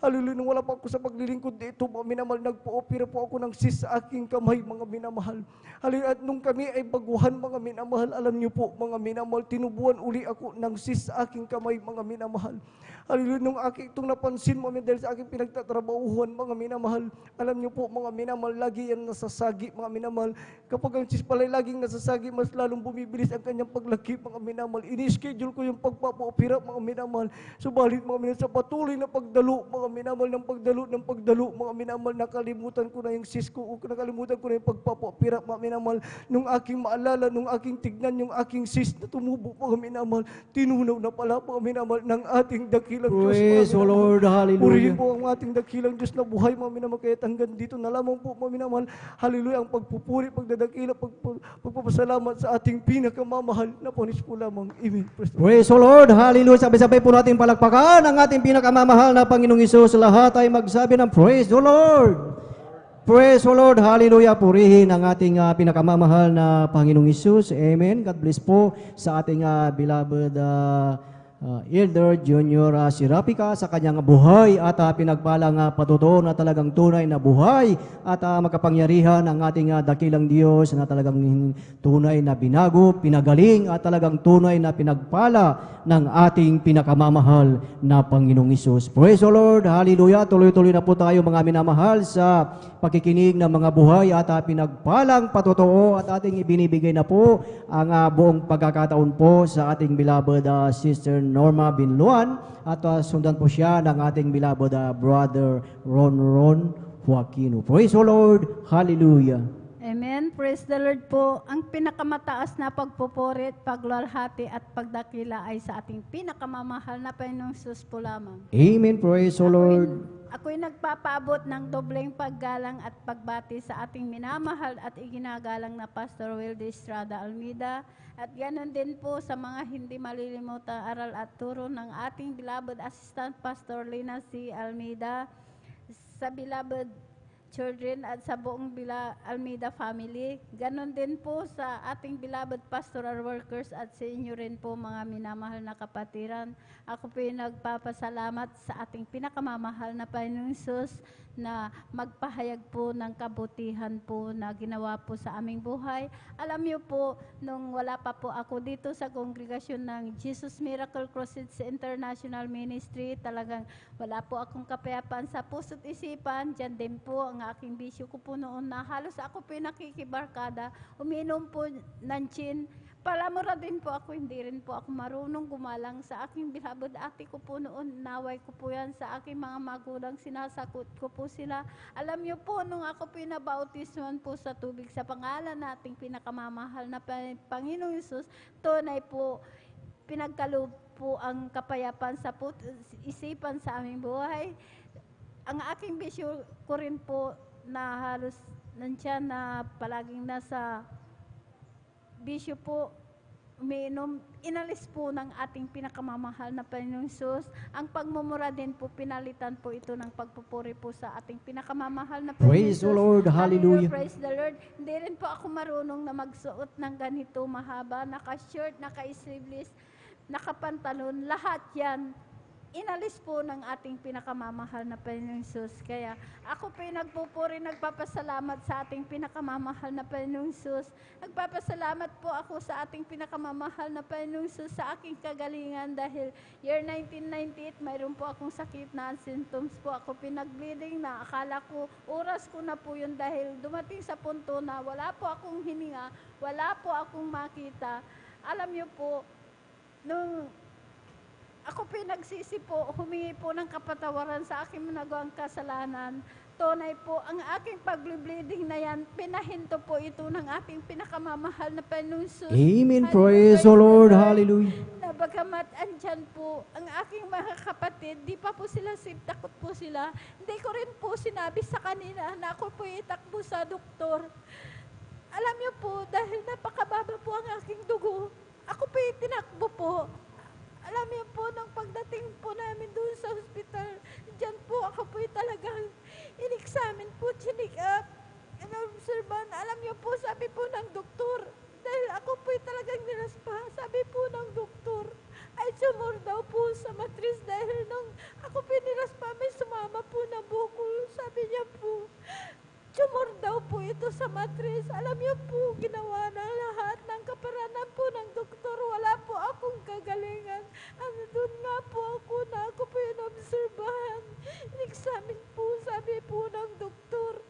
Hallelujah, nung wala pa ako sa paglilingkod dito, mga minamahal, nagpo-opera po ako ng cyst sa aking kamay, mga minamahal. Hallelujah, at nung kami ay baguhan, mga minamahal, alam niyo po, mga minamahal, tinubuan uli ako ng cyst sa aking kamay, mga minamahal. Hallelujah, nung itong napansin, mga minamahal, dahil sa aking pinagtatrabahuhan, mga minamahal, alam niyo po, mga minamahal, lagi yan nasasagi, mga minamahal. Kapag ang cyst pala laging nasasagi, mas lalong bumibilis ang kanyang paglaki, mga minamahal. Ini-schedule ko yung pagpapa-opera, mga minamahal. Subalit, mga minamahal, sa patuloy na pagdalo, mga minamahal, ng pagdalo, mga minamahal, nakalimutan ko na yung cyst ko, nakalimutan ko na yung pagpapa-opera, mga minamahal. Nung aking maalala, nung aking tignan yung aking cyst na tumubo, mga minamahal, tinunaw na pala, mga minamahal, ng ating dakilang Diyos, mga Praise the minamahal. Lord, hallelujah. Purihin po ang ating dakilang Diyos na buhay, mga minamahal, kaya hanggang dito na lamang po, mga minamahal, hallelujah, ang pagpupuri, pagdadakila, pagpapasalamat sa ating pinakamamahal na Panginoon po lamang. Amen. Praise the Lord, hallelujah. Sabay-sabay po natin palakpakan ang ating pinakamamahal na Panginoong Hesus. Lahat ay magsabi ng praise the Lord. Praise the Lord, hallelujah. Purihin ang ating pinakamamahal na Panginoong Hesus. Amen. God bless po sa ating beloved Elder Junior Sirapika sa kanyang buhay at pinagpalang patutuo na talagang tunay na buhay at makapangyarihan ang ating dakilang Diyos na talagang tunay na binago, pinagaling at talagang tunay na pinagpala ng ating pinakamamahal na Panginoong Hesus. Praise the Lord, hallelujah. Tuloy-tuloy na po tayo mga minamahal sa pakikinig ng mga buhay at pinagpalang patutuo at ating ibinibigay na po ang buong pagkakataon po sa ating beloved Sister Norma Binluan at sundan po siya ng ating beloved brother Ron Joaquino. Praise the Lord, hallelujah. Amen. Praise the Lord po. Ang pinakamataas na pagpupuri, pagluwalhati at pagdakila ay sa ating pinakamamahal na Panginoong Sus po lamang. Amen. Praise the Lord. Ako'y nagpapaabot ng dobleng paggalang at pagbati sa ating minamahal at iginagalang na Pastor Wilde Estrada Almeida. At ganoon din po sa mga hindi malilimutang aral at turo ng ating beloved Assistant Pastor Lina C. Almeida, sa beloved children at sa buong Almeida family. Ganon din po sa ating beloved pastoral workers at sa inyo rin po mga minamahal na kapatiran. Ako po yung nagpapasalamat sa ating pinakamamahal na Panginoong Hesus na magpahayag po ng kabutihan po na ginawa po sa aming buhay. Alam niyo po, nung wala pa po ako dito sa kongregasyon ng Jesus Miracle Crusades International Ministry, talagang wala po akong kapayapaan sa puso't isipan. Diyan din po ang aking bisyo ko po noon na halos ako po yung nakikibarkada, uminom po ng gin. Palamura din po ako, hindi rin po ako marunong gumalang sa aking beloved ate ko po noon. Naway ko po yan sa aking mga magulang, sinasakot ko po sila. Alam niyo po, nung ako po nabautisman po sa tubig sa pangalan nating pinakamamahal na Panginoong Hesus, tunay po, pinagkaloob po ang kapayapaan sa isipan sa aming buhay. Ang aking bisyo ko rin po na halos nandiyan na palaging nasa bisyo po, umiinom, inalis po ng ating pinakamamahal na Panginoong Hesus. Ang pagmumura din po, pinalitan po ito ng pagpupuri po sa ating pinakamamahal na Panginoong Praise the Hesus. Lord. Hallelujah. Praise the Lord. Hindi rin po ako marunong na magsuot ng ganito mahaba, naka-shirt, naka-sleeveless, nakapantalon, lahat yan. Inalis po ng ating pinakamamahal na Panginoong Hesus. Kaya ako po yung nagpupuri, nagpapasalamat sa ating pinakamamahal na Panginoong Hesus. Nagpapasalamat po ako sa ating pinakamamahal na Panginoong Hesus sa aking kagalingan dahil year 1998, mayroon po akong sakit na symptoms po. Ako pinag-bleeding na akala ko, oras ko na po yun dahil dumating sa punto na wala po akong hininga, wala po akong makita. Alam niyo po, nung ako pinagsisi po, humingi po ng kapatawaran sa aking nagawang kasalanan. Tunay po, ang aking pag-bleeding na yan, pinahinto po ito ng aking pinakamamahal na Panginoong Hesus. Amen. Praise the Lord. Hallelujah. Na bagamat andyan po, ang aking mga kapatid, di pa po sila safe, takot po sila. Hindi ko rin po sinabi sa kanila na ako po itakbo sa doktor. Alam niyo po, dahil napakababa po ang aking dugo, ako po itinakbo po. Alam niyo po, nung pagdating po namin doon sa hospital, dyan po ako po talagang in-examine po, chinik up, in-observan. Alam niyo po, sabi po ng doktor, dahil ako po talagang niraspa, sabi po ng doktor, ay sumor daw po sa matris dahil nung ako po niraspa, may sumama po na bukol. Sabi niya po, tumor daw po ito sa matris. Alam niyo po, ginawa na lahat ng kaparanan po ng doktor. Wala po akong kagalingan. Doon nga po ako na ako po in-obserbahan. In-examine po, sabi po ng doktor,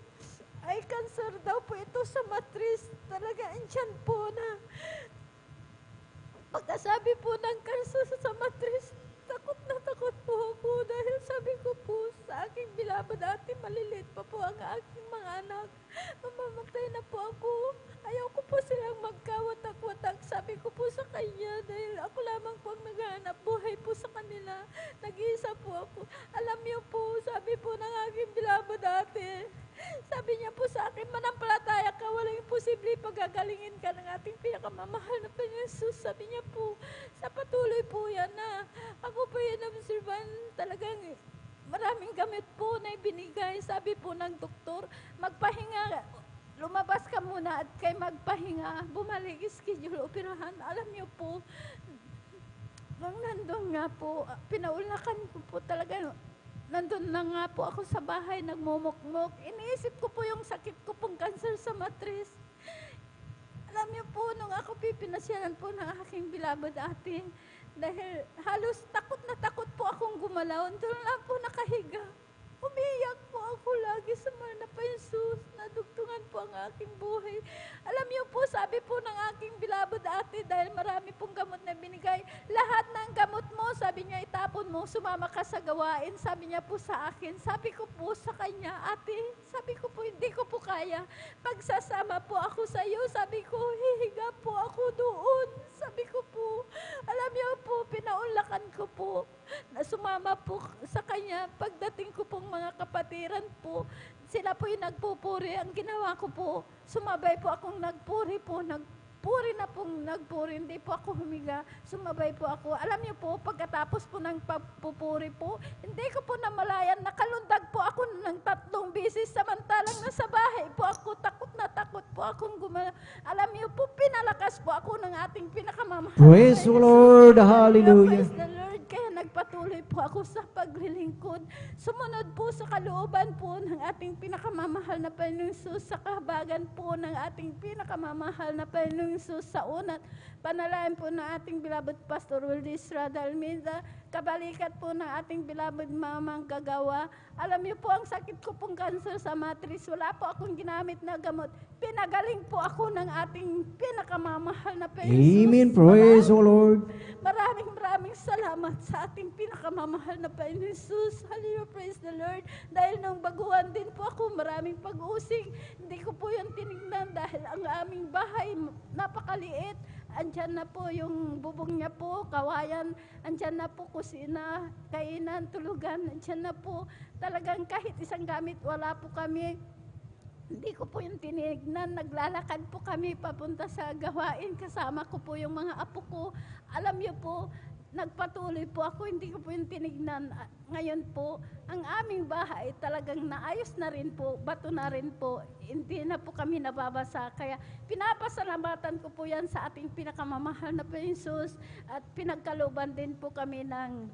ay cancer daw po ito sa matris. Talaga, andyan po na. Pagkasabi po ng cancer sa matris, takot na takot po ako dahil sabi ko po sa aking beloved ate, maliliit pa po ang aking mga anak. Mamamatay na po ako. Ayaw ko po silang magkawatak-watak. Sabi ko po sa kanya dahil ako lamang po ang naghahanap buhay po sa kanila. Nag-iisa po ako. Alam niyo po, sabi po ng aking beloved ate, sabi niya po sa akin, manampalataya ka, walang imposible pagagalingin ka ng ating pinakamamahal na Panginoon Hesus. Sabi niya po, sa patuloy po yan na ako po yung observan, talagang maraming gamit po na ibinigay. Sabi po ng doktor, magpahinga, lumabas ka muna at kay magpahinga, bumalik schedule operahan. Alam niyo po, nung nandun nga po, pinaulakan ko po talaga, nandun na nga po ako sa bahay, nagmumukmuk. Iniisip ko po yung sakit ko pong cancer sa matris. Alam niyo po, nung ako pipinasyalan po ng aking beloved ate, dahil halos takot na takot po akong gumalaw, doon lang po nakahiga. Umiyak po ako lagi sa mahal na Panginoon, nadugtungan po ang aking buhay. Alam niyo po, sabi po ng aking beloved ate, dahil marami pong gamot na binigay, lahat ng gamot mo, sabi niya, itapon mo sumama ka sa gawain. Sabi niya po sa akin, sabi ko po sa kanya, ate, sabi ko po, hindi ko po kaya. Pagsasama po ako sa iyo, sabi ko, hihiga po ako doon. Sabi ko po, alam niyo po, pinaunlakan ko po na sumama po sa kanya. Pagdating ko pong mga kapatiran po, sila po yung nagpupuri. Ang ginawa ko po, sumabay po akong nagpuri po, nagpuri na pong nagpuri, hindi po ako humiga, sumabay po ako. Alam niyo po, pagkatapos po ng pagpupuri po, hindi ko po namalayan, nakalundag po ako ng 3 beses, samantalang nasa bahay po ako, takot na takot po akong Alam niyo po, pinalakas po ako ng ating pinakamamahal. Praise the Lord. Hallelujah. Praise the Lord. Kaya nagpatuloy po ako sa paglilingkod. Sumunod po sa kalooban po ng ating pinakamamahal na Panginoong Hesus, sa kahabagan po ng ating pinakamamahal na Panginoong Hesus, sa unat panalangin po ng ating beloved Pastor Wildy Estrada Almeida, kabalikat po ng ating beloved Mamang Gagawa. Alam niyo po, ang sakit ko pong cancer sa matrix, wala po akong ginamit na gamot. Pinagaling po ako ng ating pinakamamahal na Panginoong Hesus. Amen. Praise the Lord. Maraming salamat sa ating pinakamamahal na Panginoong Hesus. Hallelujah, praise the Lord. Dahil nung baguhan din po ako, maraming pag-uusig. Hindi ko po yan tinignan dahil ang aming bahay napakaliit. Andyan na po yung bubong niya po, kawayan. Andyan na po kusina, kainan, tulugan. Andyan na po. Talagang kahit isang gamit, wala po kami. Hindi ko po yung tinignan. Naglalakad po kami papunta sa gawain. Kasama ko po yung mga apo ko. Alam niyo po, nagpatuloy po ako. Hindi ko po yung tinignan. Ngayon po, ang aming bahay talagang naayos na rin po. Bato na rin po. Hindi na po kami nababasa. Kaya pinapasalamatan ko po yan sa ating pinakamamahal na Panginoon. At pinagkalooban din po kami ng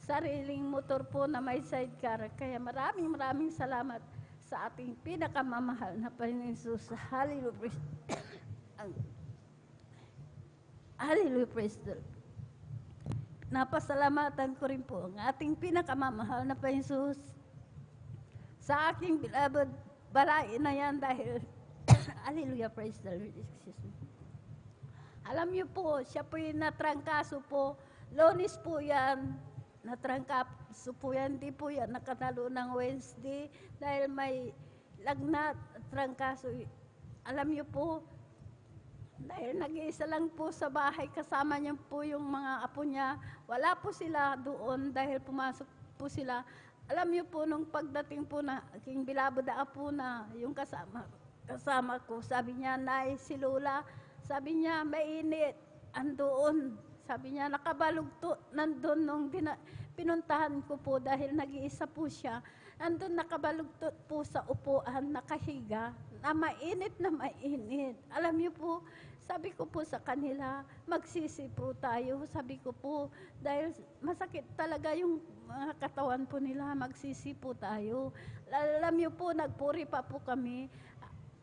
sariling motor po na may sidecar. Kaya maraming salamat sa ating pinakamamahal na Panginoon Jesus. Hallelujah. Hallelujah, praise the Lord. Napasalamatan ko rin po ang ating pinakamamahal na Panginoon Jesus sa aking beloved balay na yan dahil hallelujah, praise the Lord. Excuse me. Alam niyo po, siya po yung natrangkaso po. Lunes po yan. Natrangkaso po yan. Di po yan nakatalo ng Wednesday dahil may lagnat at trangkaso. Alam niyo po, dahil nag-iisa lang po sa bahay, kasama niya po yung mga apo niya. Wala po sila doon dahil pumasok po sila. Alam niyo po, nung pagdating po na aking beloved na apo na yung kasama ko, sabi niya, Nay, si Lola, sabi niya, mainit, andoon. Sabi niya, nakabalugto, nandun nung pinuntahan ko po dahil nag-iisa po siya. Nandun nakabalugtot po sa upuan, nakahiga, na mainit na mainit. Alam niyo po, sabi ko po sa kanila, magsisi po tayo. Sabi ko po, dahil masakit talaga yung mga katawan po nila, magsisi po tayo. Alam niyo po, nagpuri pa po kami.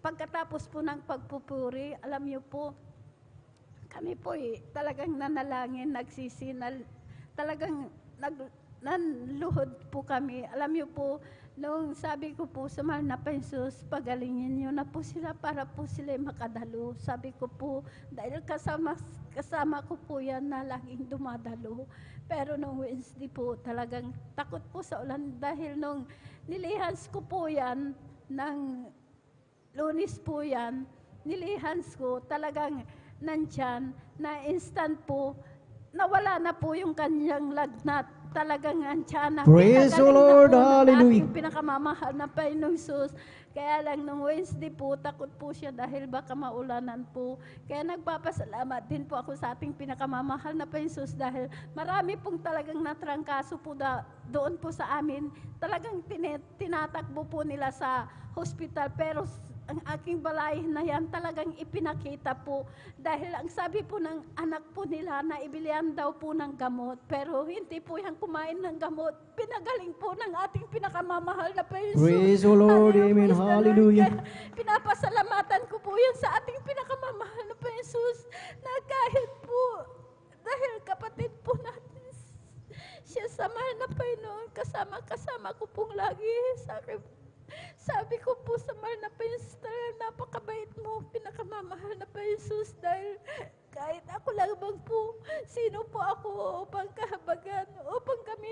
Pagkatapos po ng pagpupuri, alam niyo po, kami po talagang nanalangin, nagsisi, talagang nanluhod po kami. Alam niyo po, nung sabi ko po sa mahal na Panginoon, pagalingin niyo na po sila para po sila makadalo. Sabi ko po, dahil kasama ko po yan na laging dumadalo. Pero nung Wednesday po, talagang takot po sa ulan dahil nung nilihans ko po yan, ng Lunes po yan, nilihans ko, talagang nandyan, na instant po, nawala na po yung kanyang lagnat. Talagang andyan na. Praise the Lord. Hallelujah. Ating pinakamamahal na Panginoong Hesus. Kaya lang nung Wednesday po, takot po siya dahil baka maulanan po. Kaya nagpapasalamat din po ako sa ating pinakamamahal na Panginoong Hesus dahil marami pong talagang natrangkaso po doon po sa amin. Talagang tinatakbo po nila sa hospital pero ang aking balay na yan talagang ipinakita po dahil ang sabi po ng anak po nila na ibilihan daw po ng gamot pero hindi po yan kumain ng gamot. Pinagaling po ng ating pinakamamahal na Panginoon. Praise the Lord. Amen. Hallelujah. Pinapasalamatan ko po yan sa ating pinakamamahal na Panginoon na kahit po dahil kapatid po natin siya sa mahal na Panginoon, kasama ko pong lagi sa akin. Sabi ko po sa mahal na Panginoon, napakabait mo, pinakamamahal na Panginoon, dahil kahit ako lang bang po, sino po ako upang kahabagan, upang kami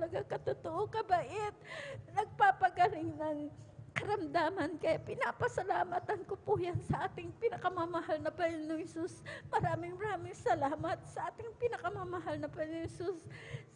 talaga katotoo, kabait, nagpapagaling ng karamdaman. Kaya pinapasalamatan ko po yan sa ating pinakamamahal na Panginoong Hesus. Maraming salamat sa ating pinakamamahal na Panginoong Hesus.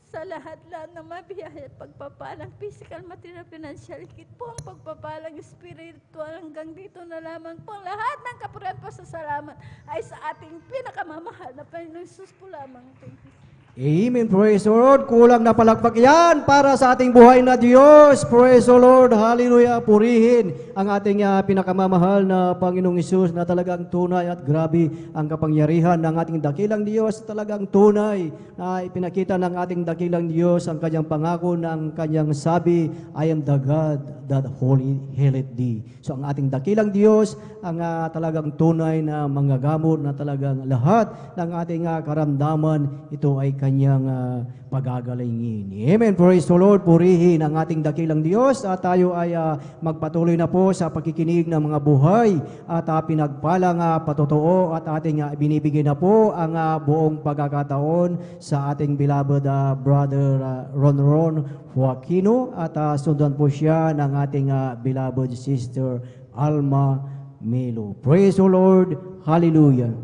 Sa lahat-lahat ng mabiyaya at pagpapalang physical, material, financial, higit po ang pagpapalang spiritual, hanggang dito na lamang po ang lahat ng kapurihan po sa salamat ay sa ating pinakamamahal na Panginoong Hesus po lamang. Thank you. Amen. Praise the Lord. Kulang na palakpak yan para sa ating buhay na Diyos. Praise the Lord. Hallelujah. Purihin ang ating pinakamamahal na Panginoong Hesus na talagang tunay at grabe ang kapangyarihan ng ating dakilang Diyos. Talagang tunay na ipinakita ng ating dakilang Diyos ang kanyang pangako ng kanyang sabi, I am the God that holy healeth thee. So ang ating dakilang Diyos ang talagang tunay na manggagamot na talagang lahat ng ating karamdaman, ito ay kanyang pagagalingin. Amen. Praise the Lord. Purihin ang ating dakilang Diyos at tayo ay magpatuloy na po sa pagkikinig ng mga buhay at pinagpalang patotoo at ating binibigay na po ang buong pagkakataon sa ating beloved brother Ron Joaquino at sundan po siya ng ating beloved sister Alma Melo. Praise the Lord. Hallelujah.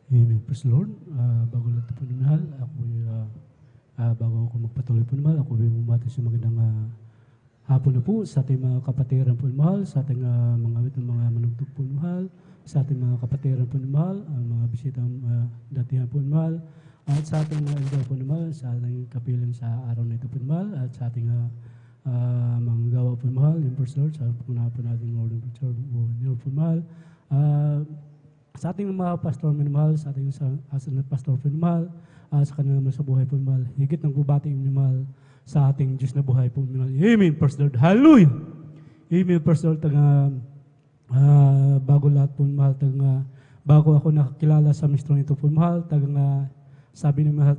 Amen. Praise the Lord. Bago lahat po mahal, bago ako magpatuloy po mahal, ako ay bumati sa magandang hapon na po sa ating mga kapatiran po mahal, sa ating mga manugtog po mahal, sa ating mga kapatiran po mahal, mga bisitang datihan po mahal, at sa ating mga elder po mahal, sa ating kapilang sa araw na ito po mahal, at sa ating mga gawa po mahal, in praise the Lord, sa puna po natin Lord po mahal, sa ating mga pastor minamahal, sa ating pastor minamahal, sa kanilang sa buhay po minamahal, higit ng bubati minamahal sa ating Diyos na buhay po minamahal. Amen. Praise the Lord. Hallelujah. Amen. Praise the Lord. Bago lahat po minamahal, bago ako nakakilala sa ministro nito po minamahal, sabi ni mahal,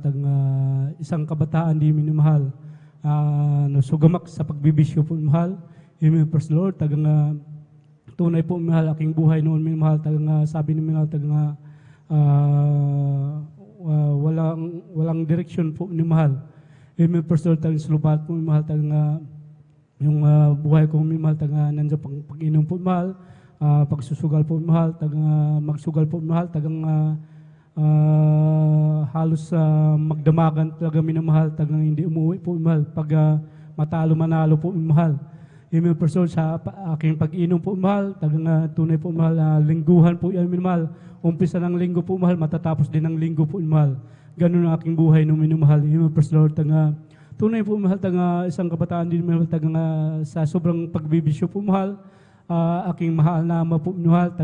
isang kabataan di minamahal, sugamak sa pagbibisyo po minamahal. Amen. Praise the Lord. Tunay po mahal aking buhay noon minamahal, sabi ni mahal walang direksyon po ni mahal. Amen. Personal slubat po mahal yung buhay ko minamahal nandiyan pang pag-inom po mahal, pagsusugal po mahal, magsugal po mahal, halos magdamagan talaga minamahal, hindi umuwi po mahal pag matalo manalo po mahal. Amen. Personal sa aking pag-inom po mahal, tunay po mahal, lingguhan po yan mahal. Umpisa ng linggo po mahal, matatapos din ng linggo po mahal. Ganun ang aking buhay nung minumahal. Amen. Personal tunay po mahal, isang kabataan din mahal, sa sobrang pagbibisyo po mahal, aking mahal na ama po mahal,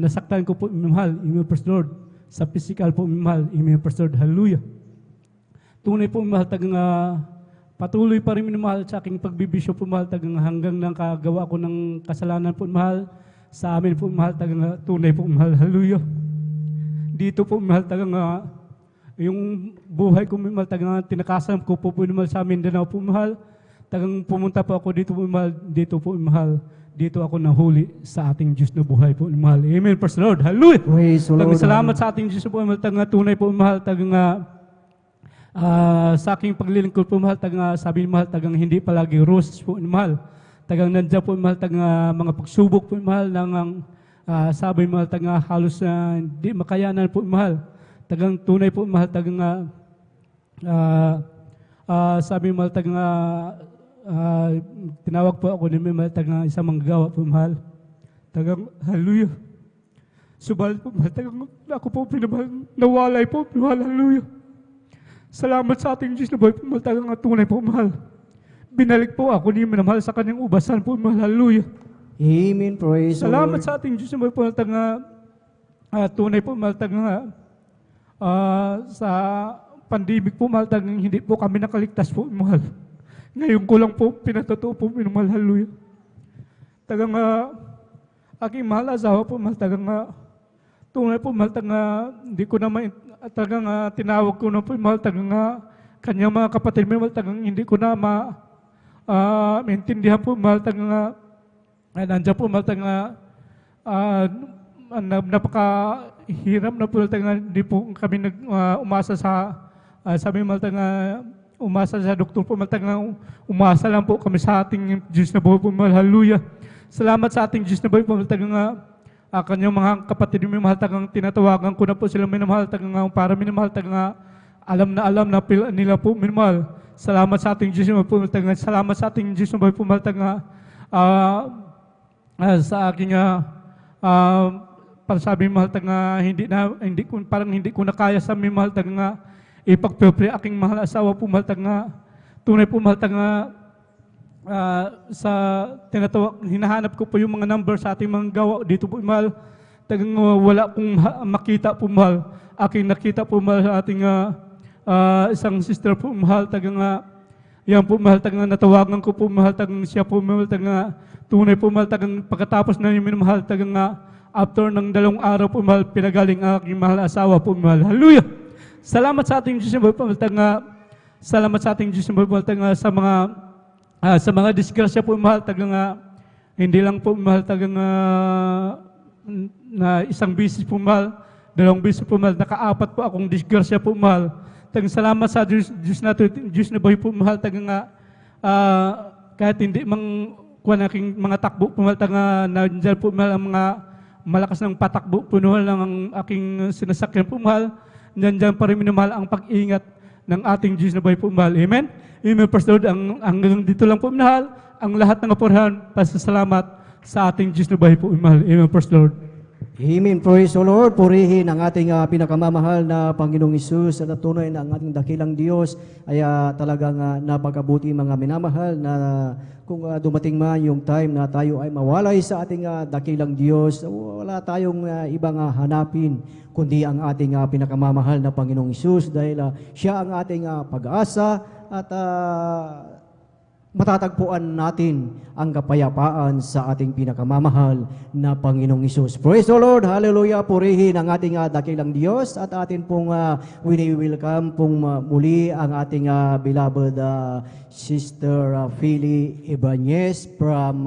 nasaktan ko po mahal. Amen. Personal sa physical po mahal. Amen. Personal. Hallelujah. Tunay po mahal, patuloy pa rin minamahal sa aking pagbibisyo po mahal, hanggang nang kagawa ko ng kasalanan po mahal, sa amin po mahal, tunay po mahal, hallelujah. Dito po mahal, yung buhay ko mahal, tinakasan ko po mahal sa Mindanao po mahal, pumunta po ako dito po mahal, dito ako nahuli sa ating Diyos na buhay po mahal. Amen. Praise the Lord. Hallelujah. Praise the Lord. Salamat sa ating Diyos po mahal, tunay po mahal, sa aking paglilingkod po mahal, sabi ni mahal, hindi palagi roses po mahal. Nandiyan po mahal, mga pagsubok po mahal, sabi mahal, halos hindi makayanan po mahal. Tunay po mahal, sabi mahal, tinawag po ako ni mahal, isang manggagawa po mahal. Hallelujah. Subalit po mahal, ako po pinamahal, nawalay po mahal, hallelujah. Salamat sa ating Diyos na buhay po mahal, tunay po mahal. Binalik po ako ni minamahal sa kanyang ubasan po mahal, hallelujah. Amen. Praise the Lord. Salamat sa ating Diyos na buhay po mahal, tunay po mahal, sa pandemic po mahal, hindi po kami nakaligtas po mahal. Ngayon ko lang po pinatotoo po minamahal, hallelujah. Aking mahal asawa po mahal, tunay po mahal, hindi ko naman tinawag ko na po mahal, kanyang mga kapatid mahal, hindi ko na maintindihan po mahal, nandiyan po mahal, napakahirap na po nga di po kami umasa sa sabi mo nga umasa sa doktor po nga umasa lang po kami sa ating Diyos na buhay po. Hallelujah. Salamat sa ating Diyos na buhay po nga kanyang mga kapatid may mahal tagang tinatawagan ko na po sila minamahal tagang para minamahal tagang alam na nila po minamahal. Salamat sa ating Diyos na buhay po. Salamat sa ating Diyos na buhay po mahal tagang sa aking sabi mahal nga hindi ko na kaya sa mahal nga ipagpre aking mahal asawa po mahal nga tunay po mahal nga sa tinatawag hinahanap ko po yung mga number sa ating mga gawa dito po mahal tagang wala kong makita po mahal aking nakita po mahal sa ating isang sister po mahal tagang yan po mahal tagang natawagan ko po mahal tagang siya po mahal tagang tunay po mahal tagang pagkatapos na yung minamahal tagang after ng 2 araw po mahal, pinagaling aking mahal asawa po mahal. Hallelujah! Salamat sa ating Diyos na mahal salamat sa ating Diyos na mahal sa mga disgrasya po mahal hindi lang po mahal na isang bisis po mahal, 2 bisis po mahal, naka-4 po akong disgrasya po mahal. Salamat sa Diyos na buhay po mahal kahit hindi kuha na aking mga takbo po mahal nandiyan po mahal ang mga malakas ng patakbo, punuhan lang ang aking sinasakyan po mahal. Nandiyan pa rin minamahal ang pag-ingat ng ating Diyos na buhay po mahal. Amen? Amen, Pastor Lord. Hanggang dito lang po minahal, ang lahat ng kapurahan, pasasalamat sa ating Diyos na buhay po mahal. Amen, Pastor Lord. Amen. Praise the Lord. Purihin ang ating pinakamamahal na Panginoong Isus at tunay na ang ating dakilang Diyos ay talagang napakabuti mga minamahal na kung dumating man yung time na tayo ay mawalay sa ating dakilang Diyos, wala tayong ibang hanapin kundi ang ating pinakamamahal na Panginoong Isus dahil siya ang ating pag-asa at matatagpuan natin ang kapayapaan sa ating pinakamamahal na Panginoong Isus. Praise the Lord! Hallelujah! Purihin ang ating dakilang Diyos at atin pong wini-welcome pong muli ang ating beloved Sister Philly Ibanez from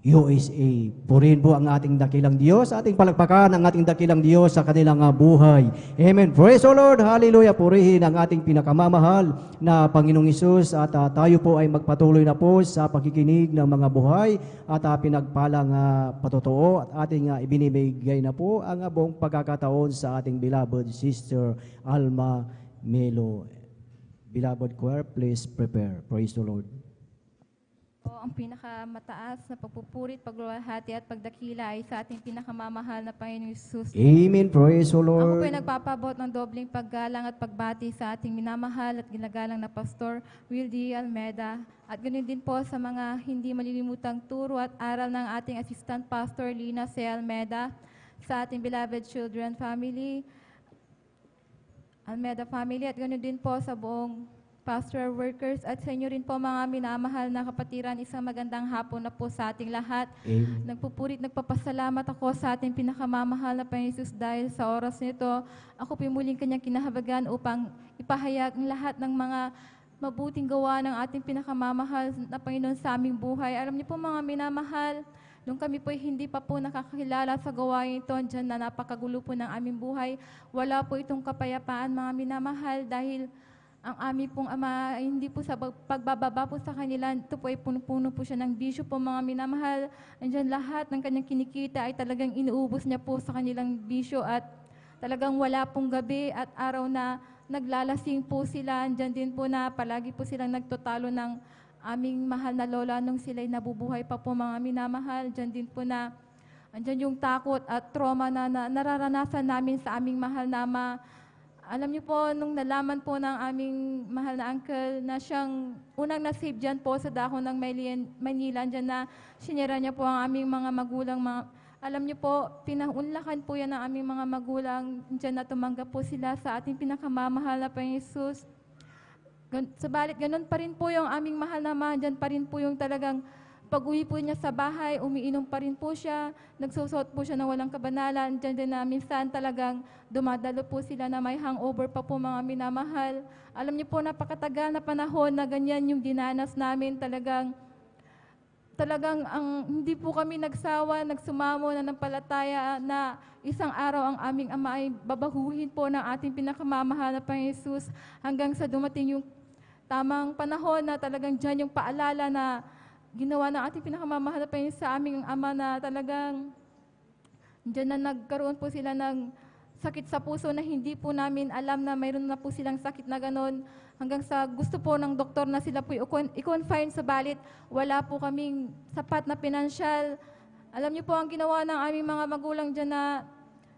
USA. Purihin po ang ating dakilang Diyos, ating palagpakan ang ating dakilang Diyos sa kanilang buhay. Amen. Praise the Lord. Hallelujah. Purihin ang ating pinakamamahal na Panginoong Isus at tayo po ay magpatuloy na po sa pakikinig ng mga buhay at pinagpalang patotoo at ating ibinibigay na po ang buong pagkakataon sa ating beloved Sister Alma Melo. Beloved choir, please prepare. Praise the Lord. Ang pinakamataas na pagpupurit, pagluluwalhati at pagdakila ay sa ating pinakamamahal na Panginoong Isus. Amen. Praise the Lord. Ako po ay nagpapabot ng dobling paggalang at pagbati sa ating minamahal at ginagalang na Pastor Wildy Almeda. At ganoon din po sa mga hindi malilimutang turo at aral ng ating Assistant Pastor Lina C. Almeda, sa ating beloved children family, Almeda family, at ganoon din po sa buong pastoral workers at sa inyo rin po mga minamahal na kapatiran, isang magandang hapon na po sa ating lahat. Amen. Nagpupurit, nagpapasalamat ako sa ating pinakamamahal na Panginoon Jesus dahil sa oras nito, ako pimuling kanyang kinahabagan upang ipahayag ang lahat ng mga mabuting gawa ng ating pinakamamahal na Panginoon sa aming buhay. Alam niyo po mga minamahal, nung kami po hindi pa po nakakilala sa gawain ito, dyan na napakagulo po ng aming buhay, wala po itong kapayapaan mga minamahal dahil ang aming pong ama, hindi po sa pagbababa po sa kanila, ito po ay puno-puno po siya ng bisyo po mga minamahal. Andyan lahat ng kanyang kinikita ay talagang inuubos niya po sa kanilang bisyo at talagang wala pong gabi at araw na naglalasing po sila. Andyan din po na palagi po silang nagtotalo ng aming mahal na lola nung sila'y nabubuhay pa po mga minamahal. Andyan din po na andyan yung takot at trauma na nararanasan namin sa aming mahal na ama. Alam niyo po, nung nalaman po ng aming mahal na uncle na siyang unang nasave dyan po sa dahon ng Maynila, dyan na sinira niya po ang aming mga magulang. Alam niyo po, pinaunlakan po yan ng aming mga magulang, dyan na tumanggap po sila sa ating pinakamamahal na Panginoon Jesus. Sabalit, ganun pa rin po yung aming mahal na ama, dyan pa rin po yung talagang pag-uwi po niya sa bahay, umiinom pa rin po siya, nagsusot po siya na walang kabanalan, dyan din na minsan talagang dumadalo po sila na may hangover pa po mga minamahal. Alam niyo po, napakatagal na panahon na ganyan yung dinanas namin, talagang talagang hindi po kami nagsawa, nagsumamo na ng palataya na isang araw ang aming Ama ay babahuhin po ng ating pinakamamahal na Panginoong Jesus hanggang sa dumating yung tamang panahon na talagang dyan yung paalala na ginawa ng ating pinakamamahal na Panginoon sa aming Ama na talagang dyan na nagkaroon po sila ng sakit sa puso na hindi po namin alam na mayroon na po silang sakit na ganon. Hanggang sa gusto po ng doktor na sila po i-confine sa balit, wala po kaming sapat na pinansyal. Alam niyo po ang ginawa ng aming mga magulang dyan na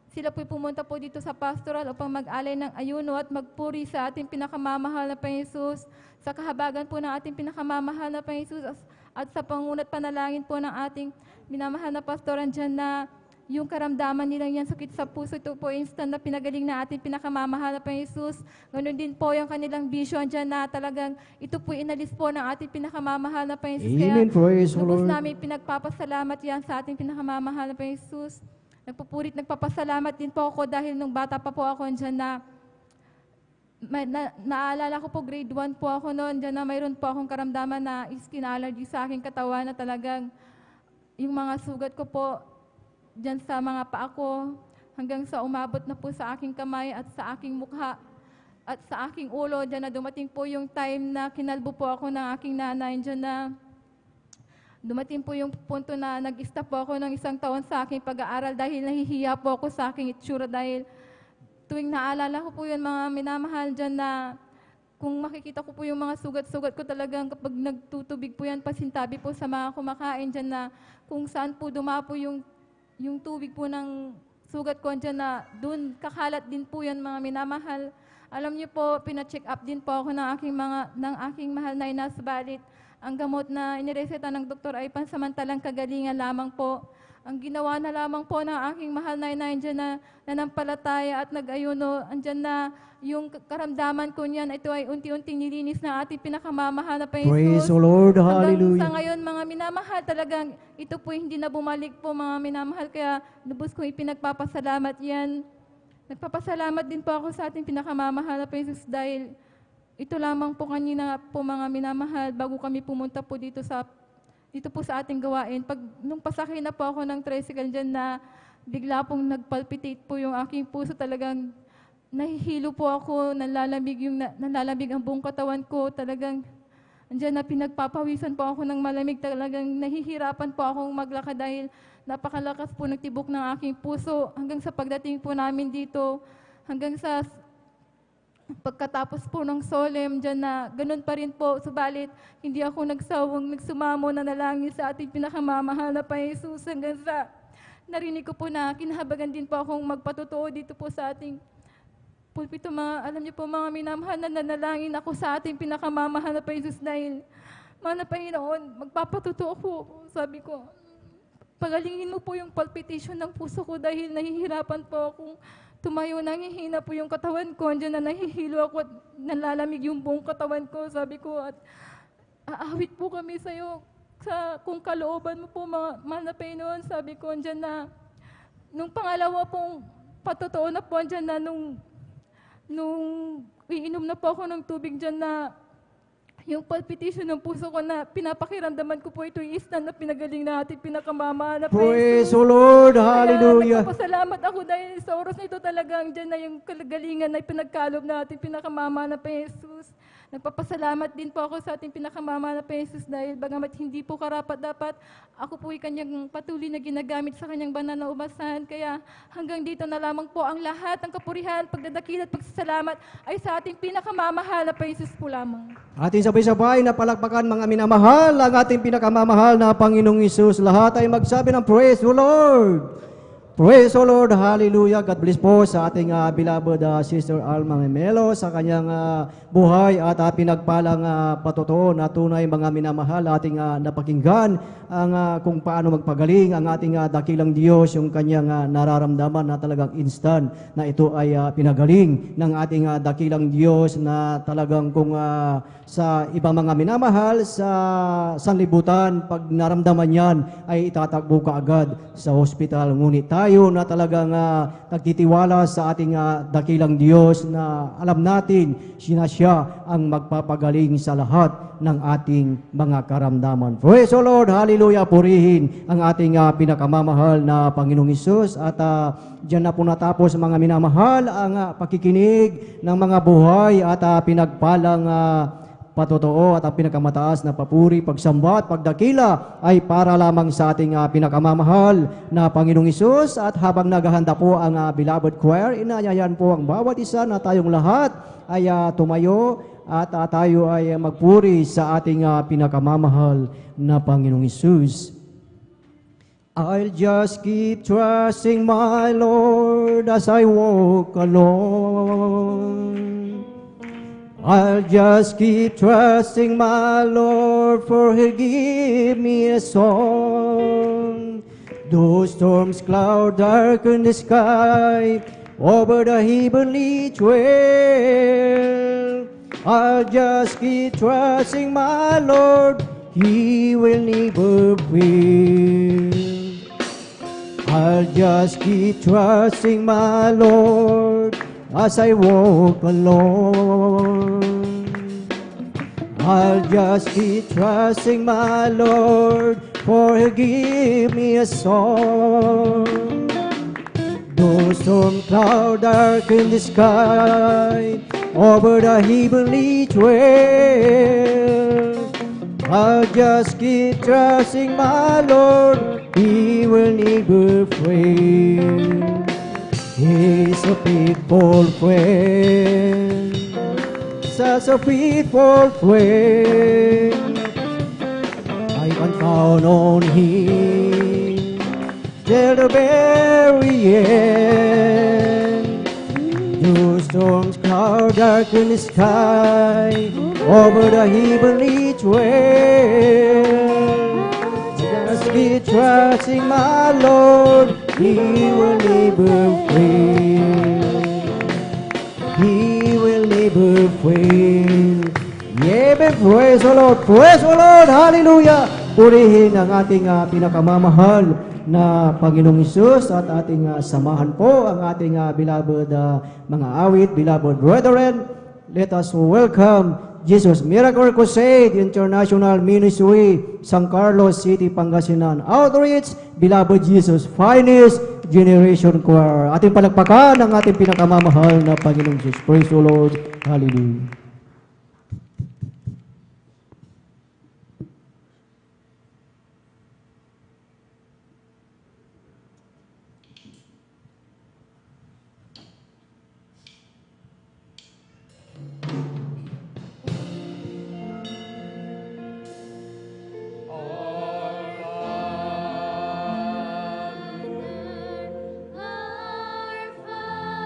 sila po pumunta po dito sa pastoral upang mag-alay ng ayuno at magpuri sa ating pinakamamahal na Panginoon Jesus, sa kahabagan po ng ating pinakamamahal na Panginoon Jesus at sa pangunat panalangin po ng ating minamahal na pastoran dyan na yung karamdaman nilang yan, sakit sa puso, ito po instant na pinagaling na ating pinakamamahal na Panginoon Jesus. Ganun din po yung kanilang vision dyan na talagang ito po inalis po ng ating pinakamamahal na Panginoon Jesus. Amen. Praise the lubos Lord. namin pinagpapasalamat yan sa ating pinakamamahal na Panginoon Jesus. Nagpapasalamat din po ako dahil nung bata pa po ako dyan na naalala ko po grade 1 po ako noon dyan na mayroon po akong karamdaman na skin allergy sa aking katawan na talagang yung mga sugat ko po dyan sa mga paa ko, hanggang sa umabot na po sa aking kamay at sa aking mukha at sa aking ulo. Dyan na dumating po yung time na kinalbo po ako ng aking nanay. Dyan na dumating po yung punto na nag-stop po ako ng 1 taon sa aking pag-aaral dahil nahihiya po ako sa aking itsura dahil tuwing naalala ko po yun mga minamahal dyan na kung makikita ko po yung mga sugat-sugat ko talagang kapag nagtutubig po yan, pasintabi po sa mga kumakain dyan na kung saan po dumapo yung tubig po ng sugat ko dyan na doon kakalat din po yan mga minamahal. Alam niyo po, pina-check up din po ako ng aking mahal na ina, subalit ang gamot na inireseta ng doktor ay pansamantalang kagalingan lamang po. Ang ginawa na lamang po ng aking mahal na ina dyan na nanampalataya at nag-ayuno, andyan na yung karamdaman ko niyan, ito ay unti-unting nilinis na ating pinakamamahal na Panginoon Praise Jesus. the Lord. Hanggang Hallelujah. sa ngayon, mga minamahal, talagang ito po hindi na bumalik po mga minamahal, kaya lubos kong ipinagpapasalamat yan. Nagpapasalamat din po ako sa ating pinakamamahal na Panginoon Jesus dahil ito lamang po kanina po mga minamahal bago kami pumunta po dito po sa ating gawain. Nung pasakay na po ako ng tricycle dyan na bigla pong nagpalpitate po yung aking puso, talagang nahihilo po ako, nalalamig ang buong katawan ko, talagang andyan na pinagpapawisan po ako ng malamig, talagang nahihirapan po akong maglakad dahil napakalakas po ng tibok ng aking puso hanggang sa pagdating po namin dito, hanggang sa pagkatapos po ng solemn dyan na ganun pa rin po, subalit hindi ako nagsawang nagsumamo na nalangin sa ating pinakamamahal na Panginoon Jesus hanggang sa narinig ko po na kinahabagan din po akong magpatotoo dito po sa ating pulpito. Alam niyo po mga minamahal na nanalangin ako sa ating pinakamamahal na Panginoon Jesus dahil mga Panginoon, magpapatotoo po. Sabi ko, pagalingin mo po yung palpitation ng puso ko dahil nahihirapan po akong tumayo, nangihina po yung katawan ko, andyan na nahihilo ako at nalalamig yung buong katawan ko. Sabi ko, at aawit po kami sa'yo sa kung kalooban mo po mga mahal na Panginoon. Sabi ko, andyan na, nung pangalawa pong patotoo na po, andyan na nung iinom na po ako ng tubig dyan na yung palpitation ng puso ko na pinapakiramdaman ko po ito yung instant na pinagaling na ating pinakamamahal na Praise the Lord. Hallelujah. Kaya nagpapasalamat ako dahil sa oras na ito talagang dyan na yung kalagalingan na pinagkalob na ating pinakamamahal na Jesus. Nagpapasalamat din po ako sa ating pinakamamahal na Jesus dahil bagamat hindi po karapat-dapat, ako po ay kanyang patuloy na ginagamit sa kanyang banal na umasahan. Kaya hanggang dito na lamang po ang lahat ng kapurihan, pagdadakil at pagsasalamat ay sa ating pinakamamahal na Jesus po lamang. Ating sabay-sabay na palakpakan mga minamahal ang ating pinakamamahal na Panginoong Isus. Lahat ay magsabi ng praise the Lord. Praise the Lord. Hallelujah. God bless po sa ating beloved Sister Alma Memelo sa kanyang buhay at pinagpalang patotoo na tunay mga minamahal ating napakinggan ang kung paano magpagaling ang ating dakilang Diyos, yung kanyang nararamdaman na talagang instant na ito ay pinagaling ng ating dakilang Diyos na talagang kung sa ibang mga minamahal sa sanlibutan, pag naramdaman yan ay itatakbo ka agad sa hospital. Ngunit tayo tayo na talagang nagtitiwala sa ating dakilang Diyos na alam natin siya ang magpapagaling sa lahat ng ating mga karamdaman. Praise the Lord! Hallelujah! Purihin ang ating pinakamamahal na Panginoong Hesus. At dyan na po natapos mga minamahal ang pakikinig ng mga buhay at pinagpalang patotoo at ang pinakamataas na papuri, pagsamba at pagdakila ay para lamang sa ating pinakamamahal na Panginoong Hesus. At habang naghahanda po ang beloved choir, inayayan po ang bawat isa na tayong lahat ay tumayo at tayo ay magpuri sa ating pinakamamahal na Panginoong Hesus. I'll just keep trusting my Lord as I walk alone. I'll just keep trusting my Lord, for He'll give me a song. Though storms cloud darken the sky over the heavenly trail, I'll just keep trusting my Lord, He will never fail. I'll just keep trusting my Lord as I walk alone. I'll just keep trusting my Lord, for He'll give me a song. Though storm cloud darken the sky over the heavenly trail, I'll just keep trusting my Lord, He will never fail. He's a faithful friend, such a faithful friend. I can count on Him till the very end. Though storms cloud darken the sky over the heavenly trail, just keep trusting my Lord, He will never fail. He will never fail. Yeah, praise the Lord. Praise the Lord. Hallelujah. Purihin ang ating pinakamamahal na Panginoong Hesus at ating samahan po ang ating beloved mga awit, beloved brethren. Let us welcome Jesus Miracle Crusade International Ministry, San Carlos City, Pangasinan Outreach, beloved Jesus Finest Generation Choir. Ating palakpakan ang ating pinakamamahal na Panginoong Jesus. Praise the Lord. Hallelujah. Our Father,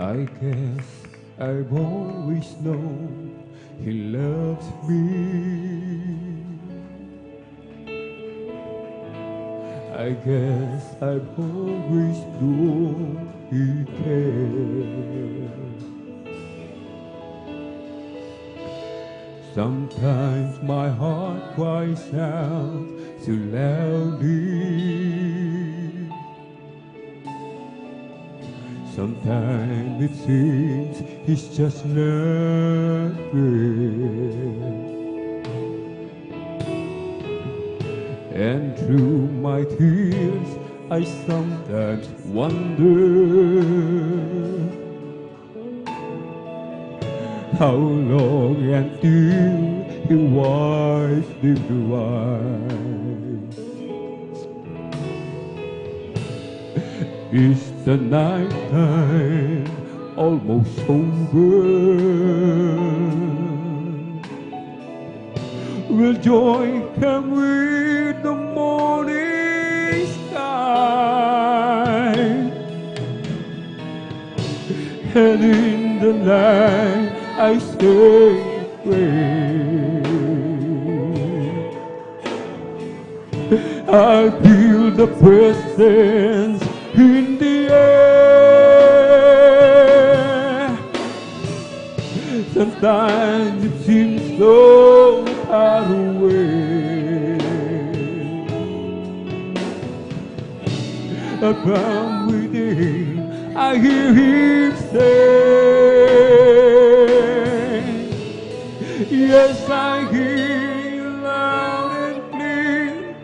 I guess I've always known He loves me. I guess I've always known He cares. Sometimes my heart cries out so loudly. Sometimes it seems He's just not there. And through my tears I sometimes wonder how long until He wipes the blue eyes. Is the night time almost over? Will joy come with the morning sky? And in the night I stay away. I feel the presence in the air. Sometimes it seems so far away. From within I hear Him say, yes, I hear you loud and clear.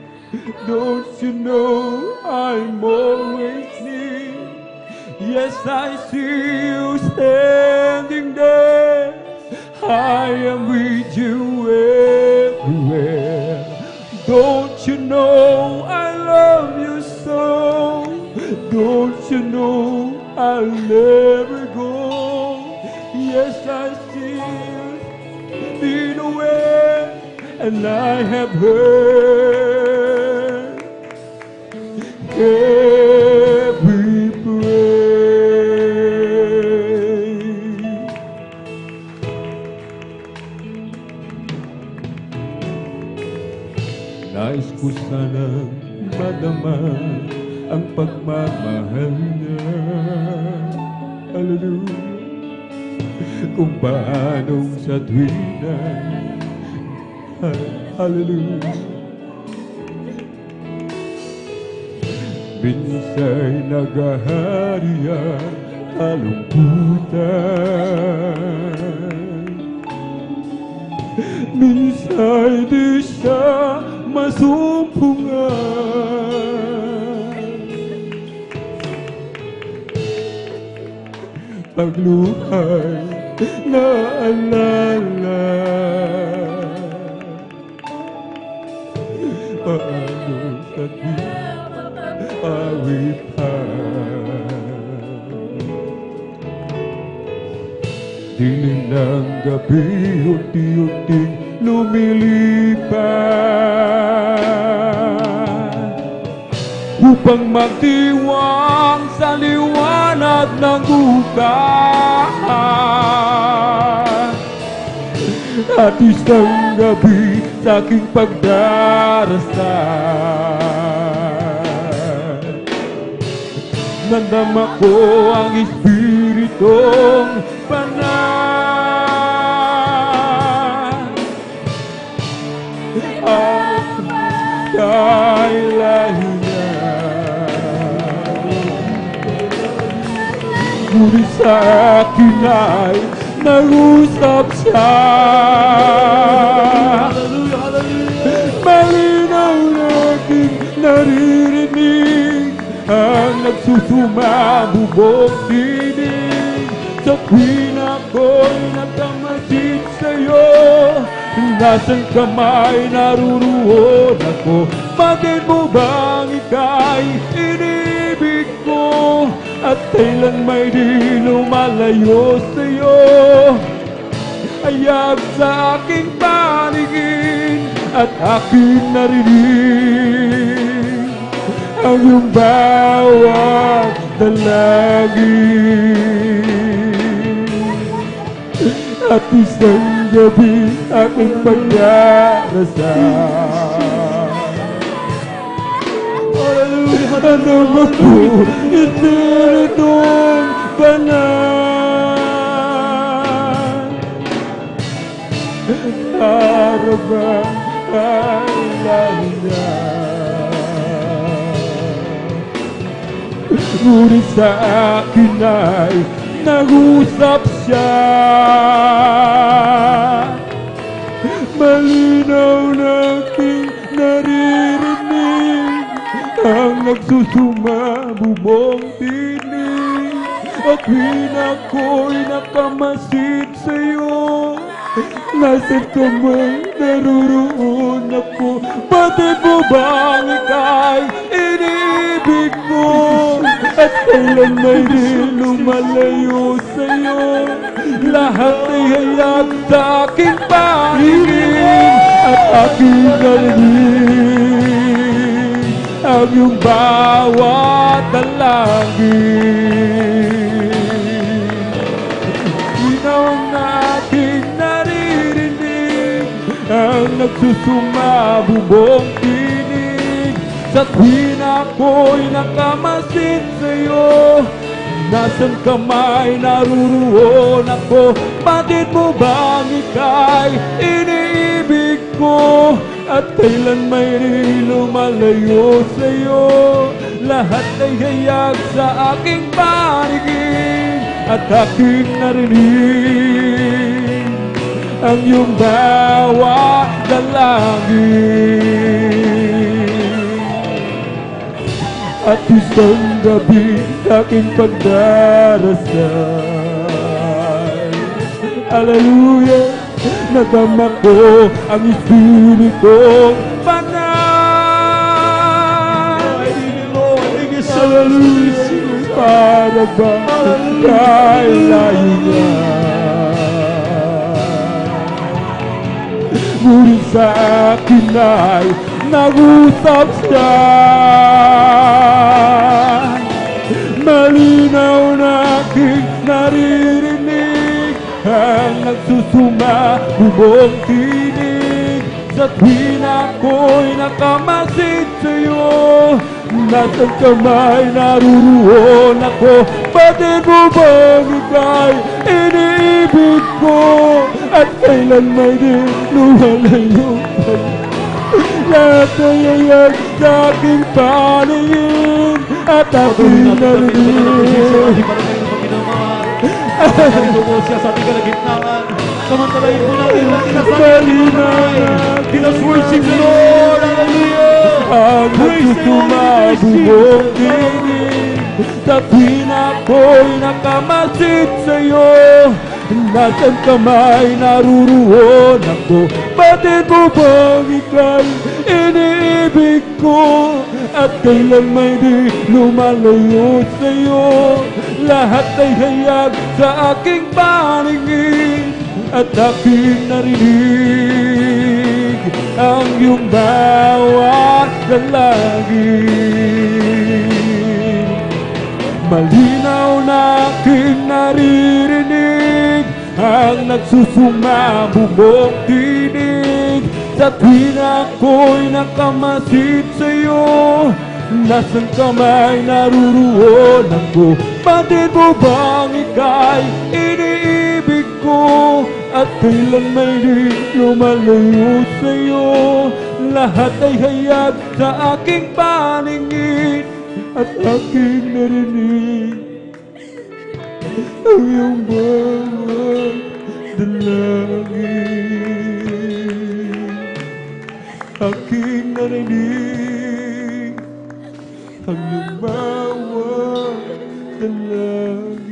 Don't you know I'm always near? Yes, I see you standing there. I am with you everywhere. Don't you know I love you so? Don't you know I'll never go? Yes, I still been away, and I have heard every praise. Nais ko sanang madama ang pagmamahal niya. Hallelujah. Kung paanong sa tuwina. Hallelujah. Minsa'y naghahari ang kalungkutan. Minsa'y di siya masumpungan. Pagluhay naalala, paano sa di awit pa. Dilim ng gabi, unti-unting lumilipat upang magdiwang sa liwanag ng bukas. At isang gabi sa aking pagdarasal, nandama ko ang Espiritong Banal. At kailan ngunit sa akin ay nag-usap siya. Malinaw na aking naririnig ang nagsusumabubog dinig. Sa tuwing ako'y natamasid sa'yo, nasaan ka may naruroon ako. Bakit mo bang ika'y inibig ko? At kailan may di lumalayo sa'yo? Ayag sa aking paningin at aking narinig ang iyong bawat dalangin. at isang gabi aking pagdarasal. Ano ba po itiritong banal? Para ba ay lahiya? Ngunit sa akin ay nag-usap siya. Malinaw na aking naririnig ang nagsusumabubong tinig. At tuwing ako'y nakamasid sa'yo, nasaan ka man naruroon ako. Bakit mo ba ang ika'y iniibig ko? At kailan may di lumalayo sa'yo? Lahat ay hayag sa aking paningin at aking narinig ang iyong bawat dalangin. Linaw ang aking naririnig ang nagsusumabubong tinig. Sa tuwing ako'y nakamasid sa'yo, nasaan ka may naruroon ako. Bakit mo ba ang ika'y iniibig ko? At kailan may lumalayo sa'yo? Lahat ay hayag sa aking paningin at aking narinig ang iyong bawat dalangin. At isang gabi aking pagdarasal. Hallelujah! Nadama ko ang Espiritong banal. Hallelujah! Para ba kay layo niya? Ngunit sa akin ay nag-usap siya. Malinaw na aking naririnig ang nagsusumabubong tinig. Sa tuwing ako'y nakamasid sa'yo, nasaan ka may naruroon ako. Bakit mo bang ika'y iniibig ko? At kailan may di lumalayo sa'yo? Lahat ay hayag sa aking paningin at aking narinig. Narito po siya sa ating kalagitnaan. Samantalayin po natin ang Malinaw Let's worship the Lord. Hallelujah. ang nagsusumabubong tinig. Sa tuwing ako'y nakamasid sa'yo, nasaan ka may naruroon ako. Bakit mo bang ika'y iniibig ko? At kailan may di lumalayo sa'yo? Lahat ay hayag sa aking paningin at aking narinig ang iyong bawat dalangin. Malinaw na aking naririnig ang nagsusumabubong tinig. Sa tuwing ako'y nakamasid sa'yo, nasaan ka may naruroon ako. Bakit mo bang ika'y iniibig ko? At kailan may di lumalayo sa'yo? Lahat ay hayag sa aking paningin at aking narinig ang iyong bawat dalangin. Aking narinig ang iyong bawat dalangin.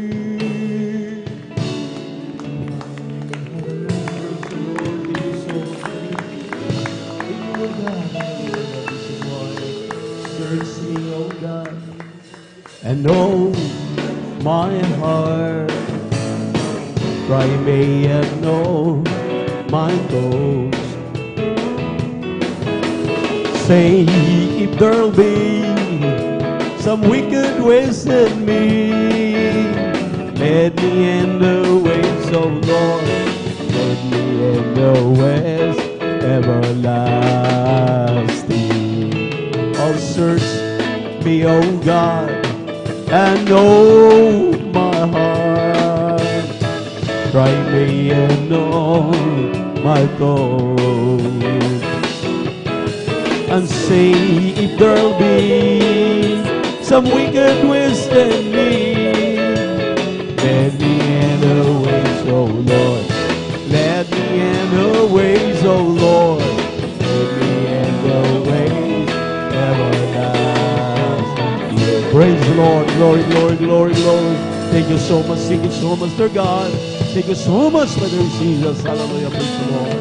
Search me, O God, and know my heart. Try me and know my thoughts. Say if there'll be some wicked ways in me, lead me in the ways of Lord. Lead me in the ways everlasting. Oh, search me, O God, and know my heart. Try me and know my thoughts, and say if there'll be some wicked ways in me. Let me in the ways, O Lord. Let me in the ways, O Lord. Let me in the ways everlasting. Praise the Lord. Glory, glory, glory, glory. Thank you so much. Thank you so much, dear God. Thank you so much, Brother Jesus. Hallelujah. Praise the Lord.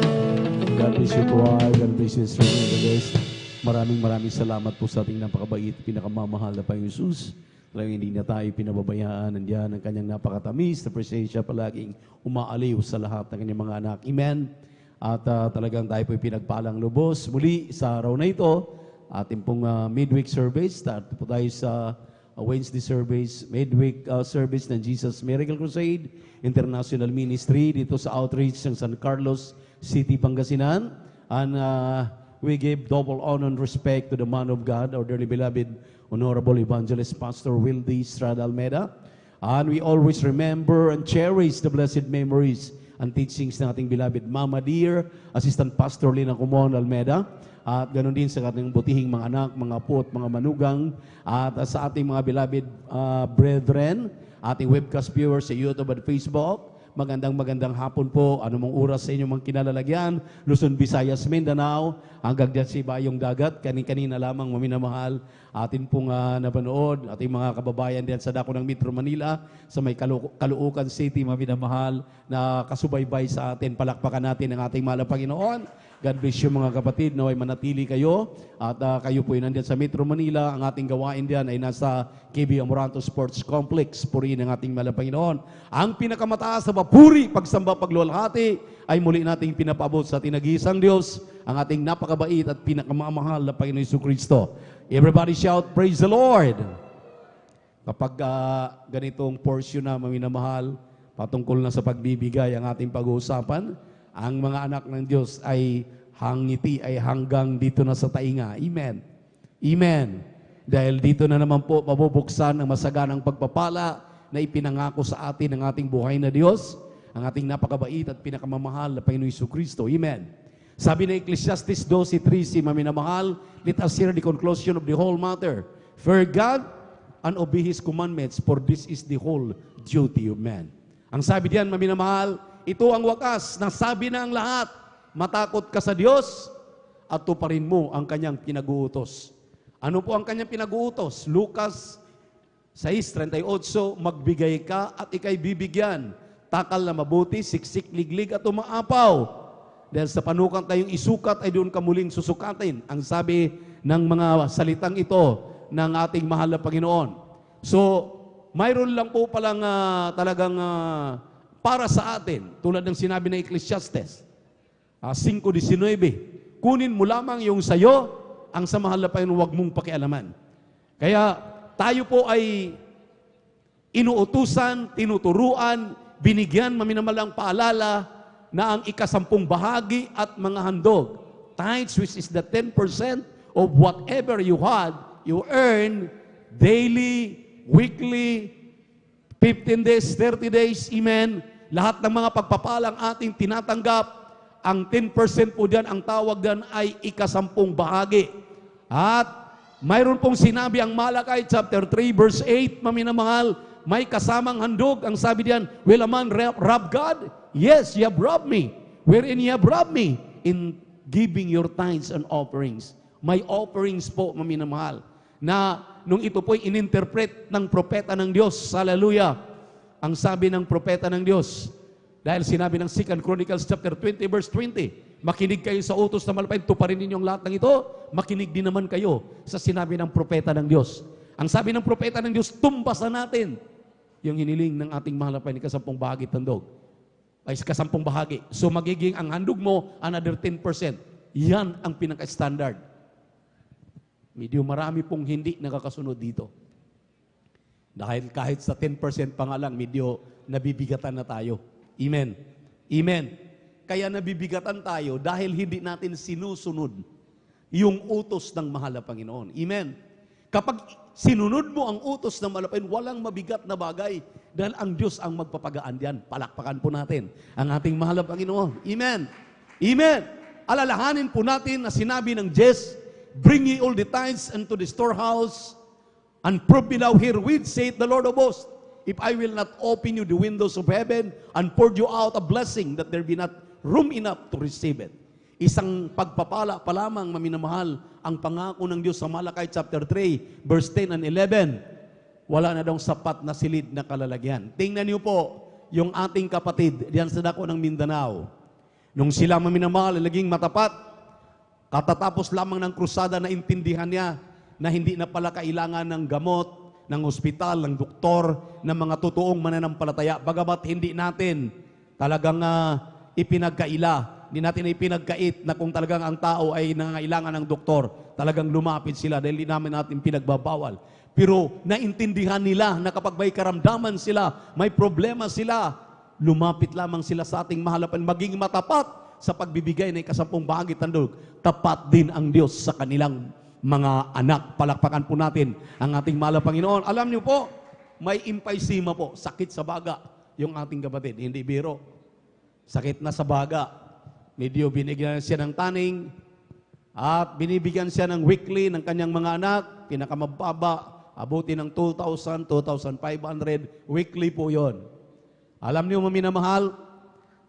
God bless you po. God bless you, Sister. Maraming salamat po sa ating napakabait, pinakamamahal na Panginoong Jesus. Talagang hindi na tayo pinababayaan. Nandiyan ang kanyang napakatamis na presensya palaging umaaliw sa lahat ng kanyang mga anak. Amen. At talagang tayo po'y pinagpalang lubos. Muli sa araw na ito, ating pong midweek service. Start po tayo sa Wednesday service, midweek service ng Jesus Miracle Crusade International Ministry dito sa outreach ng San Carlos City, Pangasinan. And we give double honor and respect to the man of God, our dearly beloved Honorable Evangelist Pastor Wildy Estrada Almeida. And we always remember and cherish the blessed memories and teachings ng ating beloved Mama Dear, Assistant Pastor Lina Kumon Almeida. At ganoon din sa ating butihing mga anak, mga apo at mga manugang. At sa ating mga beloved brethren, ating webcast viewers sa YouTube at Facebook. Magandang hapon po. Anumang oras sa inyong mga kinalalagyan, Luzon, Visayas, Mindanao, hanggang dyan sa ibayong dagat, kanina lamang maminamahal, atin pong napanood, ating mga kababayan diyan sa dako ng Metro Manila, sa may Caloocan City, maminamahal, na kasubaybay sa atin. Palakpakan natin ang ating mahal na Panginoon. God bless you mga kapatid, naway manatili kayo at kayo po nandiyan sa Metro Manila. Ang ating gawain diyan ay nasa KB Amoranto Sports Complex. Purihin ang ating mahal na Panginoon. Ang pinakamataas na papuri, pagsamba, paglulhati ay muli nating pinapaabot sa ating nag-iisang Diyos, ang ating napakabait at pinakamamahal na Panginoon Jesucristo. Everybody shout, praise the Lord! Kapag ganitong portion na maminamahal, patungkol na sa pagbibigay ang ating pag-uusapan, ang mga anak ng Diyos ay hangiti ay hanggang dito na sa tainga. Amen. Amen. Dahil dito na naman po mabubuksan ang masaganang pagpapala na ipinangako sa atin ng ating buhay na Diyos, ang ating napakabait at pinakamamahal na Panginoon Jesucristo. Amen. Sabi ng Ecclesiastes 12:3, maminamahal, let us hear the conclusion of the whole matter. Fear God and obey His commandments, for this is the whole duty of man. Ang sabi diyan, maminamahal, ito ang wakas, nasabi na ang lahat. Matakot ka sa Diyos at tuparin mo ang kanyang pinag-uutos. Ano po ang kanyang pinag-uutos? Lucas 6:38, magbigay ka at ikay bibigyan. Takal na mabuti, siksik, liglig at umaapaw. Dahil sa panukan tayong isukat ay doon ka muling susukatin. Ang sabi ng mga salitang ito ng ating mahal na Panginoon. So, mayroon lang po palang talagang para sa atin, tulad ng sinabi ng Ecclesiastes 5:19, kunin mo lamang yung sayo, ang sa mahal na Panginoon huwag mong pakialaman. Kaya tayo po ay inuutusan, tinuturuan, binigyan maminamalang paalala na ang ika-10 bahagi at mga handog, tithes, which is the 10% of whatever you had, you earn daily, weekly, 15 days, 30 days, amen. Lahat ng mga pagpapalang ating tinatanggap, ang 10% po dyan, ang tawag dyan ay ika-10 bahagi. At mayroon pong sinabi ang Malakay chapter 3 verse 8, maminamahal, may kasamang handog. Ang sabi diyan, will a man rob God? Yes, you have robbed me. Wherein you have robbed me? In giving your tithes and offerings. May offerings po, maminamahal, na nung ito po'y ininterpret ng propeta ng Diyos. Hallelujah. Ang sabi ng propeta ng Diyos, dahil sinabi ng 2 Chronicles chapter 20 verse 20, makinig kayo sa utos na malapit, tuparin ninyong lahat ng ito, makinig din naman kayo sa sinabi ng propeta ng Diyos. Ang sabi ng propeta ng Diyos, tumbasan natin yung hiniling ng ating mahal na Panginoon, ika-10 bahagi tandog. Ay, ika-10 bahagi. So magiging ang handog mo, another 10%. Yan ang pinaka-standard. Medyo marami pong hindi nakakasunod dito. Dahil kahit sa 10% pa nga lang, medyo nabibigatan na tayo. Amen. Amen. Kaya nabibigatan tayo dahil hindi natin sinusunod yung utos ng mahal na Panginoon. Amen. Kapag sinunod mo ang utos ng mahal na Panginoon, walang mabigat na bagay dahil ang Diyos ang magpapagaan diyan. Palakpakan po natin ang ating mahal na Panginoon. Amen. Amen. Alalahanin po natin na sinabi ng Jess, "Bring ye all the tithes into the storehouse, and prove me now herewith, saith the Lord of hosts, if I will not open you the windows of heaven, and pour you out a blessing, that there be not room enough to receive it." Isang pagpapala pa lamang, maminamahal, ang pangako ng Diyos sa Malakay chapter 3, verse 10 and 11. Wala na daw sapat na silid na kalalagyan. Tingnan niyo po yung ating kapatid diyan sa dako ng Mindanao. Nung sila maminamahal, naging matapat, katatapos lamang ng krusada na intindihan niya na hindi na pala kailangan ng gamot, ng ospital, ng doktor, ng mga totoong mananampalataya. Bagamat hindi natin talagang ipinagkaila, hindi natin ipinagkait na kung talagang ang tao ay nangangailangan ng doktor, talagang lumapit sila dahil hindi namin natin pinagbabawal. Pero naintindihan nila na kapag may karamdaman sila, may problema sila, lumapit lamang sila sa ating mahalapan, maging matapat sa pagbibigay ng 10 bahagi tandog. Tapat din ang Diyos sa kanilang mga anak. Palakpakan po natin ang ating mahal na Panginoon. Alam niyo po, may emphysema po, sakit sa baga, yung ating kapatid. Hindi biro. Sakit na sa baga. Medyo binigyan siya ng taning at binibigyan siya ng weekly ng kanyang mga anak, pinakamababa, abuti ng 2,000, 2,500, weekly po yon. Alam niyo maminamahal,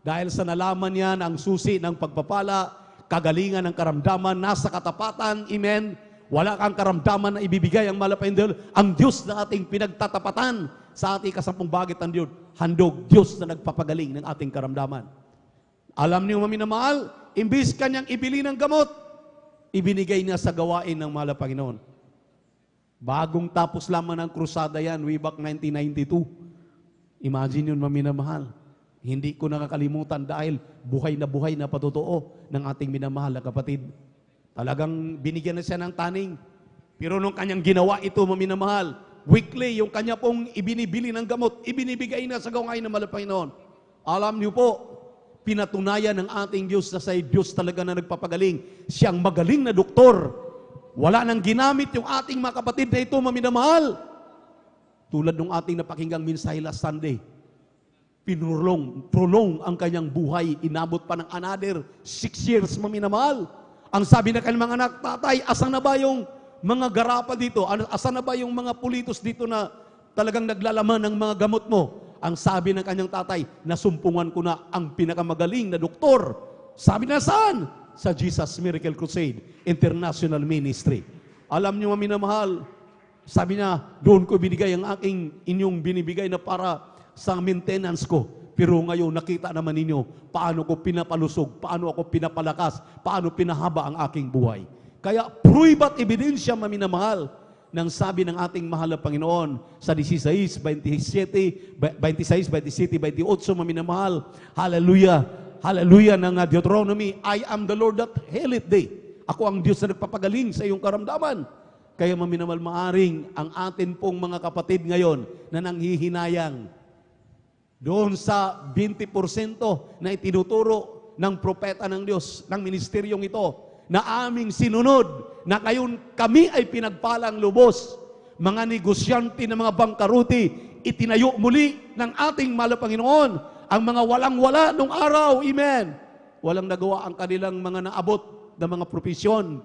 dahil sa nalaman niya na ang susi ng pagpapala, kagalingan ng karamdaman, nasa katapatan, amen. Wala kang karamdaman na ibibigay ang malapain Diyos. Ang Diyos na ating pinagtatapatan sa ating 10 bagit ng Diyos, handog Diyos na nagpapagaling ng ating karamdaman. Alam niyo maminamahal, imbis kanyang ibili ng gamot, ibinigay niya sa gawain ng mahal na Panginoon. Bagong tapos lamang ng krusada yan, way back 1992. Imagine yun maminamahal. Hindi ko nakakalimutan dahil buhay na patotoo ng ating minamahal na kapatid. Talagang binigyan na siya ng taning. Pero nung kanyang ginawa ito, maminamahal, weekly, yung kanya pong ibinibili ng gamot, ibinibigay na sa gawain ng mahal na Panginoon. Alam niyo po, pinatunayan ng ating Diyos na sa Diyos talaga na nagpapagaling. Siyang magaling na doktor. Wala nang ginamit yung ating mga kapatid na ito, maminamahal. Tulad ng ating napakinggang mensahe last Sunday, prolong ang kanyang buhay, inabot pa ng another 6 years, maminamahal. Ang sabi na kanyang mga anak, "Tatay, asan na ba yung mga garapa dito? Asan na ba yung mga pulitos dito na talagang naglalaman ng mga gamot mo?" Ang sabi ng kanyang tatay, "Nasumpungan ko na ang pinakamagaling na doktor." Sabi na saan? Sa Jesus Miracle Crusade International Ministry. Alam niyo maminamahal, sabi niya, "Doon ko binigay ang inyong binibigay na para sa maintenance ko. Pero ngayon nakita naman ninyo paano ko pinapalusog, paano ako pinapalakas, paano pinahaba ang aking buhay." Kaya pruiba't ebidensya maminamahal ng sabi ng ating mahal na Panginoon sa 16, 27, 28 maminamahal. Hallelujah. Hallelujah ng Deuteronomy, "I am the Lord that healeth thee." Ako ang Diyos na nagpapagaling sa iyong karamdaman. Kaya maminamahal, maaring ang atin pong mga kapatid ngayon na nanghihinayang doon sa 20% na itinuturo ng propeta ng Diyos, ng ministeryong ito, na aming sinunod, na ngayon kami ay pinagpalang lubos, mga negosyante ng mga bangkaruti, itinayo muli ng ating mahal na Panginoon, ang mga walang-wala nung araw, amen. Walang nagawa ang kanilang mga naabot na mga propesyon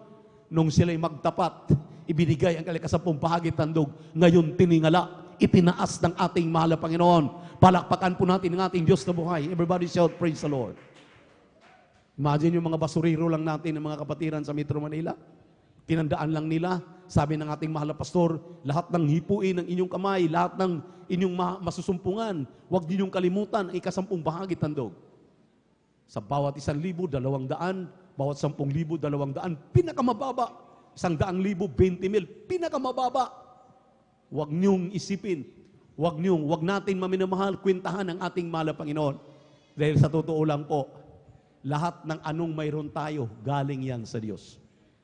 nung sila'y magtapat, ibinigay ang kanilang 10 bahagi tandog, ngayon tiningala, itinaas ng ating mahal na Panginoon. Palakpakan po natin ang ating Diyos na buhay. Everybody shout, praise the Lord. Imagine yung mga basurero lang natin ng mga kapatiran sa Metro Manila. Tinandaan lang nila, sabi ng ating mahal na pastor, lahat ng hipuin ng inyong kamay, lahat ng inyong masusumpungan, huwag ninyong kalimutan ang 10 bahagi tandog. Sa bawat 1,000, 200, bawat 10,000, 200, pinakamababa. 100,000, 20,000, pinakamababa. Huwag niyong isipin, huwag natin maminamahal, kwentahan ang ating mahal na Panginoon. Dahil sa totoo lang po, lahat ng anong mayroon tayo, galing yan sa Diyos.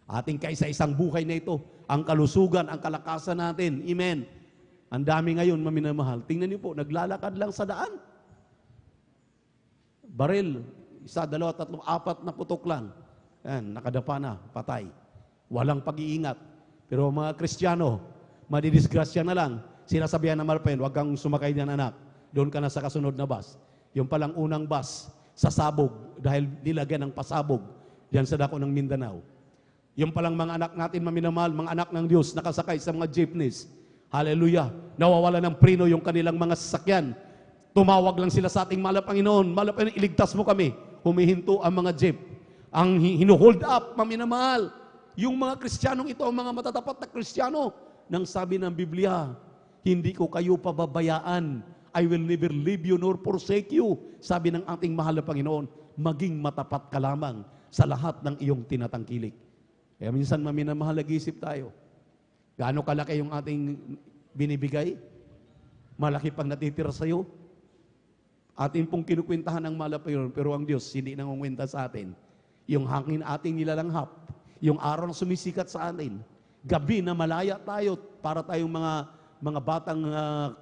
Ating kaisa-isang buhay na ito, ang kalusugan, ang kalakasan natin. Amen. Ang dami ngayon, maminamahal. Tingnan niyo po, naglalakad lang sa daan. Baril, 1, 2, 3, 4 na putok lang. Yan, nakadapa na, patay. Walang pag-iingat. Pero mga Kristiyano, madidisgrasya na lang. Sinasabihan ng malapayan, huwag kang sumakay niyan anak. Doon ka na sa kasunod na bus. Yung palang unang bus, sasabog dahil nilagyan ng pasabog diyan sa dako ng Mindanao. Yung palang mga anak natin maminamahal, mga anak ng Diyos, nakasakay sa mga jeepneys. Hallelujah. Nawawala ng preno yung kanilang mga sasakyan. Tumawag lang sila sa ating mahal na Panginoon. Mahal na Panginoon, iligtas mo kami. Humihinto ang mga jeep. Ang hinuhold up, maminamahal. Yung mga Kristiyanong ito, ang mga matatapat na Kristiyano, nang sabi ng Biblia, hindi ko kayo pababayaan. I will never leave you nor forsake you. Sabi ng ating mahal na Panginoon, maging matapat ka lamang sa lahat ng iyong tinatangkilik. Kaya minsan maminamahal, nag-isip tayo. Gaano kalaki yung ating binibigay? Malaki pang natitira sa iyo? Atin pong kinukwentahan ng mahal na Panginoon, pero ang Diyos hindi nangunkwenta sa atin. Yung hangin ating nilalanghap, yung araw na sumisikat sa atin, gabi na malaya tayo para tayong mga batang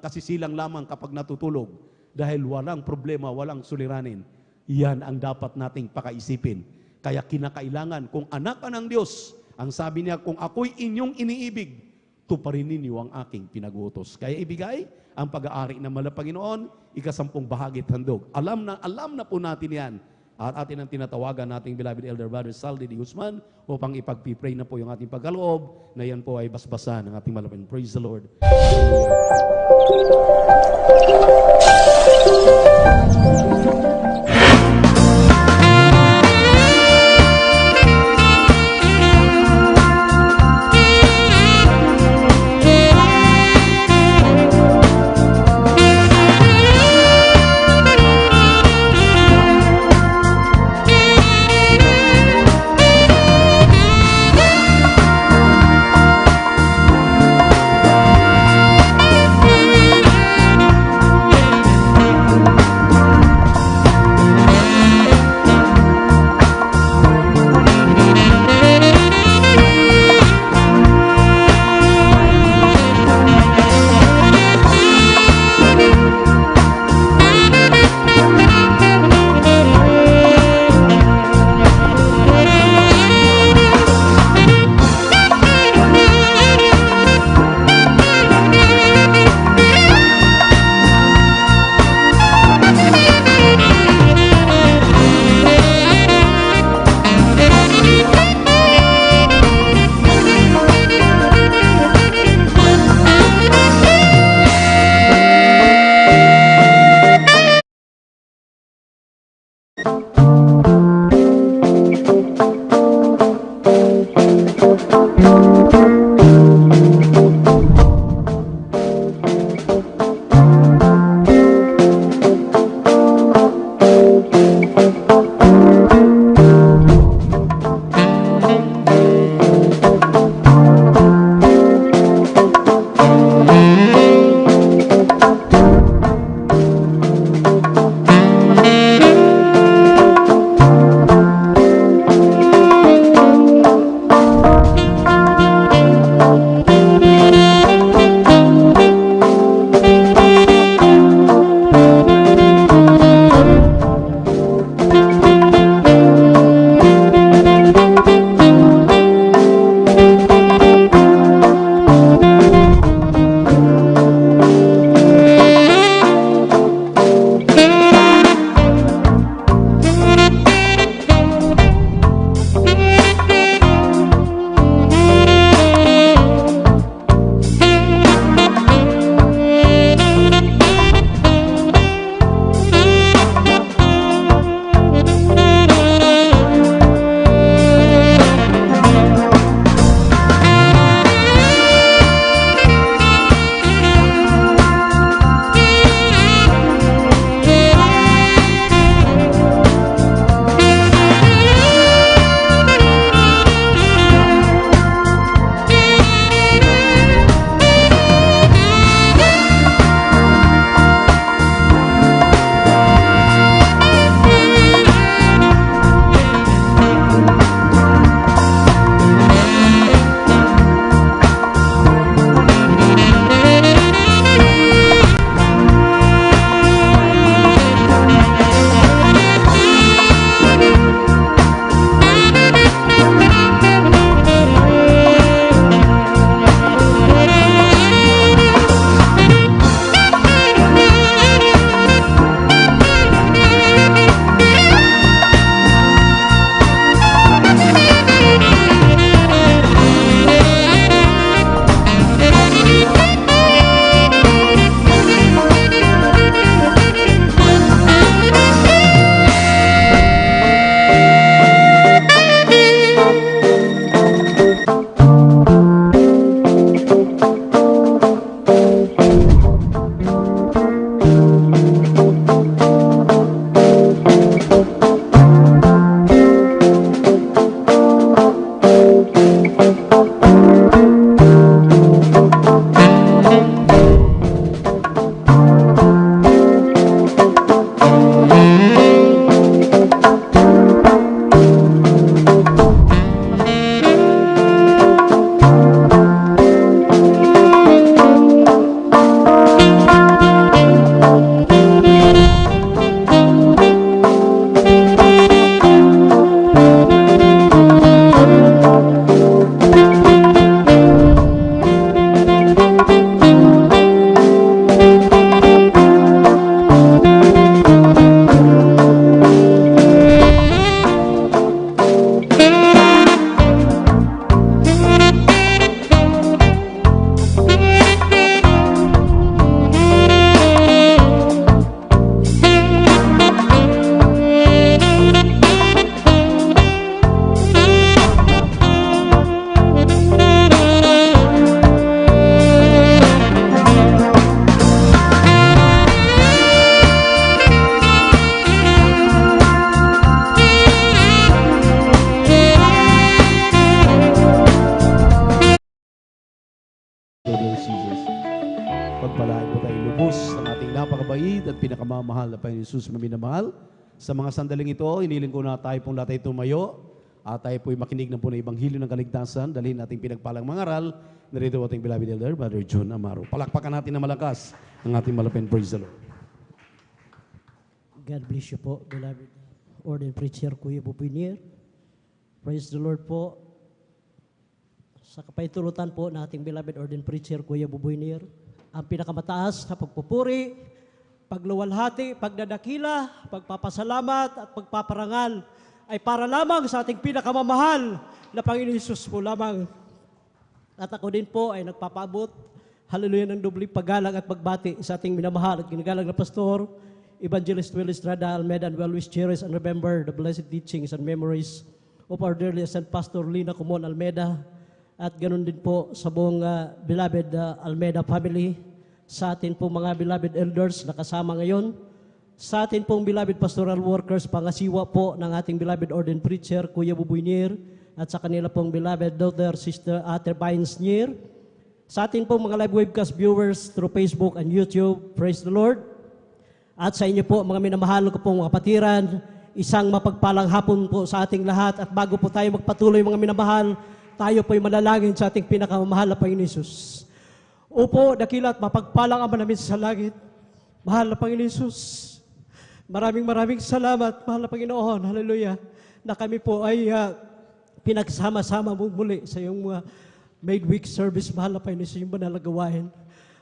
kasisilang lamang kapag natutulog dahil walang problema, walang suliranin. Yan ang dapat nating pakaisipin. Kaya kinakailangan, kung anak ka ng Diyos, ang sabi niya, kung ako'y inyong iniibig, tuparin ninyo ang aking pinag-utos. Kaya ibigay ang pag-aari ng mahal na Panginoon, 10 bahagi at handog. Alam na po natin yan. At atin ang tinatawagan nating beloved Elder Brother Saldi D. Guzman upang ipag-pray na po yung ating pagkaloob na yan po ay basbasan ng ating malapit. Praise the Lord. pinakamamahal na Panginoon Jesus, maminamahal. Sa mga sandaling ito, hiniling ko na tayo pong lahat tumayo at tayo po'y makinig na po ng Ebanghelyo ng Kaligtasan, dalhin nating pinagpalang mangaral. Narito ating beloved elder, Brother John Amaro. Palakpakan natin na malakas ang ating malapit. Praise the Lord. God bless you po, beloved ordained preacher Kuya Bupinier. Praise the Lord po. Sa kapaitulutan po na ating beloved ordained preacher Kuya Bupinier, ang pinakamataas na pagpupuri, pagluwalhati, pagdadakila, pagpapasalamat at pagpaparangal ay para lamang sa ating pinakamamahal na Panginoon Hesus po lamang. At ako din po ay nagpapaabot, hallelujah, ng dubling paggalang at pagbati sa ating minamahal at ginagalang na pastor, Evangelist Will Estrada Almeida, and well wish cherish and remember the blessed teachings and memories of our dearly Saint Pastor Lina Kumon Almeida, at ganun din po sa buong beloved Almeida family, sa atin pong mga beloved elders na kasama ngayon, sa atin pong beloved pastoral workers, pangasiwa po ng ating beloved ordained preacher Kuya Bubuynier, at sa kanila pong beloved daughter, Sister Ate Pines Nier, sa atin pong mga live webcast viewers through Facebook and YouTube, praise the Lord. At sa inyo po, mga minamahal ko pong kapatiran, isang mapagpalang hapon po sa ating lahat. At bago po tayo magpatuloy, mga minamahal, tayo po'y manalangin sa ating pinakamamahal na Panginoon Hesus. Opo, dakila at mapagpalang Ama namin sa langit, mahal na Panginoon Hesus. Maraming salamat, mahal na Panginoon, hallelujah, na kami po ay pinagsama-sama muli sa iyong midweek service, mahal na Panginoon Hesus, yung banal na gawain.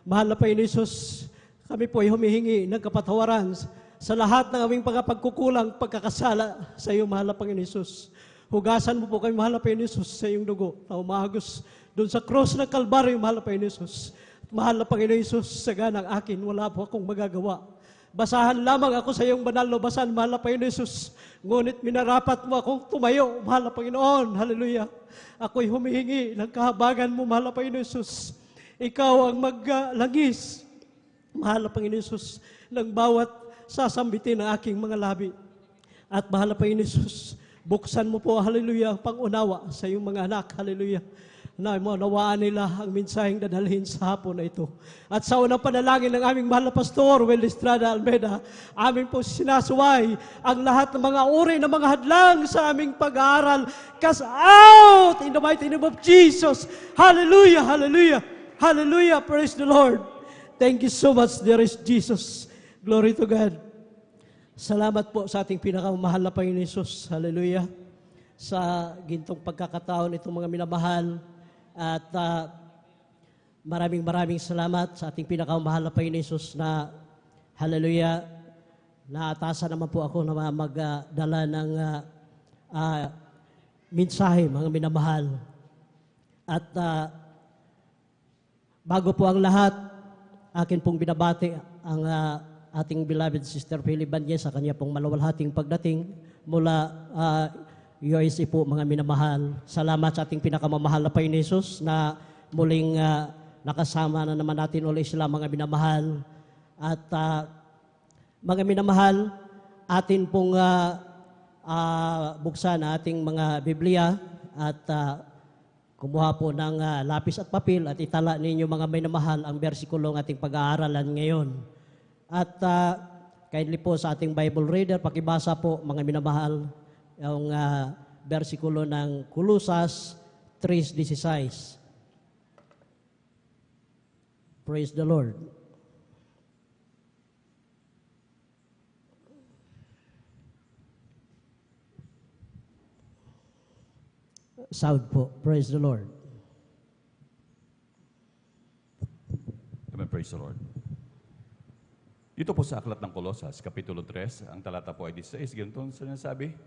Mahal na Panginoon Hesus, kami po ay humihingi ng kapatawaran sa lahat ng aming pagkukulang, pagkakasala sa iyo, mahal na Panginoon Hesus. Hugasan mo po kami, mahal na Panginoon Hesus, sa iyong dugo na umagos doon sa cross ng Kalbaryo, mahal na Panginoon Hesus. Mahal na Panginoon Hesus, sa ganang akin, wala po akong magagawa. Basahan lamang ako sa iyong banal na basan, mahal na Panginoon Hesus. Ngunit minarapat mo akong tumayo, mahal na Panginoon. Hallelujah. Ako'y humihingi ng kahabagan mo, mahal na Panginoon Hesus. Ikaw ang maglangis, mahal na Panginoon Hesus, ng bawat sasambitin ng aking mga labi. At mahal na Panginoon Hesus, buksan mo po, hallelujah, ang pangunawa sa iyong mga anak, hallelujah, na maunawaan nila ang mensaheng dadalhin sa hapon na ito. At sa unang panalangin ng aming mahal na pastor, Will Estrada Almeida, amin po sinasuway ang lahat ng mga uri ng mga hadlang sa aming pag-aaral. Cast out in the mighty name of Jesus. Hallelujah, hallelujah, hallelujah, praise the Lord. Thank you so much, dearest Jesus. Glory to God. Salamat po sa ating pinakamahal na Panginoon Hesus. Hallelujah. Sa gintong pagkakataon itong mga minamahal. At maraming salamat sa ating pinakamahal na Panginoon Hesus na, hallelujah, naatasan naman po ako na magdala ng mensahe, mga minamahal. At bago po ang lahat, akin pong binabati ang ating beloved Sister Philip Banyes sa kanya pong maluwalhating pagdating mula USA po, mga minamahal. Salamat sa ating pinakamamahal na Panginoon Hesus na muling nakasama na naman natin ulit sila, mga minamahal. At mga minamahal, atin pong buksan ang ating mga Biblia at kumuha po ng lapis at papel at itala ninyo, mga minamahal, ang bersikulong ating pag-aaralan ngayon. At kindly po sa ating Bible reader, pakibasa po, mga minamahal, yung bersikulo ng Colosas 3:16. Praise the Lord. Sound po. Praise the Lord. Amen. Praise the Lord. Dito po sa Aklat ng Colosas, Kapitulo 3, ang talata po ay 16, ganito ang sinasabi,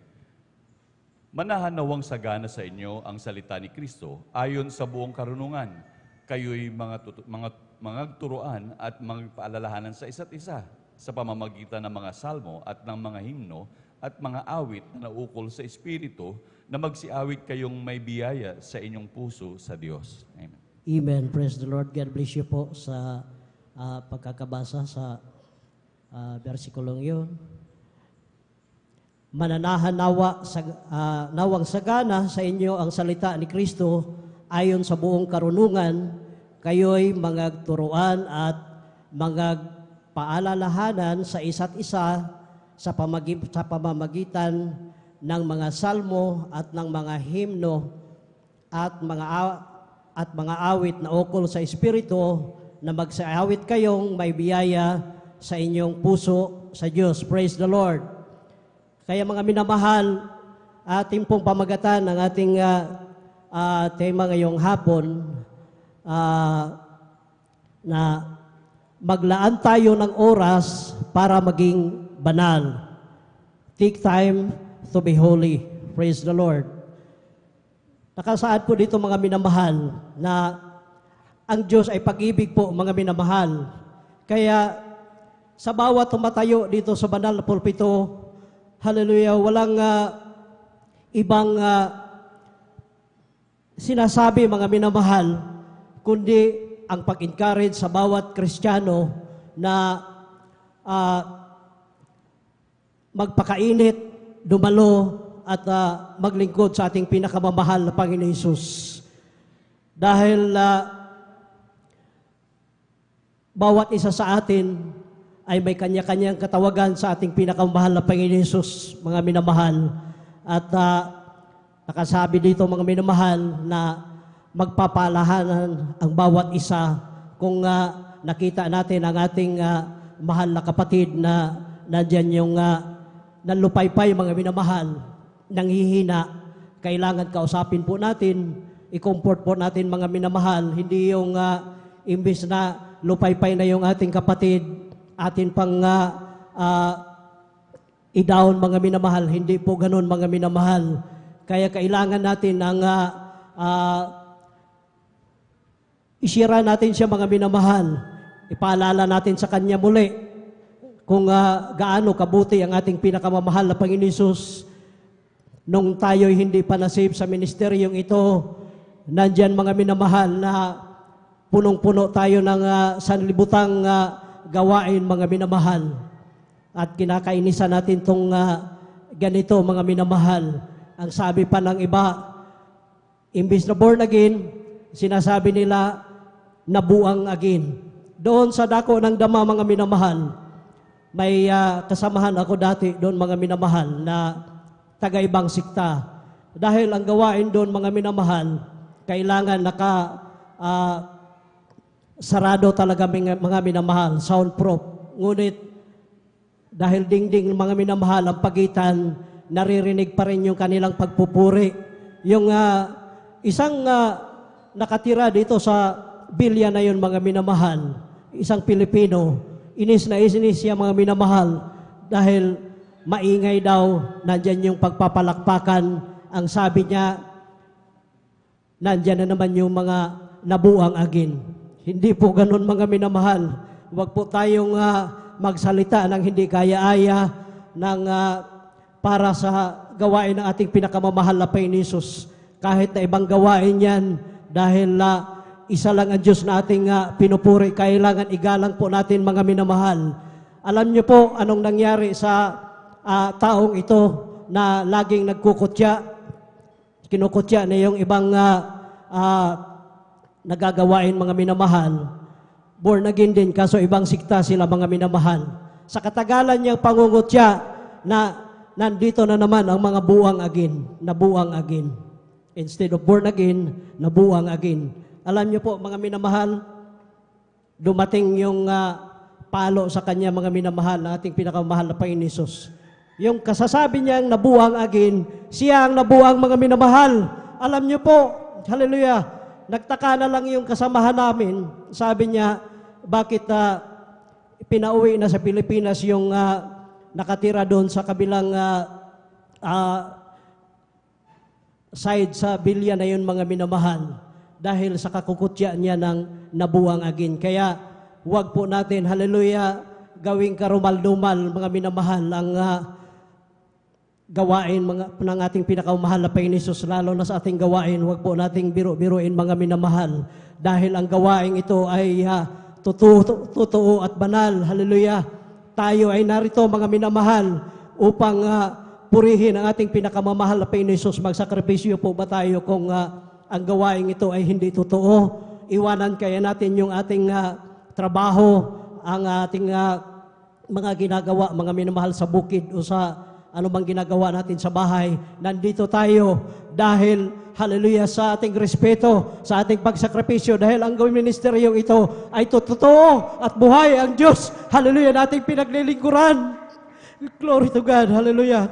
manahan nawang sagana sa inyo ang salita ni Kristo ayon sa buong karunungan. Kayo'y mga turuan at mga paalalahanan sa isa't isa sa pamamagitan ng mga salmo at ng mga himno at mga awit na naukol sa Espiritu na magsiawit kayong may biyaya sa inyong puso sa Diyos. Amen. Amen. Praise the Lord. God bless you po sa pagkakabasa sa versikulong yun. Mananahan nawang sagana sa inyo ang salita ni Kristo ayon sa buong karunungan, kayo'y mga turuan at mga paalalahanan sa isa't isa sa pamamagitan ng mga salmo at ng mga himno at mga awit na ukol sa Espiritu, na magsaawit kayong may biyaya sa inyong puso sa Diyos. Praise the Lord. Kaya mga minamahal, ating pong pamagatan ng ating tema ngayong hapon, na maglaan tayo ng oras para maging banal. Take time to be holy. Praise the Lord. Nakasaad po dito mga minamahal na ang Diyos ay pag-ibig po mga minamahal. Kaya sa bawat tumatayo dito sa banal na pulpito, hallelujah, walang ibang sinasabi mga minamahal, kundi ang pag-encourage sa bawat Kristiyano na magpakainit, dumalo, at maglingkod sa ating pinakamamahal na Panginoon Hesus. Dahil bawat isa sa atin ay may kanya-kanyang katawagan sa ating pinakamamahal na Panginoon Hesus, mga minamahal. At nakasabi dito mga minamahal na magpapalahanan ang bawat isa kung nakita natin ang ating mahal na kapatid na nandyan yung nanlupaypay mga minamahal, nanghihina. Kailangan kausapin po natin, i-comfort po natin mga minamahal, hindi yung imbis na lupaypay na yung ating kapatid, atin pang i-down mga minamahal. Hindi po ganun mga minamahal. Kaya kailangan natin ang isira natin siya mga minamahal. Ipaalala natin sa Kanya muli kung gaano kabuti ang ating pinakamamahal na Panginoon Hesus. Nung tayo'y hindi pa nasave sa ministeryong ito, nandyan mga minamahal na punong-puno tayo ng sanlibutang gawain mga minamahal. At kinakainisan natin itong ganito mga minamahal. Ang sabi pa ng iba, imbis na born again, sinasabi nila, nabuang again. Doon sa dako ng dama mga minamahal, may kasamahan ako dati doon mga minamahal na taga-ibang sikta. Dahil ang gawain doon mga minamahal, kailangan sarado talaga mga minamahal, soundproof. Ngunit dahil dingding mga minamahal ang pagitan, naririnig pa rin yung kanilang pagpupuri. Yung isang nakatira dito sa bilya na yun mga minamahal, isang Pilipino, inis siya mga minamahal dahil maingay daw, nandyan yung pagpapalakpakan. Ang sabi niya, nandyan na naman yung mga nabuang agin. Hindi po ganun mga minamahal. Huwag po tayong magsalita ng hindi kaya-aya ng para sa gawain ng ating pinakamamahal na Panginoon Hesus. Kahit na ibang gawain yan, dahil isa lang ang Diyos na ating pinupuri, kailangan igalang po natin mga minamahal. Alam niyo po anong nangyari sa taong ito na laging nagkukutya, kinukutya na yung ibang nagagawain mga minamahal. Born again din, kaso ibang sikta sila mga minamahal. Sa katagalan niyang pangungutya na nandito na naman ang mga buang agin, nabuang agin. Instead of born again, nabuang agin. Alam niyo po mga minamahal, dumating yung palo sa kanya mga minamahal na ating pinakamahal na Panginoon Hesus. Yung kasasabi niyang nabuang agin, siya ang nabuang mga minamahal. Alam niyo po, hallelujah, nagtaka na lang yung kasamahan namin. Sabi niya, bakit pinauwi na sa Pilipinas yung nakatira doon sa kabilang side sa bilya na yun mga minamahal. Dahil sa kakukutya niya ng nabuang agin. Kaya huwag po natin, hallelujah, gawing karumal-dumal mga minamahal ang gawain ng ating pinakamahal na Panginoon Hesus, lalo na sa ating gawain. Huwag po nating biro-biruin mga minamahal. Dahil ang gawain ito ay totoo at banal. Hallelujah. Tayo ay narito mga minamahal upang purihin ang ating pinakamamahal na Panginoon Hesus. Magsakripisyo po ba tayo kung ang gawain ito ay hindi totoo? Iwanan kaya natin yung ating trabaho, ang ating mga ginagawa, mga minamahal sa bukid o sa ano bang ginagawa natin sa bahay. Nandito tayo dahil, hallelujah, sa ating respeto, sa ating pagsakripisyo, dahil ang gawin ministeryong ito ay totoo at buhay ang Diyos, hallelujah, nating pinaglilingkuran. Glory to God, hallelujah.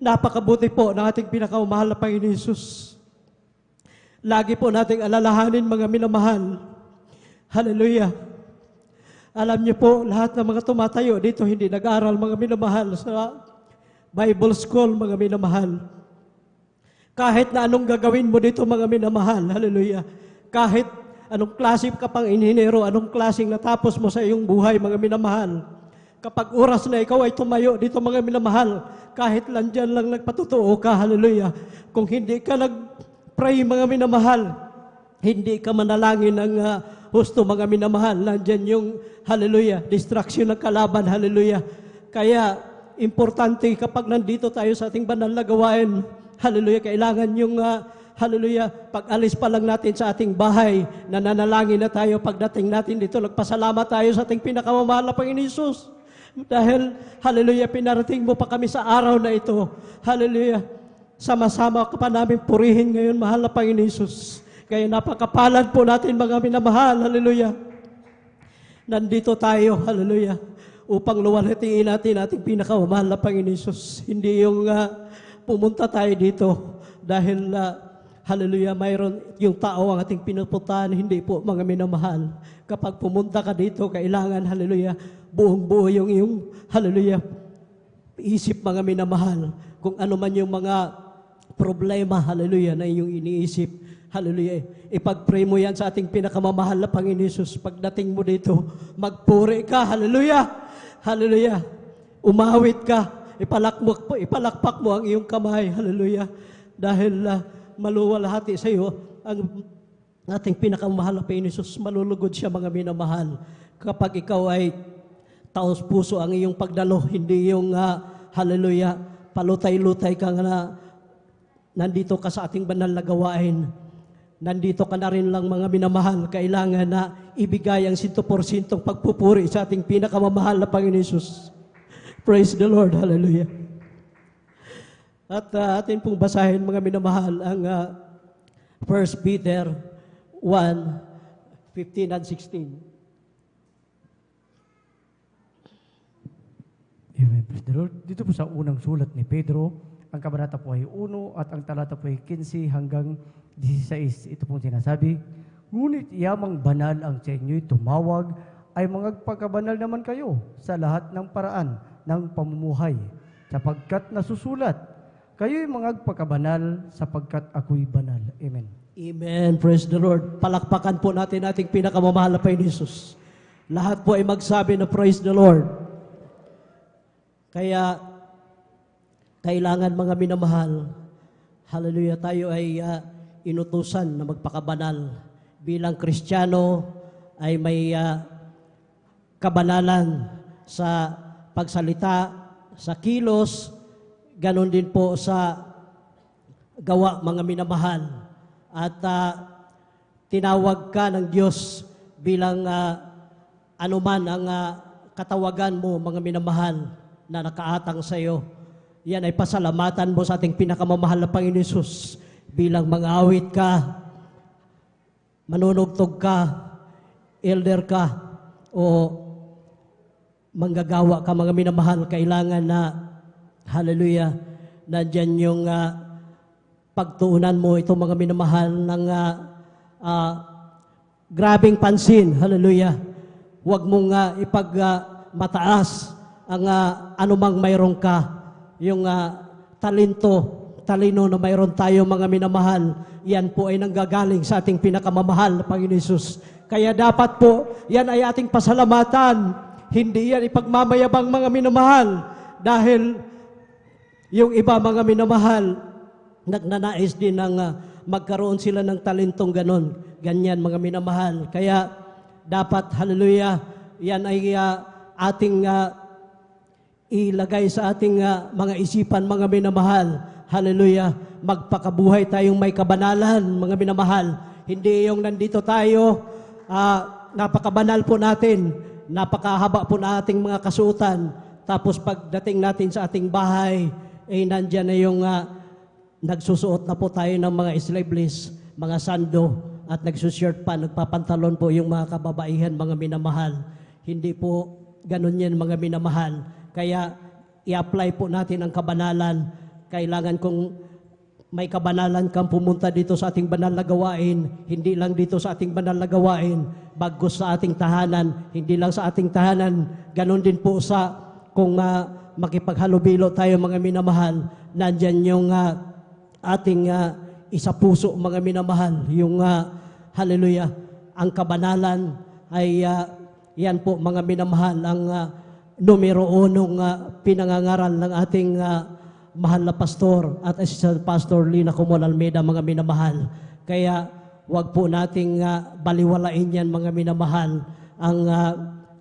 Napakabuti po ng ating pinakamahal na Panginoon Jesus. Lagi po nating alalahanin, mga minamahal, hallelujah. Alam niyo po, lahat ng mga tumatayo dito hindi nag-aral, mga minamahal, sa Bible School, mga minamahal. Kahit na anong gagawin mo dito, mga minamahal, hallelujah. Kahit anong klase ka pang inhinero, anong klaseng natapos mo sa iyong buhay, mga minamahal. Kapag oras na ikaw ay tumayo dito, mga minamahal, kahit lang dyan lang nagpatutuo ka, hallelujah. Kung hindi ka nag-pray, mga minamahal, hindi ka manalangin ng husto, mga minamahal, nandyan yung, hallelujah, distraction ng kalaban, hallelujah. Kaya, importante kapag nandito tayo sa ating banal na gawain, hallelujah, kailangan yung, hallelujah, pag-alis pa lang natin sa ating bahay, nananalangin na tayo pagdating natin dito, nagpasalamat tayo sa ating pinakamamahal na Panginoon Jesus. Dahil, hallelujah, pinarating mo pa kami sa araw na ito, hallelujah, sama-sama ka pa namin purihin ngayon, mahal na Panginoon Jesus. Kaya napakapalad po natin, mga minamahal, hallelujah. Nandito tayo, hallelujah, upang luwalhatiin natin ating pinakamamahal na Panginoon Jesus. Hindi yung pumunta tayo dito dahil, hallelujah, mayroon yung tao ang ating pinupuntahan. Hindi po, mga minamahal. Kapag pumunta ka dito, kailangan, hallelujah, buong-buo yung iyong, hallelujah, isip, mga minamahal. Kung ano man yung mga problema, hallelujah, na iyong iniisip, hallelujah, ipag-pray mo yan sa ating pinakamamahal na Panginoon Jesus. Pagdating mo dito, magpuri ka, hallelujah, hallelujah, umawit ka, ipalakpak mo ang iyong kamay, hallelujah, dahil maluwalhati sa iyo ang ating pinakamamahal na Panginoon Jesus. Malulugod siya, mga minamahal, kapag ikaw ay taos puso ang iyong pagdalo, hindi yung, hallelujah, palutay-lutay ka na nandito ka sa ating banal na gawain. Nandito ka na rin lang, mga minamahal, kailangan na ibigay ang 100% pagpupuri sa ating pinakamamahal na Panginoon Jesus. Praise the Lord, hallelujah. At atin pong basahin, mga minamahal, ang 1 Peter 1:15 and 16. Amen. Praise the Lord. Dito po sa unang sulat ni Pedro, ang kabanata po ay 1 at ang talata po ay 15 hanggang 16. Ito pong sinasabi, ngunit yamang banal ang sa inyo'y tumawag, ay mangagpagkabanal naman kayo sa lahat ng paraan ng pamumuhay, sapagkat nasusulat, kayo'y mangagpagkabanal sapagkat ako'y banal. Amen. Amen. Praise the Lord. Palakpakan po natin ating pinakamamahal na Panginoon Jesus. Lahat po ay magsabi na praise the Lord. Kaya, kailangan, mga minamahal, hallelujah, tayo ay inutusan na magpakabanal. Bilang Kristiyano ay may kabanalan sa pagsalita, sa kilos, ganon din po sa gawa, mga minamahal. At tinawag ka ng Diyos bilang anuman ang katawagan mo, mga minamahal, na nakaatang sa iyo. Yan ay pasalamatan mo sa ating pinakamamahal na Panginoon Jesus. Bilang mang-awit ka, manunugtog ka, elder ka, o manggagawa ka, mga minamahal, kailangan na, hallelujah, nandyan yung pagtuunan mo ito, mga minamahal, ng grabing pansin, hallelujah. Huwag mong ipagmataas ang anumang mayroon ka, yung talino na mayroon tayo, mga minamahal, yan po ay nanggagaling sa ating pinakamamahal na Panginoon Jesus. Kaya dapat po, yan ay ating pasalamatan. Hindi yan ipagmamayabang, mga minamahal. Dahil yung iba, mga minamahal, nagnanais din ng magkaroon sila ng talentong ganon. Ganyan, mga minamahal. Kaya dapat, hallelujah, yan ay ating ilagay sa ating mga isipan, mga minamahal. Hallelujah. Magpakabuhay tayong may kabanalan, mga minamahal. Hindi yung nandito tayo, napakabanal po natin. napakahaba po na ating mga kasuotan. Tapos pagdating natin sa ating bahay, nandyan na yung nagsusuot na po tayo ng mga sleeveless, mga sando, at nagsushirt pa, nagpapantalon po yung mga kababaihan, mga minamahal. Hindi po ganun yan, mga minamahal. Kaya i-apply po natin ang kabanalan. Kailangan kung may kabanalan kang pumunta dito sa ating banal na gawain, hindi lang dito sa ating banal na gawain, bagkus sa ating tahanan, hindi lang sa ating tahanan, ganun din po sa kung makipaghalubilo tayo, mga minamahal, nandyan yung ating isa puso, mga minamahal, yung hallelujah, ang kabanalan ay yan po, mga minamahal, ang numero unong pinangangaral ng ating mahal na pastor at assistant pastor Lina Comol Almeida, mga minamahal. Kaya wag po nating baliwalain yan, mga minamahal, ang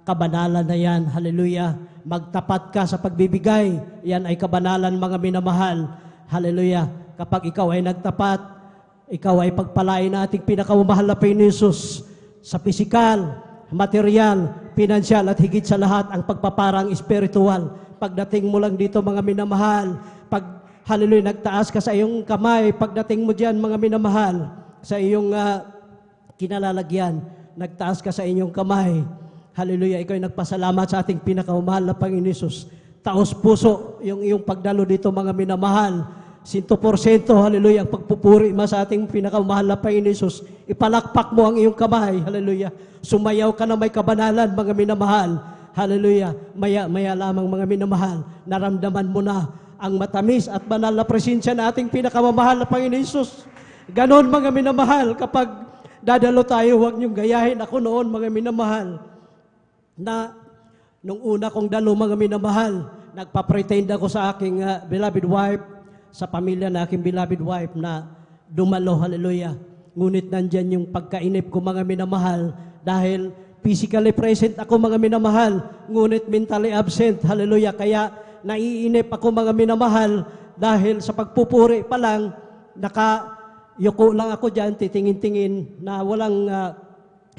kabanalan na yan, hallelujah. Magtapat ka sa pagbibigay, yan ay kabanalan, mga minamahal, hallelujah. Kapag ikaw ay nagtapat, ikaw ay pagpalain na ating pinakamamahal na Panginoon Jesus sa pisikal, material, pinansyal at higit sa lahat ang pagpaparang espiritual. Pagdating mo lang dito, mga minamahal, pag hallelujah, nagtaas ka sa iyong kamay, pagdating mo diyan, mga minamahal, sa iyong kinalalagyan, nagtaas ka sa inyong kamay, hallelujah, ikaw ay nagpasalamat sa ating pinakamamahal na Panginoon Jesus. Taos puso yung iyong pagdalo dito, mga minamahal. 100%, hallelujah, ang pagpupuri mo sa ating pinakamahal na Panginoon Jesus. Ipalakpak mo ang iyong kamay, hallelujah. Sumayaw ka na may kabanalan, mga minamahal, hallelujah. Maya lamang, mga minamahal, naramdaman mo na ang matamis at banal na presensya na ating pinakamamahal na Panginoon Jesus. Ganon, mga minamahal, kapag dadalo tayo, huwag niyong gayahin ako noon, mga minamahal, na nung una kong dalo, mga minamahal, nagpa-pretend ako sa aking beloved wife, sa pamilya na aking beloved wife na dumalo, hallelujah. Ngunit nandyan yung pagkainip ko, mga minamahal, dahil physically present ako, mga minamahal, ngunit mentally absent, hallelujah. Kaya naiinip ako, mga minamahal, dahil sa pagpupuri pa lang, nakayuko lang ako dyan, titingin-tingin, na walang,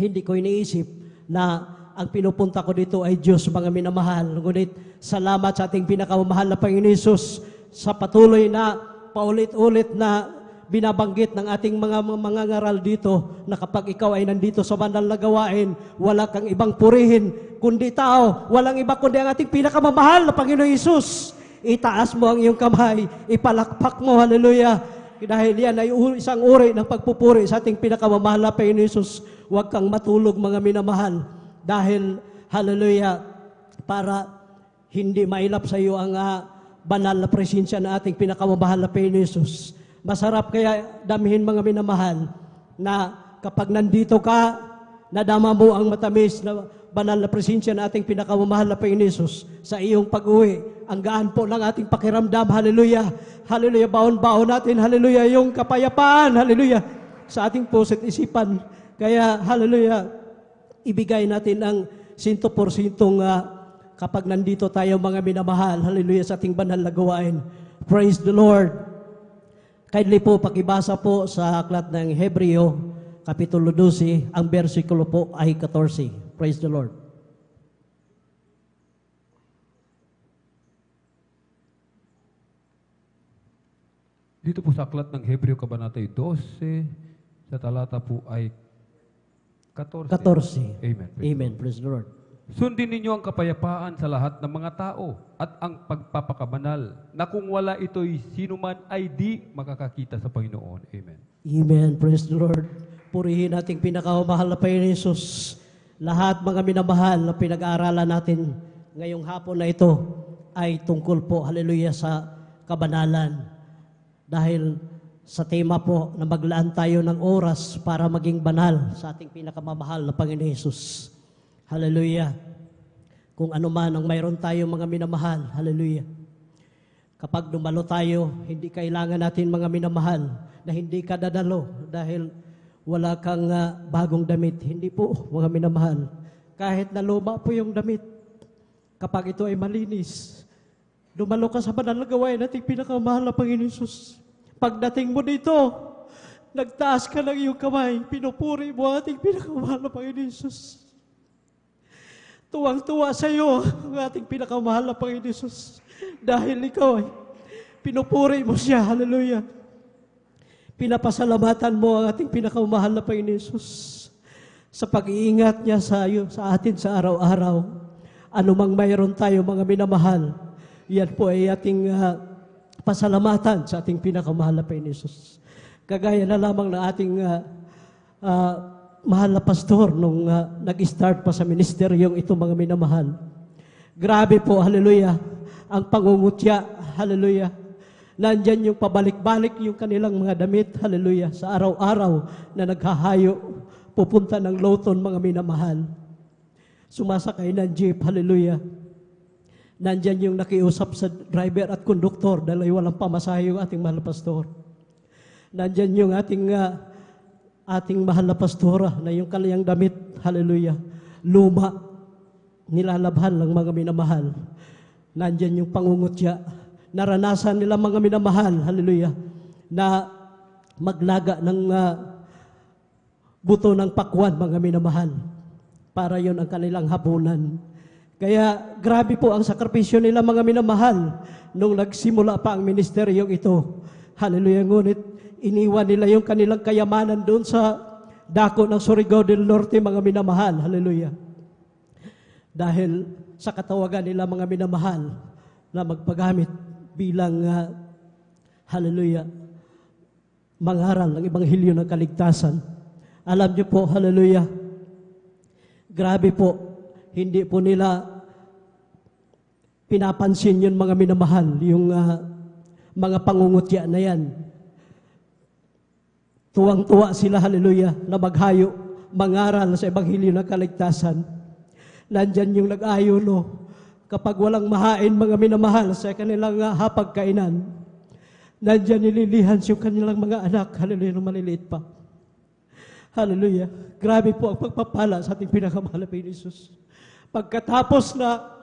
hindi ko iniisip na ang pinupunta ko dito ay Diyos, mga minamahal. Ngunit salamat sa ating pinakamamahal na Panginoon Jesus, sa patuloy na paulit-ulit na binabanggit ng ating mga ngaral dito na kapag ikaw ay nandito sa banal na gawain, wala kang ibang purihin kundi tao. Walang iba kundi ang ating pinakamamahal na Panginoon Jesus. Itaas mo ang iyong kamay, ipalakpak mo, hallelujah. Dahil yan ay isang uri ng pagpupuri sa ating pinakamamahal na Panginoon Jesus. Huwag kang matulog, mga minamahal. Dahil, hallelujah, para hindi mailap sa iyo ang banal na presensya na ating pinakamamahal na Panginoon Jesus. Masarap kaya damihin, mga minamahal, na kapag nandito ka, nadama mo ang matamis na banal na presensya na ating pinakamamahal na Panginoon Jesus sa iyong pag-uwi. Ang gaan po ng ating pakiramdam, hallelujah. Hallelujah, baon-baon natin, hallelujah, yung kapayapaan, hallelujah, sa ating puso't isipan. Kaya, hallelujah, ibigay natin ang 100% kapag nandito tayo, mga minamahal, hallelujah, sa ating banal na gawain. Praise the Lord. Kindly po, pakibasa po sa aklat ng Hebreo, Kapitulo 12, ang versikulo po ay 14. Praise the Lord. Dito po sa aklat ng Hebreo, Kabanata 12, sa talata po ay 14. 14. Amen. Amen. Praise the Lord. Sundin ninyo ang kapayapaan sa lahat ng mga tao at ang pagpapakabanal, na kung wala ito'y sino man ay di makakakita sa Panginoon. Amen. Amen. Praise the Lord. Purihin nating pinakamahal na Panginoon Jesus. Lahat, mga minamahal, na pinag-aaralan natin ngayong hapon na ito ay tungkol po, hallelujah, sa kabanalan. Dahil sa tema po na maglaan tayo ng oras para maging banal sa ating pinakamamahal na Panginoon Jesus. Hallelujah. Kung ano man ang mayroon tayo, mga minamahal, hallelujah. Kapag dumalo tayo, hindi kailangan natin, mga minamahal, na hindi ka dadalo dahil wala kang bagong damit. Hindi po, mga minamahal. Kahit na luma po yung damit, kapag ito ay malinis, dumalo ka sa banal na gawain nating pinakamahal na Panginoon Jesus. Pagdating mo dito, nagtaas ka ng iyong kamay, pinupuri mo ating pinakamahal na Panginoon Jesus. Tuwang-tuwa sa iyo ang ating pinakamahal na Panginoon Jesus. Dahil ikaw ay pinupuri mo siya. Hallelujah. Pinapasalamatan mo ang ating pinakamahal na Panginoon Jesus sa pag-iingat niya sa atin sa araw-araw. Anumang mayroon tayo mga minamahal, yan po ay ating pasalamatan sa ating pinakamahal na Panginoon Jesus. Kagaya na lamang na ating mahal na pastor nung nag-start pa sa ministeryong ito mga minamahal. Grabe po, hallelujah, ang pangungutya, hallelujah. Nandyan yung pabalik-balik yung kanilang mga damit, hallelujah, sa araw-araw na naghahayo, pupunta ng Lawton mga minamahal. Sumasakay ng jeep, hallelujah. Nandyan yung nakiusap sa driver at konduktor dahil walang pamasahe yung ating mahal na pastor. Nandyan yung ating mahal na pastora na yung kanyang damit, hallelujah, luma, nilalabhan ng mga minamahal. Nandyan yung pangungutya. Naranasan nila mga minamahal, hallelujah, na maglaga ng buto ng pakwan, mga minamahal. Para yon ang kanilang hapunan. Kaya grabe po ang sakripisyo nila mga minamahal nung nagsimula pa ang ministeryong ito. Hallelujah, ngunit iniwan nila yung kanilang kayamanan doon sa dako ng Surigao del Norte, mga minamahal. Hallelujah. Dahil sa katawagan nila mga minamahal na magpagamit bilang, hallelujah, mangaral ng Ebanghelyo ng kaligtasan. Alam niyo po, hallelujah, grabe po, hindi po nila pinapansin yun mga minamahal, yung mga pangungutya na yan. Tuwang-tuwa sila, hallelujah, na maghayo, mangaral sa Ebanghelyo ng kaligtasan. Nandyan yung nag-ayuno. Kapag walang mahain, mga minamahal, sa kanilang hapagkainan, nandyan nililihan yung kanilang mga anak, hallelujah, nung maliliit pa. Hallelujah. Grabe po ang pagpapala sa ating pinakamahal na Panginoon Jesus. Pagkatapos na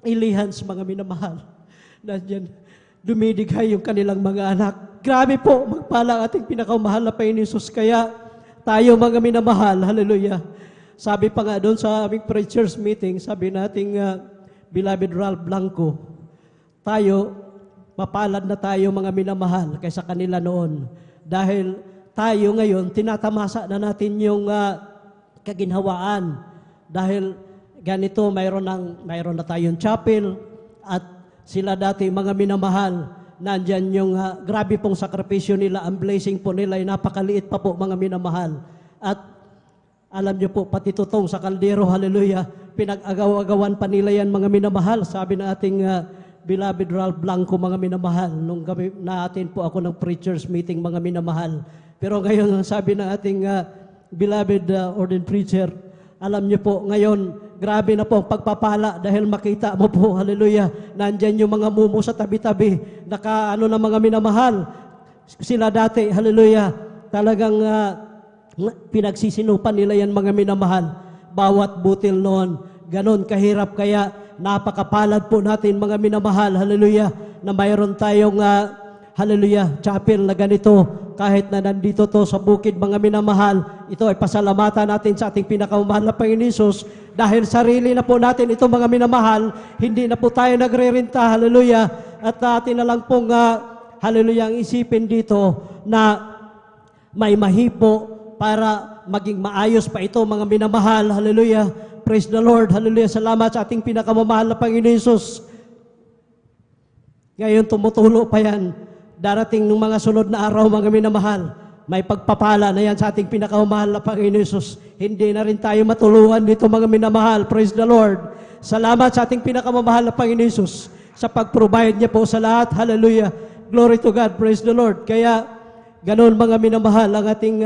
ilihan sa mga minamahal, nandyan, dumidighay yung kanilang mga anak. Grabe po, magpala ang ating pinakamahal na Panginoon Jesus. Kaya tayo mga minamahal, hallelujah. Sabi pa nga doon sa aming preachers meeting, sabi nating beloved Ralph Blanco, tayo, mapalad na tayo mga minamahal kaysa kanila noon. Dahil tayo ngayon, tinatamasa na natin yung kaginhawaan. Dahil ganito, mayroon na tayong chapel at sila dati mga minamahal, nandyan yung grabe pong sakripisyo nila, ang blessing po nila ay napakaliit pa po mga minamahal. At alam niyo po, pati tutong sa kaldero, hallelujah, pinag-agaw-agawan pa nila yan mga minamahal. Sabi na ating beloved Ralph Blanco, mga minamahal, nung gabi natin po ako ng preachers meeting, mga minamahal. Pero ngayon, sabi ng ating beloved ordained preacher, alam niyo po, ngayon, grabe na po ang pagpapala dahil makita mo po, hallelujah, nandyan yung mga mumo sa tabi-tabi, naka-ano na mga minamahal. Sila dati, hallelujah, talagang pinagsisinupan nila yan mga minamahal. Bawat butil noon, ganon kahirap, kaya napakapalad po natin mga minamahal, hallelujah, na mayroon tayong hallelujah, chapel na ganito, kahit na nandito to sa bukid mga minamahal, ito ay pasalamatan natin sa ating pinakamahal na Panginoon Jesus, dahil sarili na po natin ito mga minamahal, hindi na po tayo nagre-renta, hallelujah, at atin na lang pong hallelujah, ang isipin dito na may mahipo para maging maayos pa ito mga minamahal, hallelujah, praise the Lord, hallelujah, salamat sa ating pinakamamahal na Panginoon Jesus. Ngayon tumutulo pa yan. Darating ng mga sunod na araw, mga minamahal, may pagpapala na yan sa ating pinakamahal na Panginoon Jesus. Hindi na rin tayo matulungan dito mga minamahal. Praise the Lord. Salamat sa ating pinakamamahal na Panginoon Jesus sa pag-provide niya po sa lahat. Hallelujah. Glory to God. Praise the Lord. Kaya, ganun mga minamahal ang ating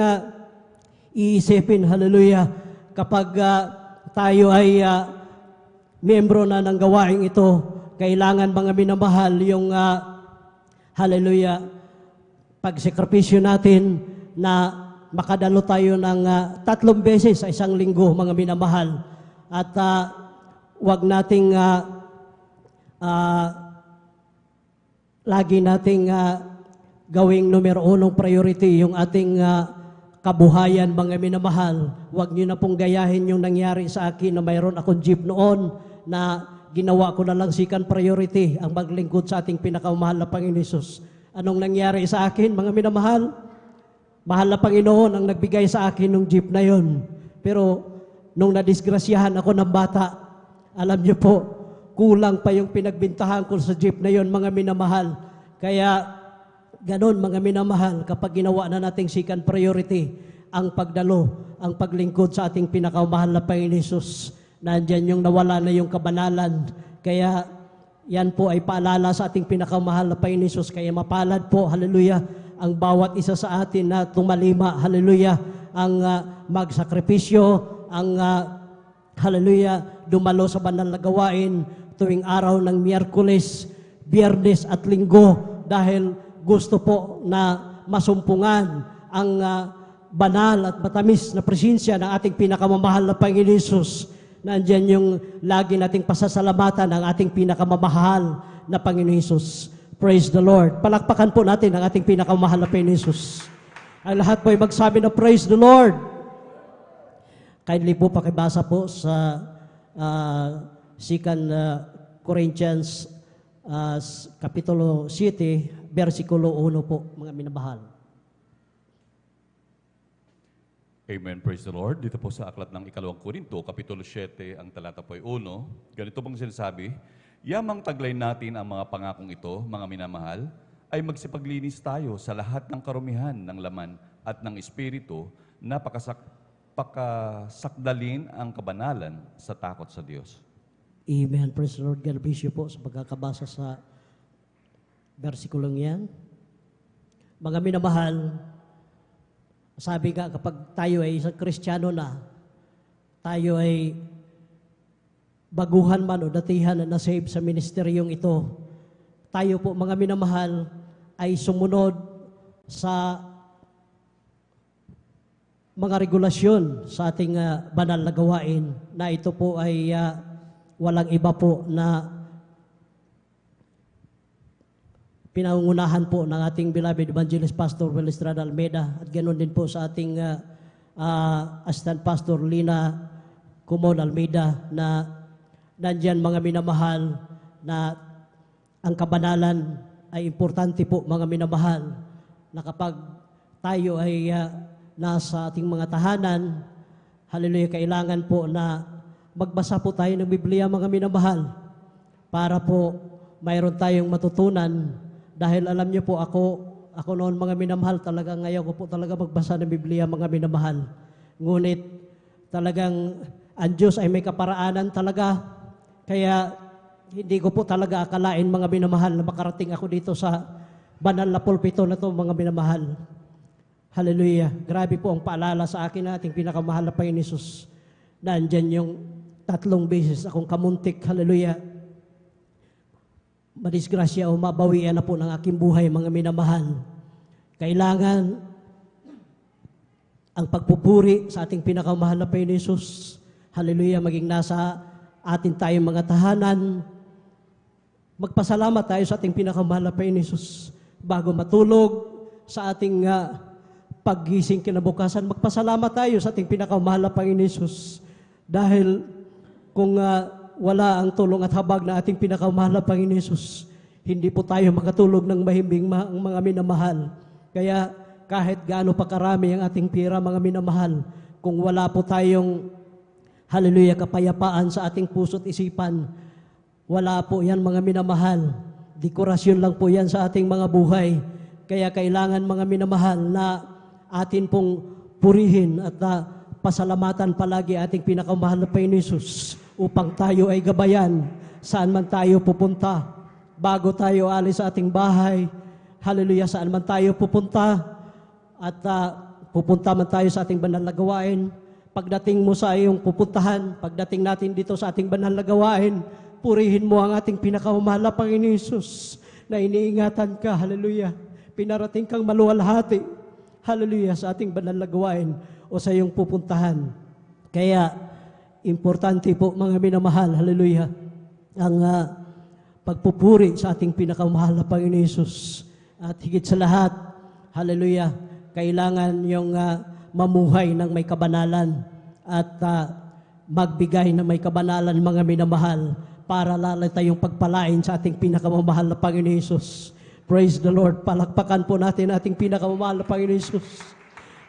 iisipin. Hallelujah. Kapag tayo ay miyembro na ng gawaing ito, kailangan mga minamahal yung hallelujah, pagsekripisyo natin na makadalo tayo ng 3 beses sa isang linggo, mga minamahal. At wag nating lagi nating gawing numero 1 priority yung ating kabuhayan, mga minamahal. Huwag niyo na pong gayahin yung nangyari sa akin na mayroon akong jeep noon na ginawa ko na lang second priority ang maglingkod sa ating pinakamahal na Panginoon Hesus. Anong nangyari sa akin, mga minamahal? Mahal na Panginoon ang nagbigay sa akin ng jeep na yon. Pero nung nadisgrasyahan ako ng bata, alam niyo po, kulang pa yung pinagbintahan ko sa jeep na yon, mga minamahal. Kaya ganon, mga minamahal, kapag ginawa na nating second priority ang pagdalo, ang paglingkod sa ating pinakamahal na Panginoon Hesus, nandyan yung nawala na yung kabanalan. Kaya yan po ay paalala sa ating pinakamahal na Panginoon Hesus. Kaya mapalad po, hallelujah, ang bawat isa sa atin na tumalima, hallelujah, ang magsakripisyo, ang hallelujah, dumalo sa banal na gawain tuwing araw ng Miyerkules, Biyernes at Linggo, dahil gusto po na masumpungan ang banal at matamis na presensya ng ating pinakamamahal na Panginoon Hesus. Nandiyan yung lagi nating pasasalamatan ang ating pinakamamahal na Panginoon Hesus. Praise the Lord. Palakpakan po natin ang ating pinakamamahal na Panginoon Hesus. Ang lahat po ay magsabi na praise the Lord. Kindly po pakibasa po sa 2 Corinthians Kapitulo 7, versikulo 1 po, mga minamahal. Amen. Praise the Lord. Dito po sa aklat ng 2 Korinto, Kapitulo 7, ang talata po ay 1. Ganito pong sinasabi, yamang taglay natin ang mga pangakong ito, mga minamahal, ay magsipaglinis tayo sa lahat ng karumihan ng laman at ng espiritu na pakasakdalin ang kabanalan sa takot sa Diyos. Amen. Praise the Lord. God bless you po sa pagkakabasa sa versikulong yan. Mga minamahal, sabi nga kapag tayo ay isang Kristiyano na, tayo ay baguhan man o datihan na nasave sa ministeryong ito, tayo po mga minamahal ay sumunod sa mga regulasyon sa ating banal na gawain, na ito po ay walang iba po na pinangunahan po ng ating beloved evangelist Pastor Will Estrada Almeida, at ganoon din po sa ating assistant pastor Lina Kumon Almeida, na nandyan mga minamahal na ang kabanalan ay importante po, mga minamahal, na kapag tayo ay nasa ating mga tahanan, hallelujah, kailangan po na magbasa po tayo ng Biblia, mga minamahal, para po mayroon tayong matutunan. Dahil alam niyo po, ako noon, mga minamahal, talaga ngayon ko po talaga magbasa ng Biblia, mga minamahal. Ngunit talagang ang Diyos ay may kaparaanan talaga. Kaya hindi ko po talaga akalain, mga minamahal, na makarating ako dito sa banal na pulpito na to, mga minamahal. Hallelujah. Grabe po ang paalala sa akin na ating pinakamahal na Panginoon Hesus. Nandyan yung 3 beses akong kamuntik, hallelujah, madisgrasya o mabawian na po ng aking buhay, mga minamahal. Kailangan ang pagpupuri sa ating pinakamahal na Panginoon Hesus, hallelujah, maging nasa atin tayong mga tahanan. Magpasalamat tayo sa ating pinakamahal na Panginoon Hesus. Bago matulog, sa ating paggising kinabukasan, magpasalamat tayo sa ating pinakamahal na Panginoon Hesus. Dahil kung wala ang tulong at habag na ating pinakamahal na Panginoon Hesus, hindi po tayo makatulog ng mahimbing, mga minamahal. Kaya kahit gaano pa karami ang ating pira, mga minamahal, kung wala po tayong, hallelujah, kapayapaan sa ating puso't isipan, wala po yan, mga minamahal. Dekorasyon lang po yan sa ating mga buhay. Kaya kailangan, mga minamahal, na atin pong purihin at pasalamatan palagi ating pinakamahal na Panginoon Hesus, upang tayo ay gabayan saan man tayo pupunta. Bago tayo alis sa ating bahay, hallelujah, saan man tayo pupunta, at pupunta man tayo sa ating banal na gawain, pagdating mo sa iyong pupuntahan, pagdating natin dito sa ating banal na gawain, purihin mo ang ating pinakamahal na Panginoon Hesus, na iniingatan ka, hallelujah, pinarating kang maluwalhati, hallelujah, sa ating banal na gawain o sa iyong pupuntahan. Kaya importante po, mga minamahal, hallelujah, ang pagpupuri sa ating pinakamahal na Panginoon Hesus. At higit sa lahat, hallelujah, kailangan yung mamuhay ng may kabanalan at magbigay ng may kabanalan, mga minamahal, para lalay tayong pagpalain sa ating pinakamamahal na Panginoon Hesus. Praise the Lord. Palakpakan po natin ating pinakamamahal na Panginoon Hesus.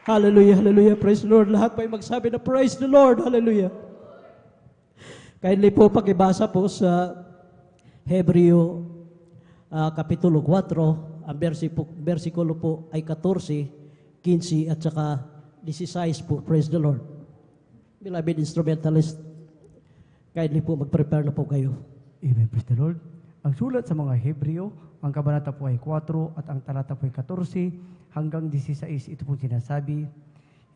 Hallelujah, hallelujah. Praise the Lord. Lahat po ay magsabi na praise the Lord. Hallelujah. Kindly po pakibasa po sa Hebreo Kapitulo 4, ang versikulo po ay 14, 15 at saka 16 po. Praise the Lord. Beloved instrumentalist, kindly po mag-prepare na po kayo. Amen. Praise the Lord. Ang sulat sa mga Hebreo, ang kabanata po ay 4 at ang talata po ay 14 hanggang 16. Ito po sinasabi,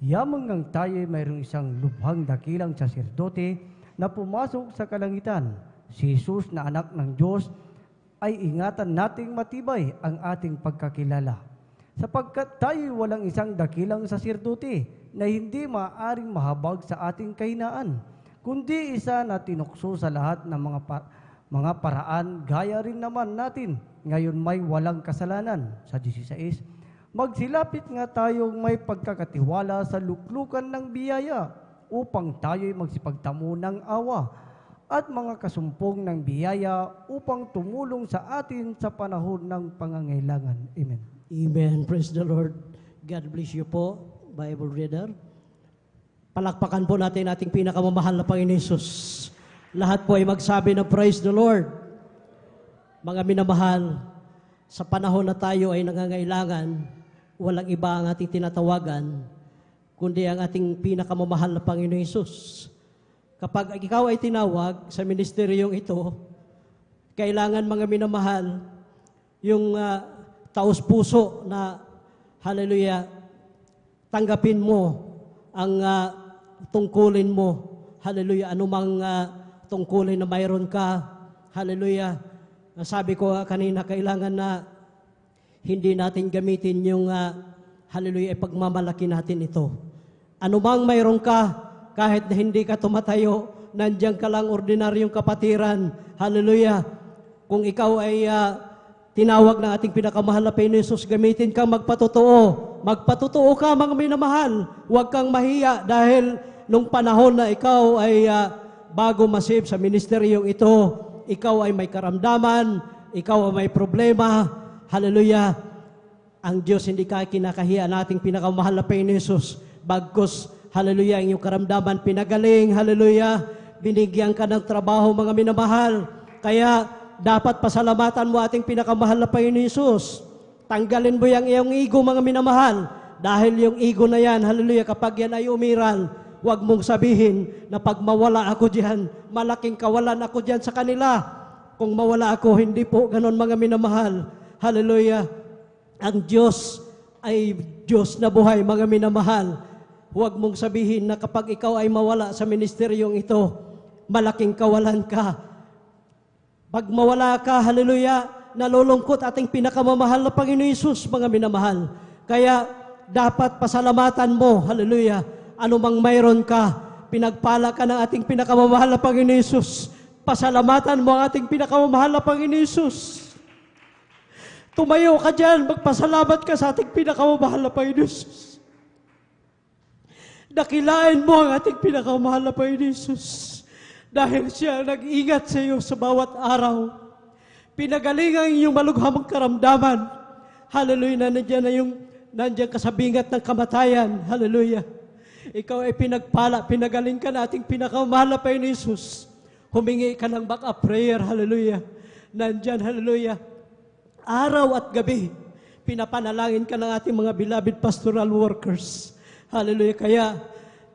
yamang ngang tayo mayroong isang lubhang dakilang saserdote na pumasok sa kalangitan, si Jesus na anak ng Diyos, ay ingatan nating matibay ang ating pagkakilala. Sapagkat tayo walang isang dakilang saserdote na hindi maaring mahabag sa ating kahinaan, kundi isa na tinukso sa lahat ng mga paraan, gaya rin naman natin, ngayon may walang kasalanan. Sa 16, magsilapit nga tayong may pagkakatiwala sa luklukan ng biyaya upang tayo'y magsipagtamo ng awa at mga kasumpong ng biyaya upang tumulong sa atin sa panahon ng pangangailangan. Amen. Amen. Praise the Lord. God bless you po, Bible reader. Palakpakan po natin ating pinakamamahal na Panginoon Hesus. Lahat po ay magsabi na praise the Lord. Mga minamahal, sa panahon na tayo ay nangangailangan, walang iba ang ating tinatawagan, kundi ang ating pinakamamahal na Panginoon Hesus. Kapag ikaw ay tinawag sa ministeryong ito, kailangan, mga minamahal, yung taos-puso na, hallelujah, tanggapin mo ang tungkulin mo. Hallelujah, anumang tungkulin na mayroon ka. Hallelujah. Sabi ko kanina, kailangan na hindi natin gamitin yung hallelujah, pagmamalaki natin ito. Anumang mayroon ka, kahit na hindi ka tumatayo, nandiyan ka lang ordinaryong kapatiran. Hallelujah. Kung ikaw ay tinawag ng ating pinakamahal na Panginoon Hesus, gamitin kang magpatotoo. Magpatotoo ka, mga minamahal. Huwag kang mahiya dahil nung panahon na ikaw ay bago masave sa ministeryong ito, ikaw ay may karamdaman, ikaw ay may problema. Hallelujah. Ang Diyos hindi ka kinakahiya nating pinakamahal na Panginoon Hesus. Bagkus, hallelujah, ang iyong karamdaman pinagaling. Hallelujah. Binigyan ka ng trabaho, mga minamahal. Kaya dapat pasalamatan mo ating pinakamahal na Panginoon Hesus. Tanggalin mo yung iyong ego, mga minamahal. Dahil yung ego na yan, hallelujah, kapag yan ay umiral, huwag mong sabihin na pag mawala ako diyan, malaking kawalan ako diyan sa kanila. Kung mawala ako, hindi po ganon, mga minamahal. Hallelujah. Ang Diyos ay Diyos na buhay, mga minamahal. Huwag mong sabihin na kapag ikaw ay mawala sa ministeryong ito, malaking kawalan ka. Pag mawala ka, hallelujah, nalulungkot ating pinakamamahal na Panginoon Hesus, mga minamahal. Kaya dapat pasalamatan mo, hallelujah, anumang mayroon ka, pinagpala ka ng ating pinakamamahal na Panginoon Hesus. Pasalamatan mo ang ating pinakamamahal na Panginoon Hesus. Tumayo ka dyan, magpasalamat ka sa ating pinakamamahal na Panginoon Hesus. Dakilain mo ang ating pinakamamahal na Panginoon Hesus. Dahil siya nag-ingat sa iyo sa bawat araw. Pinagaling ang iyong malughamang karamdaman. Hallelujah, nandiyan ka sa bingat ng kamatayan. Hallelujah. Ikaw ay pinagpala, pinagaling ka na ating pinakamahal na Panginoon Hesus. Humingi ka ng backup prayer. Hallelujah. Nandiyan, hallelujah. Araw at gabi, pinapanalangin ka ng ating mga beloved pastoral workers. Hallelujah. Kaya,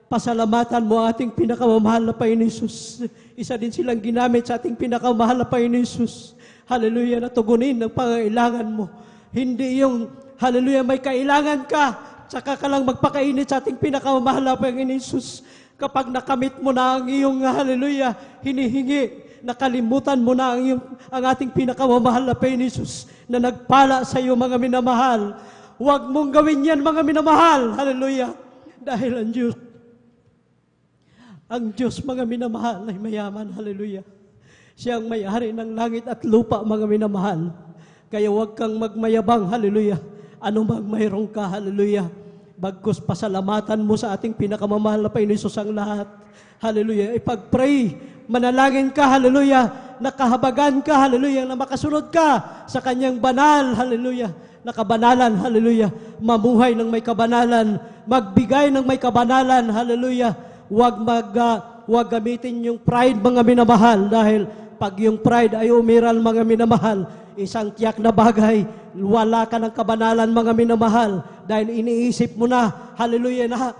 pasalamatan mo ang ating pinakamamahal na Panginoon Hesus. Isa din silang ginamit sa ating pinakamamahal na Panginoon Hesus. Hallelujah, natugunin ang pangailangan mo. Hindi yung, hallelujah, may kailangan ka, saka ka lang magpakainit sa ating pinakamamahal na Panginoon Hesus. Kapag nakamit mo na ang iyong, hallelujah, hinihingi, nakalimutan mo na ang ating pinakamamahal na Panginoon Hesus na nagpala sa iyo, mga minamahal. Huwag mong gawin yan, mga minamahal. Hallelujah. Dahil ang Diyos, mga minamahal, ay mayaman. Hallelujah. Siya ang may-ari ng langit at lupa, mga minamahal. Kaya huwag kang magmayabang. Hallelujah. Ano mang mayroon ka. Hallelujah. Bagkus pasalamatan mo sa ating pinakamamahal na Panginoon Hesus ang lahat. Hallelujah. Ipag-pray, manalangin ka, hallelujah. Nakahabagan ka, hallelujah. Na makasunod ka sa kanyang banal, hallelujah. Nakabanalan, hallelujah. Mamuhay ng may kabanalan, magbigay ng may kabanalan, hallelujah. Huwag gamitin yung pride, mga minamahal, dahil pag yung pride ay umiral, mga minamahal, isang tiyak na bagay, wala ka ng kabanalan, mga minamahal, dahil iniisip mo na, hallelujah, na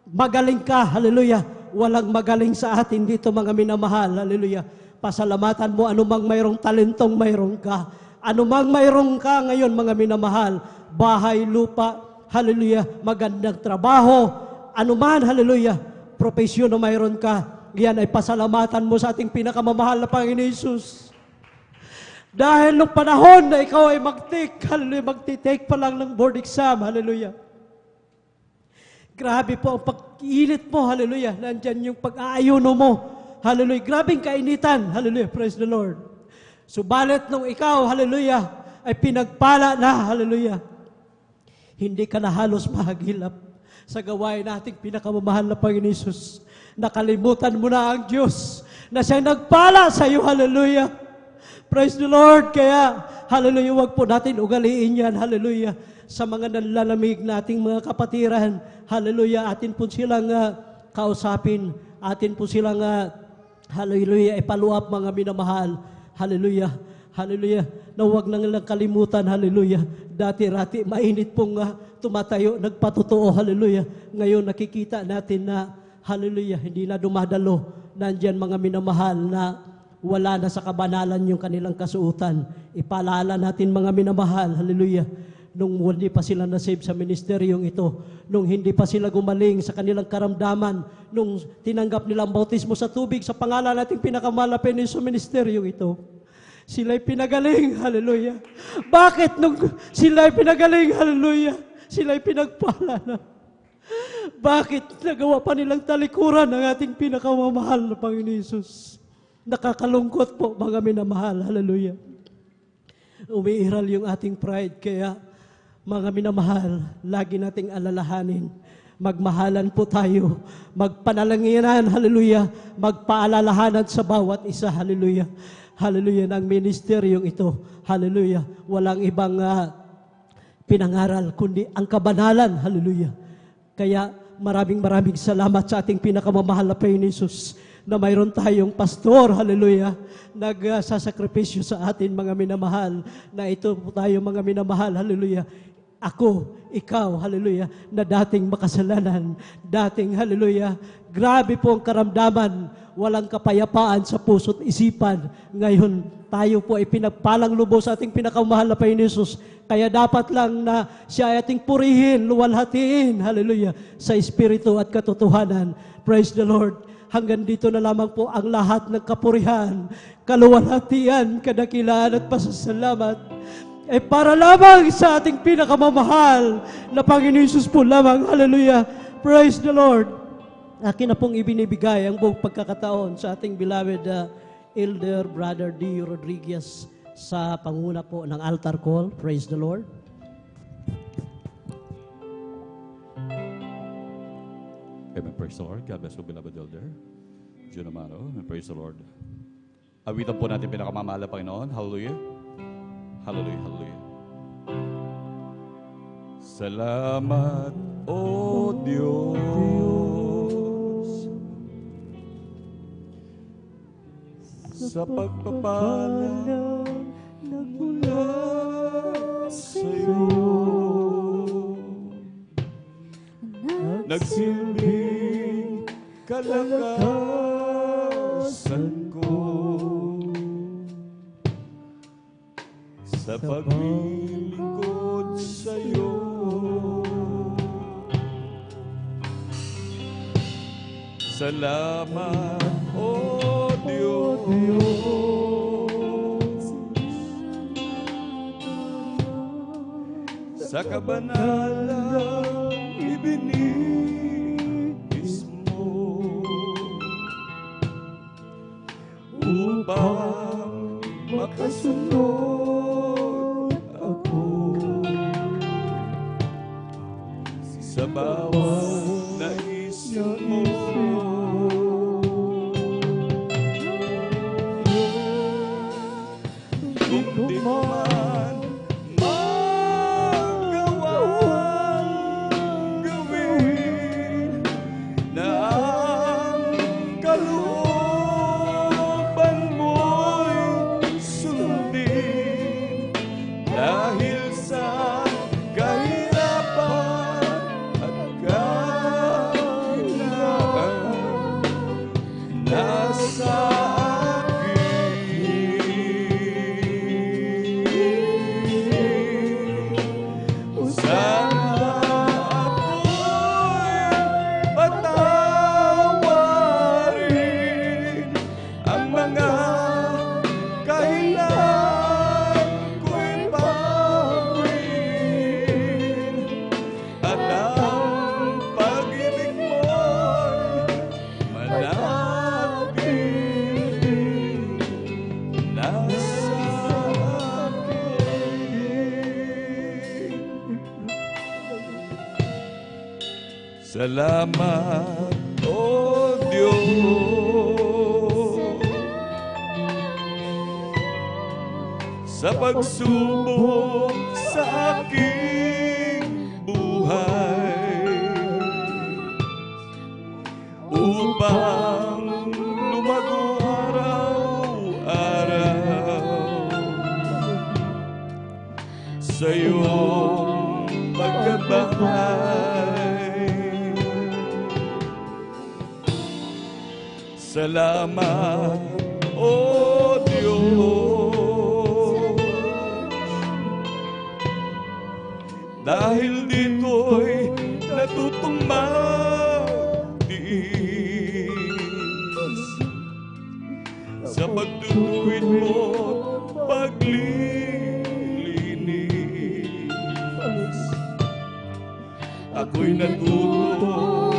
magaling ka, hallelujah. Walang magaling sa atin dito, mga minamahal, hallelujah. Pasalamatan mo anumang mayroong talentong mayroong ka. Anumang mayroong ka ngayon, mga minamahal, bahay, lupa, hallelujah, magandang trabaho, anuman, hallelujah, propesyon na mayroon ka, yan ay pasalamatan mo sa ating pinakamamahal na Panginoon Hesus. Dahil nung panahon na ikaw ay hallelujah, magtitake pa lang ng board exam, hallelujah. Grabe po ang pag-iinit mo, hallelujah. Nandyan yung pag-aayuno mo, hallelujah. Grabing kainitan, hallelujah, praise the Lord. Subalit nung ikaw, hallelujah, ay pinagpala na, hallelujah. Hindi ka na halos mahagilap sa gawain nating pinakamamahal na Panginoon Hesus. Nakalimutan mo na ang Diyos na siyang nagpala sa iyo, hallelujah. Praise the Lord. Kaya, hallelujah, wag po natin ugaliin yan, hallelujah, sa mga nalalamig nating mga kapatiran, hallelujah, atin po silang kausapin, atin po silang, hallelujah, ipaluap, mga minamahal, hallelujah, hallelujah, na huwag nang lang kalimutan, hallelujah, dati-rati, mainit pong tumatayo, nagpatotoo, hallelujah, ngayon nakikita natin na, hallelujah, hindi na dumadalo, nandyan mga minamahal na wala na sa kabanalan yung kanilang kasuutan. Ipaalala natin, mga minamahal, hallelujah, nung hindi pa sila nasave sa ministeryong ito, nung hindi pa sila gumaling sa kanilang karamdaman, nung tinanggap nilang bautismo sa tubig sa pangalan nating pinakamalapin sa ministeryong ito, sila'y pinagaling, hallelujah. Bakit nung sila'y pinagaling, hallelujah, sila'y pinagpala na? Bakit nagawa pa nilang talikuran ang ating pinakamamahal na Panginoon Hesus? Nakakalungkot po, mga minamahal, hallelujah. Umiiral yung ating pride, kaya mga minamahal, lagi nating alalahanin, magmahalan po tayo, magpanalanginan, hallelujah, magpaalalahanan sa bawat isa, hallelujah, hallelujah, ng ministeryong ito, hallelujah, walang ibang pinangaral, kundi ang kabanalan, hallelujah. Kaya maraming salamat sa ating pinakamamahal na Panginoon Hesus, na mayroon tayong pastor, hallelujah, nagsasakripisyo sa atin, mga minamahal, na ito po tayo, mga minamahal, hallelujah. Ako, ikaw, hallelujah, na dating makasalanan, dating, hallelujah, grabe po ang karamdaman, walang kapayapaan sa puso't isipan. Ngayon, tayo po ay pinagpalang lubos sa ating pinakamahal na Panginoon Hesus. Kaya dapat lang na siya ay ating purihin, luwalhatiin, hallelujah, sa espiritu at katotohanan. Praise the Lord. Hanggang dito na lamang po ang lahat ng kapurihan, kaluwalhatian, kadakilaan at pasasalamat ay para lamang sa ating pinakamamahal na Panginoon Hesus po lamang. Hallelujah. Praise the Lord. Akin na pong ibinibigay ang buong pagkakataon sa ating beloved Elder Brother D. Rodriguez sa panguna po ng altar call. Praise the Lord. Amen. Praise the Lord. God bless you, beloved Elder Jun Amaro. Amen. Praise the Lord. Awitan po natin pinakamamahal na Panginoon. Hallelujah. Hallelujah. Hallelujah. Salamat, O Diyos, sa pagpapala nagmula sa iyo. Nagsilbing kalakasan ko sa paglilingkod sa iyo. Salamat, O Diyos, sa kabanalang ibinigis mo upang makasunod ako sa bawat naisip mo. Kung di mo man magawang gawin na ang kalooban mo'y sundin dahil sa kahirapan at kahinaan nasa salamat, O Diyos, sa pagsubok sa aking buhay upang lumago araw-araw sa iyong pagkabahay. Salamat, O Diyos, dahil dito'y natutong magtiis sa pagtutuwid mo't paglilinis. Ako'y natutong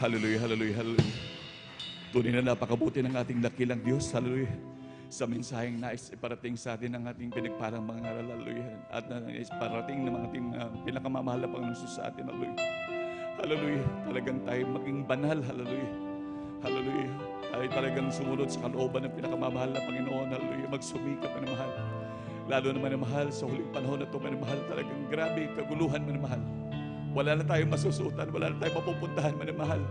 Hallelujah, hallelujah, hallelujah. Tunay na napakabuti ng ating dakilang Diyos, hallelujah. Sa mensaheng nais iparating sa atin ng ating pinagparang mga ngaral, hallelujah. At nais iparating ng mga ating pinakamamahal na Panginoon sa atin, hallelujah. Hallelujah. Talagang tayo maging banal, hallelujah. Hallelujah. Ay talagang sumunod sa kalooban ng pinakamamahal na Panginoon, hallelujah. Magsumikap na mahal. Lalo naman na mahal sa huling panahon na ito, mahal talagang grabe, kaguluhan man mahal. Wala na tayong masusutan, wala na tayong mapupuntahan, minamahal.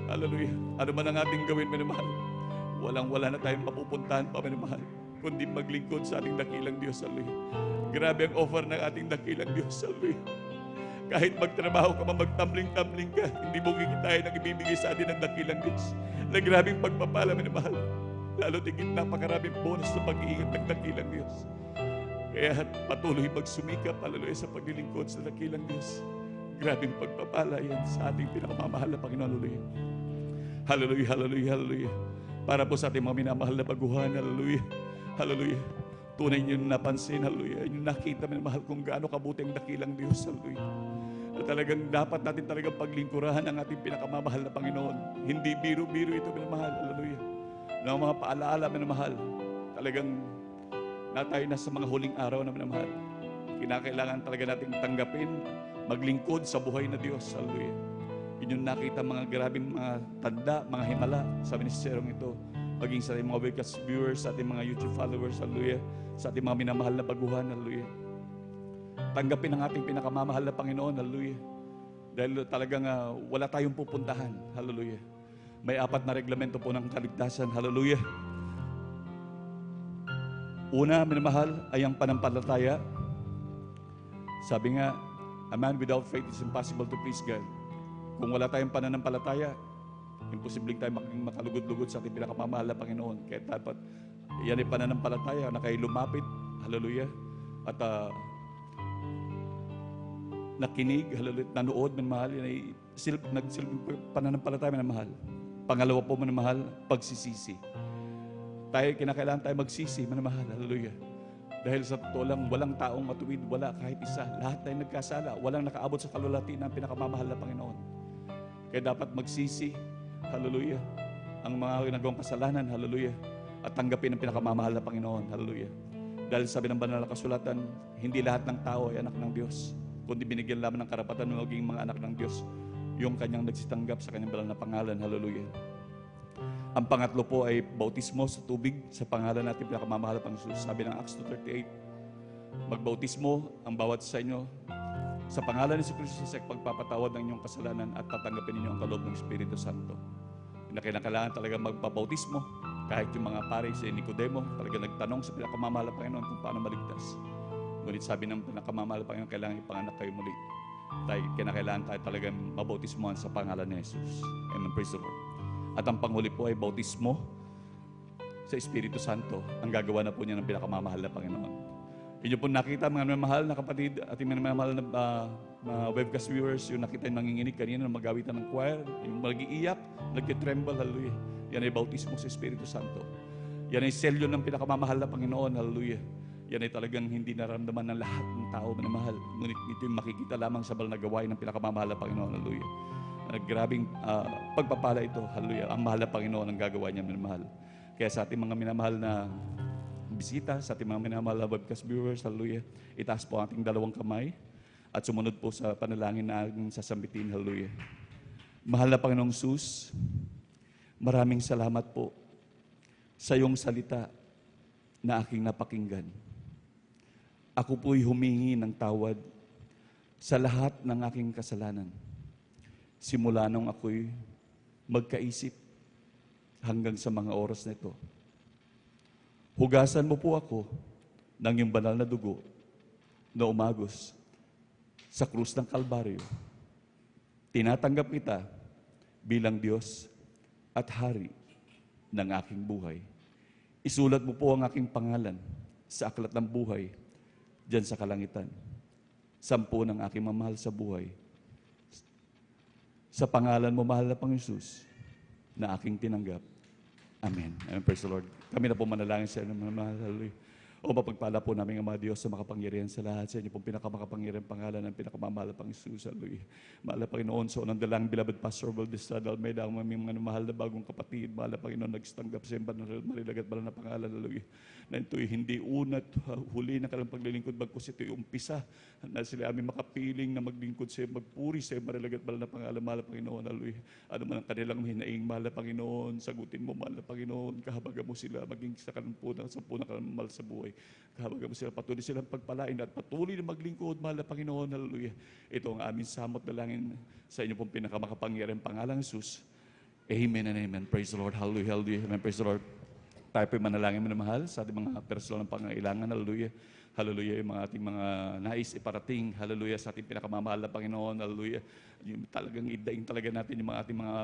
Hallelujah. Ano man ang ating gawin, minamahal. Wala na tayong mapupuntahan pa, minamahal, kundi maglingkod sa ating dakilang Diyos. Hallelujah. Grabe ang offer ng ating dakilang Diyos. Hallelujah. Kahit magtrabaho ka, magtambling-tambling ka, hindi mo kikitain ang ibibigay sa atin ng dakilang Diyos. Na grabing pagpapala, minamahal. Lalo tigit napakaraming bonus sa pag-iingat ng dakilang Diyos. Kaya patuloy magsumikap, hallelujah, sa paglilingkod sa dakilang Diyos. Grabing pagpapala yan sa ating pinakamamahal na Panginoon. Hallelujah. Hallelujah, hallelujah, hallelujah. Para po sa ating mga minamahal na baguhan, hallelujah. Hallelujah. Tunay niyo napansin, hallelujah. Yung nakita, minamahal, kung gaano kabuti ang dakilang Diyos, hallelujah. At talagang dapat natin talagang paglingkurahan ang ating pinakamamahal na Panginoon. Hindi biro-biro ito, minamahal, hallelujah. Na mga paalaala, minamahal. Talagang na tayo na sa mga huling araw na minamahal. Kinakailangan talaga nating tanggapin, maglingkod sa buhay na Diyos. Hallelujah. Yun yung nakita mga grabing mga tanda, mga himala sa ministeryong ito. Maging sa ating mga webcast viewers, sa ating mga YouTube followers, hallelujah. Sa ating mga minamahal na baguhan, hallelujah. Tanggapin ang ating pinakamamahal na Panginoon, hallelujah. Dahil talagang wala tayong pupuntahan, hallelujah. May 4 na reglamento po ng kaligtasan, hallelujah. Una, minamahal, ay ang panampalataya. Sabi nga, a man without faith is impossible to please God. Kung wala tayong pananampalataya, imposibleng tayo makalugod-lugod sa ating pinakamamahal na Panginoon. Kaya dapat, yan ay pananampalataya na kayo lumapit, hallelujah, at nakinig, hallelujah, nanood, minamahal, yan ay nagsilbing pananampalataya, minamahal. Pangalawa po, minamahal, pagsisisi. Kinakailangan tayo magsisi, minamahal, hallelujah. Dahil sa totoo lang, walang taong matuwid, wala kahit isa. Lahat tayo nagkasala, walang nakaabot sa kalulati ng pinakamamahal na Panginoon. Kaya dapat magsisi, hallelujah, ang mga nagawang kasalanan, hallelujah, at tanggapin ang pinakamamahal na Panginoon, hallelujah. Dahil sabi ng banal na kasulatan, hindi lahat ng tao ay anak ng Diyos, kundi binigyan lamang ng karapatan na maging mga anak ng Diyos, yung kanyang nagsitanggap sa kanyang banal na pangalan, hallelujah. Ang pangatlo po ay bautismo sa tubig sa pangalan natin pinakamamahal na Panginoon. Sabi ng Acts 2:38, magbautismo ang bawat sa inyo sa pangalan ni Kristo sa pagpapatawad ng inyong kasalanan at tatanggapin ninyo ang kaloob ng Espiritu Santo. Kailangan talaga magpabautismo. Kahit yung mga pare si Nicodemo, talaga nagtanong sa pinakamamahal na Panginoon kung paano maligtas. Ngunit sabi ng pinakamamahal na Panginoon, kailangan ipanganak kayo muli. Kailangan tayo talaga mabautismohan sa pangalan ni Jesus. Amen. Praise the Lord. At ang panghuli po ay bautismo sa Espiritu Santo. Ang gagawa na po niya ng pinakamamahal na Panginoon. Inyo po nakita mga mahal na kapatid at mga mahal na webcast viewers, yung nakita yung nanginginig kanina na magawitan ng choir, yung mag-iiyak, nag-tremble, hallelujah. Yan ay bautismo sa Espiritu Santo. Yan ay selyo ng pinakamamahal na Panginoon, hallelujah. Yan ay talagang hindi naramdaman ng lahat ng tao na mahal. Ngunit ito yung makikita lamang sa banal na gawain ng pinakamamahal na Panginoon, hallelujah. Grabing pagpapala ito, hallelujah. Ang mahal na Panginoon ang gagawa niya, minamahal. Kaya sa ating mga minamahal na bisita, sa ating mga minamahal na webcast viewers, hallelujah, itaas po ang ating 2 kamay at sumunod po sa panalangin na ating sasambitin, hallelujah. Mahal na Panginoong Jesus, maraming salamat po sa iyong salita na aking napakinggan. Ako po'y humingi ng tawad sa lahat ng aking kasalanan. Simula nung ako'y magkaisip hanggang sa mga oras na ito. Hugasan mo po ako ng iyong banal na dugo na umagos sa krus ng Kalbaryo. Tinatanggap kita bilang Diyos at Hari ng aking buhay. Isulat mo po ang aking pangalan sa aklat ng buhay diyan sa kalangitan. 10 ng aking mamahal sa buhay. Sa pangalan mo, mahal na Panginoon Jesus, na aking tinanggap. Amen. Amen. Praise the Lord. Kami na po manalangin sa inyo, mahal. Hallelujah. O mapagpala po namin ang mga Diyos sa makapangyarihan sa lahat. Sa inyo pong pinakamakapangyarihan pangalan ng pinakamamahal na Panginoon Jesus. Hallelujah. Mahal na Panginoon, so nang dalang beloved Pastor Valdez Almeida, ang aming mga mahal na bagong kapatid, mahal na Panginoon, nagsitanggap sa imban ng marilagat mahal na pangalan. Hallelujah. Na ito'y hindi unat, huli na kanilang paglilingkod, bagkus ito'y umpisa na sila aming makapiling na maglingkod sa magpuri sa marilagat mahal na pangalan, mahal na Panginoon. Hallelujah. Ano man ang kanilang hinaing, mahal na Panginoon, sagutin mo, mahal na Panginoon, kahabaga mo sila, maging sa kanang punang, sa punang kanang mahal sa buhay. buhay. Kahabagan mo sila, patuloy silang pagpalain at patuloy na maglingkod, mahal na Panginoon, hallelujah. Ito ang aming samot dalangin sa inyo pong pinakamakapangyarihang pangalang Jesus. Amen and amen. Praise the Lord. Hallelujah, hallelujah. Amen. Praise the Lord. Tayo po'y manalangin mo na mahal sa ating mga personal ng pangailangan. Hallelujah. Hallelujah. Yung mga ating mga nais iparating. Hallelujah. Sa ating pinakamamahal na Panginoon. Hallelujah. Yung talagang idaing talaga natin yung mga ating mga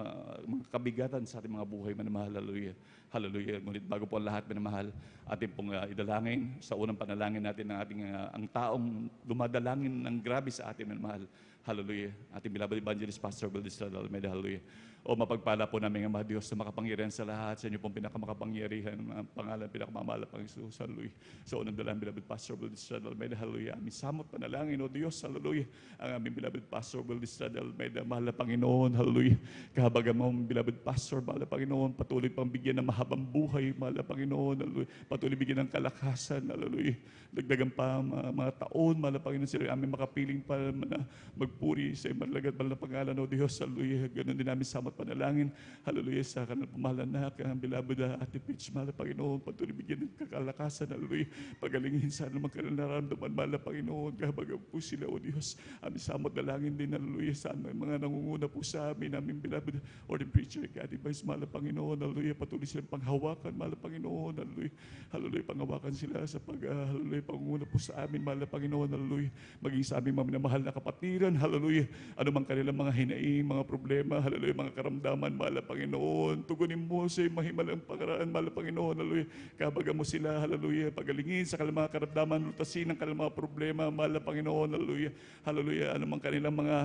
kabigatan sa ating mga buhay. Manamahal. Hallelujah. Hallelujah. Ngunit bago po ang lahat, manamahal, ating pong idalangin sa unang panalangin natin ng ating ang taong dumadalangin ng grabe sa atin, manamahal. Hallelujah. Ating beloved evangelist, Pastor Will Estrada Almeida. Hallelujah. O mapagpala po namin ang mga Diyos na makapangyarihan sa lahat, sa inyo pong pinakamakapangyarihan, ang pangalan, pinakamamahal pang Jesus. Hallelujah. Sa unang dalang, beloved Pastor Will Estrada Almeida. Hallelujah. Aming samot panalangin, O Diyos. Hallelujah. Ang aming beloved Pastor Will Estrada Almeida. Mahal na Panginoon. Hallelujah. Kahabagan mo, beloved Pastor, mahal na Panginoon. Patuloy pang bigyan ng mahabang buhay. Mahal na Panginoon. Hallelujah. Patuloy bigyan ng kalakasan. Hallelujah. Dagdagan pa mga taon. Mahal na Panginoon. Sila aming makapiling pa na magpuri sa imalagat. Mahal na pangalan, O Diyos. Hallelujah. Ganun din namin samot panalangin. Hallelujah. Sa kanal pamahalan na ang beloved Ate Peach. Mahal na Panginoon. Patuloy bigyan ng kakalakasan. Hallelujah. Pagalingin sa anumang kanilang nararamdaman. Mahal na Panginoon. Kahabagan po sila, O Diyos. Aming samot dalangin din. Hallelujah. Sa mga nangunguna po sa amin. Aming beloved ordained preacher. Ka-advise. Mahal na Panginoon. Hallelujah. Patuloy silang panghawakan. Mahal na Panginoon. Hallelujah. Hallelujah. Panghawakan sila sa hallelujah. Pangunguna po sa amin. Mahal na Panginoon. Hallelujah. Maging sa aming mga minamahal na kapatiran. Hallelujah. Ano mang kanilang mga hinaing, mga problema. Hallelujah. Mga karamdaman. Mahal na Panginoon. Tugunin mo sa mahimalang pangaraan. Mahal na Panginoon. Hallelujah. Kabaga mo sila. Hallelujah. Pagalingin sa kanilang mga karamdaman. Lutasin ang kanilang mga problema. Mahal na Panginoon. Hallelujah. Hallelujah. Ano mang kanilang mga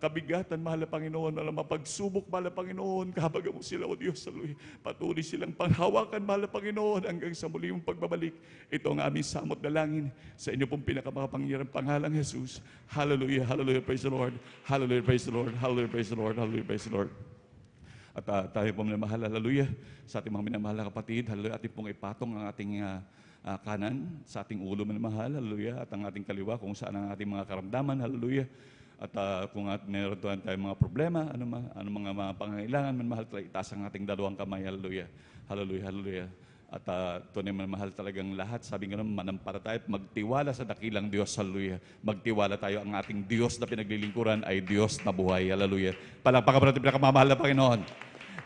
kabigatan. Mahal na Panginoon. Mahal na pagsubok. Mahal na Panginoon. Kabaga mo sila, O Diyos. Hallelujah. Patuloy silang panghawakan. Mahal na Panginoon. Hanggang sa muli mong pagbabalik. Ito ang aming samot dalangin sa inyo pong pinakamakapangyarang pangalang Jesus. Hallelujah. Hallelujah. Praise the Lord. Hallelujah. Praise the Lord. Hallelujah. Praise the Lord. Hallelujah. Praise the Lord. At tayo pong minamahal, hallelujah, sa ating mga minamahal na kapatid, hallelujah, ating pong ipatong ang ating kanan sa ating ulo, minamahal, hallelujah, at ang ating kaliwa kung saan ang ating mga karamdaman, hallelujah. At kung meron tayong mga problema, ano mga pangangailangan, minamahal, itaas ang ating dalawang kamay, hallelujah, hallelujah, hallelujah. At tunay mahal talagang lahat. Sabi nga naman, manampalataya at magtiwala sa dakilang Diyos. Hallelujah. Magtiwala tayo. Ang ating Diyos na pinaglilingkuran ay Diyos na buhay. Hallelujah. Palakpakan po natin pinakamamahal na Panginoon.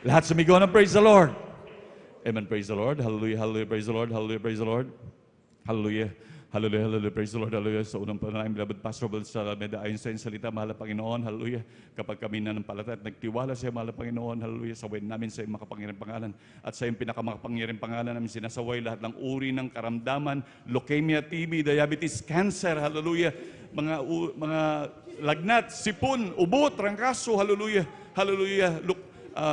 Lahat sumigaw ng praise the Lord. Amen. Praise the Lord. Hallelujah. Hallelujah. Praise the Lord. Hallelujah. Praise the Lord. Hallelujah. Hallelujah, hallelujah, praise the Lord, hallelujah. Sa unang panalangin, beloved Pastor Will Estrada Almeida, ayon sa salita, mahal na Panginoon, hallelujah. Kapag kami nanampalataya at nagtiwala sa iyo, mahal na Panginoon, hallelujah, sawayin namin sa iyong makapangyarihang pangalan. At sa iyong pinakamakapangyarihang pangalan namin sinasaway lahat ng uri ng karamdaman, leukemia, TB, diabetes, cancer, hallelujah. Mga lagnat, sipon, ubo, trangkaso, hallelujah, hallelujah.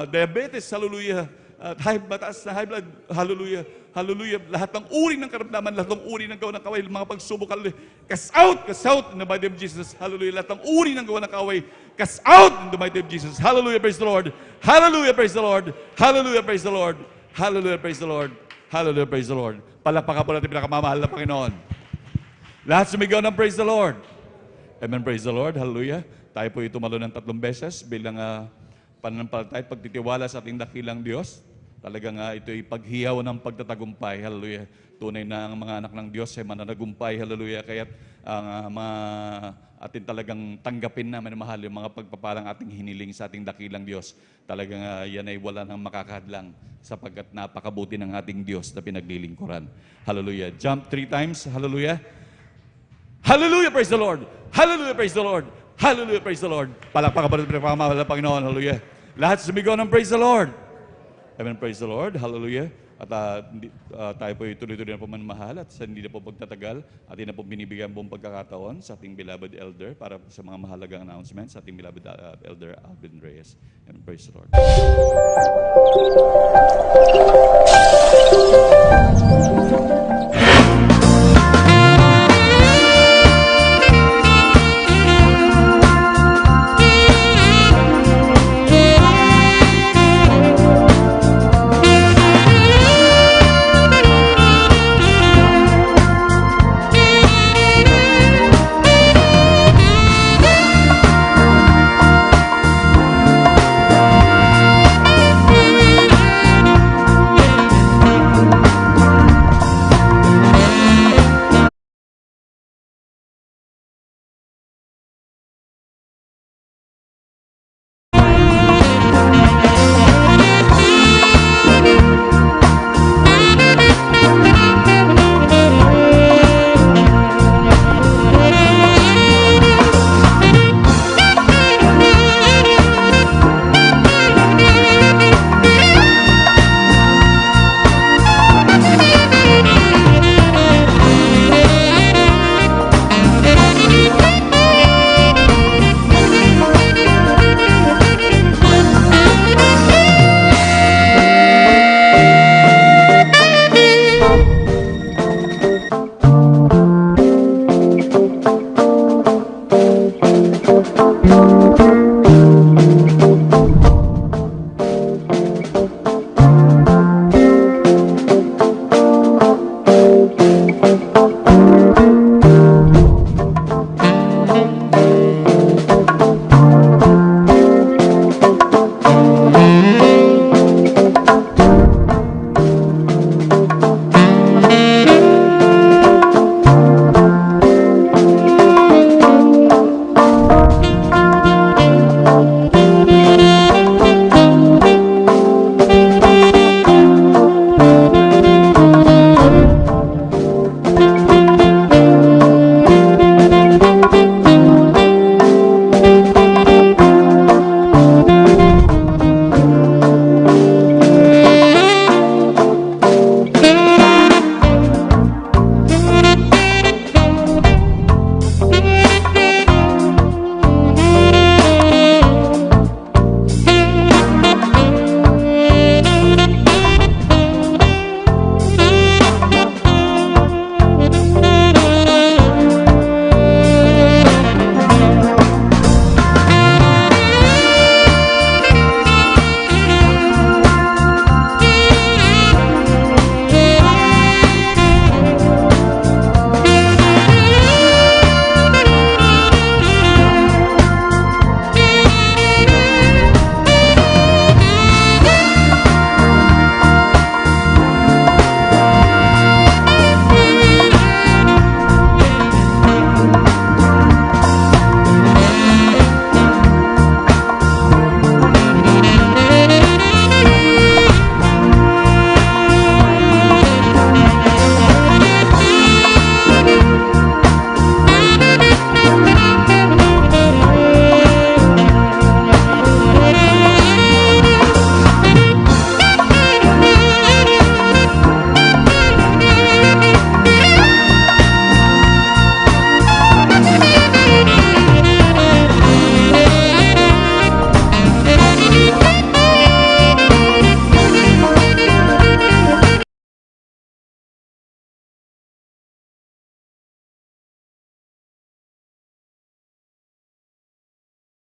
Diabetes, hallelujah. At mataas na high blood, hallelujah, hallelujah. Lahat ng uri ng karamdaman, lahat ng uri ng gawa ng kaway, mga pagsubok, hallelujah. Cast out in the mighty name of Jesus, hallelujah. Lahat ng uri ng gawa ng kaway, cast out in the mighty name of Jesus, hallelujah, praise the Lord, hallelujah, praise the Lord, hallelujah, praise the Lord, hallelujah, praise the Lord, hallelujah, praise the Lord. Palakpakan po natin pinakamamahal na Panginoon. Lahat sumigaw ng praise the Lord. Amen, praise the Lord, hallelujah. Tayo po tumalo ng 3 beses bilang pananampalataya at pagtitiwala sa ating dakilang Diyos. Talagang ito'y paghiyaw ng pagtatagumpay. Hallelujah. Tunay na ang mga anak ng Diyos ay mananagumpay. Hallelujah. Kaya't ang atin talagang tanggapin na mahal yung mga pagpapalang ating hiniling sa ating dakilang Diyos. Talagang yan ay wala nang makakadlang sapagkat napakabuti ng ating Diyos na pinaglilingkuran. Hallelujah. Jump 3 times. Hallelujah. Hallelujah. Praise the Lord. Hallelujah. Praise the Lord. Hallelujah. Praise the Lord. Palakpakan pa rin pinakamamahal na Panginoon. Hallelujah. Lahat sumigaw ng praise the Lord. Amen, praise the Lord. Hallelujah. At tayo po tuloy-tuloy na po manmahal at hindi na po pagtatagal at hindi na po binibigyan buong pagkakataon sa ating beloved elder para sa mga mahalagang announcements sa ating beloved elder Alvin Reyes. Amen, praise the Lord.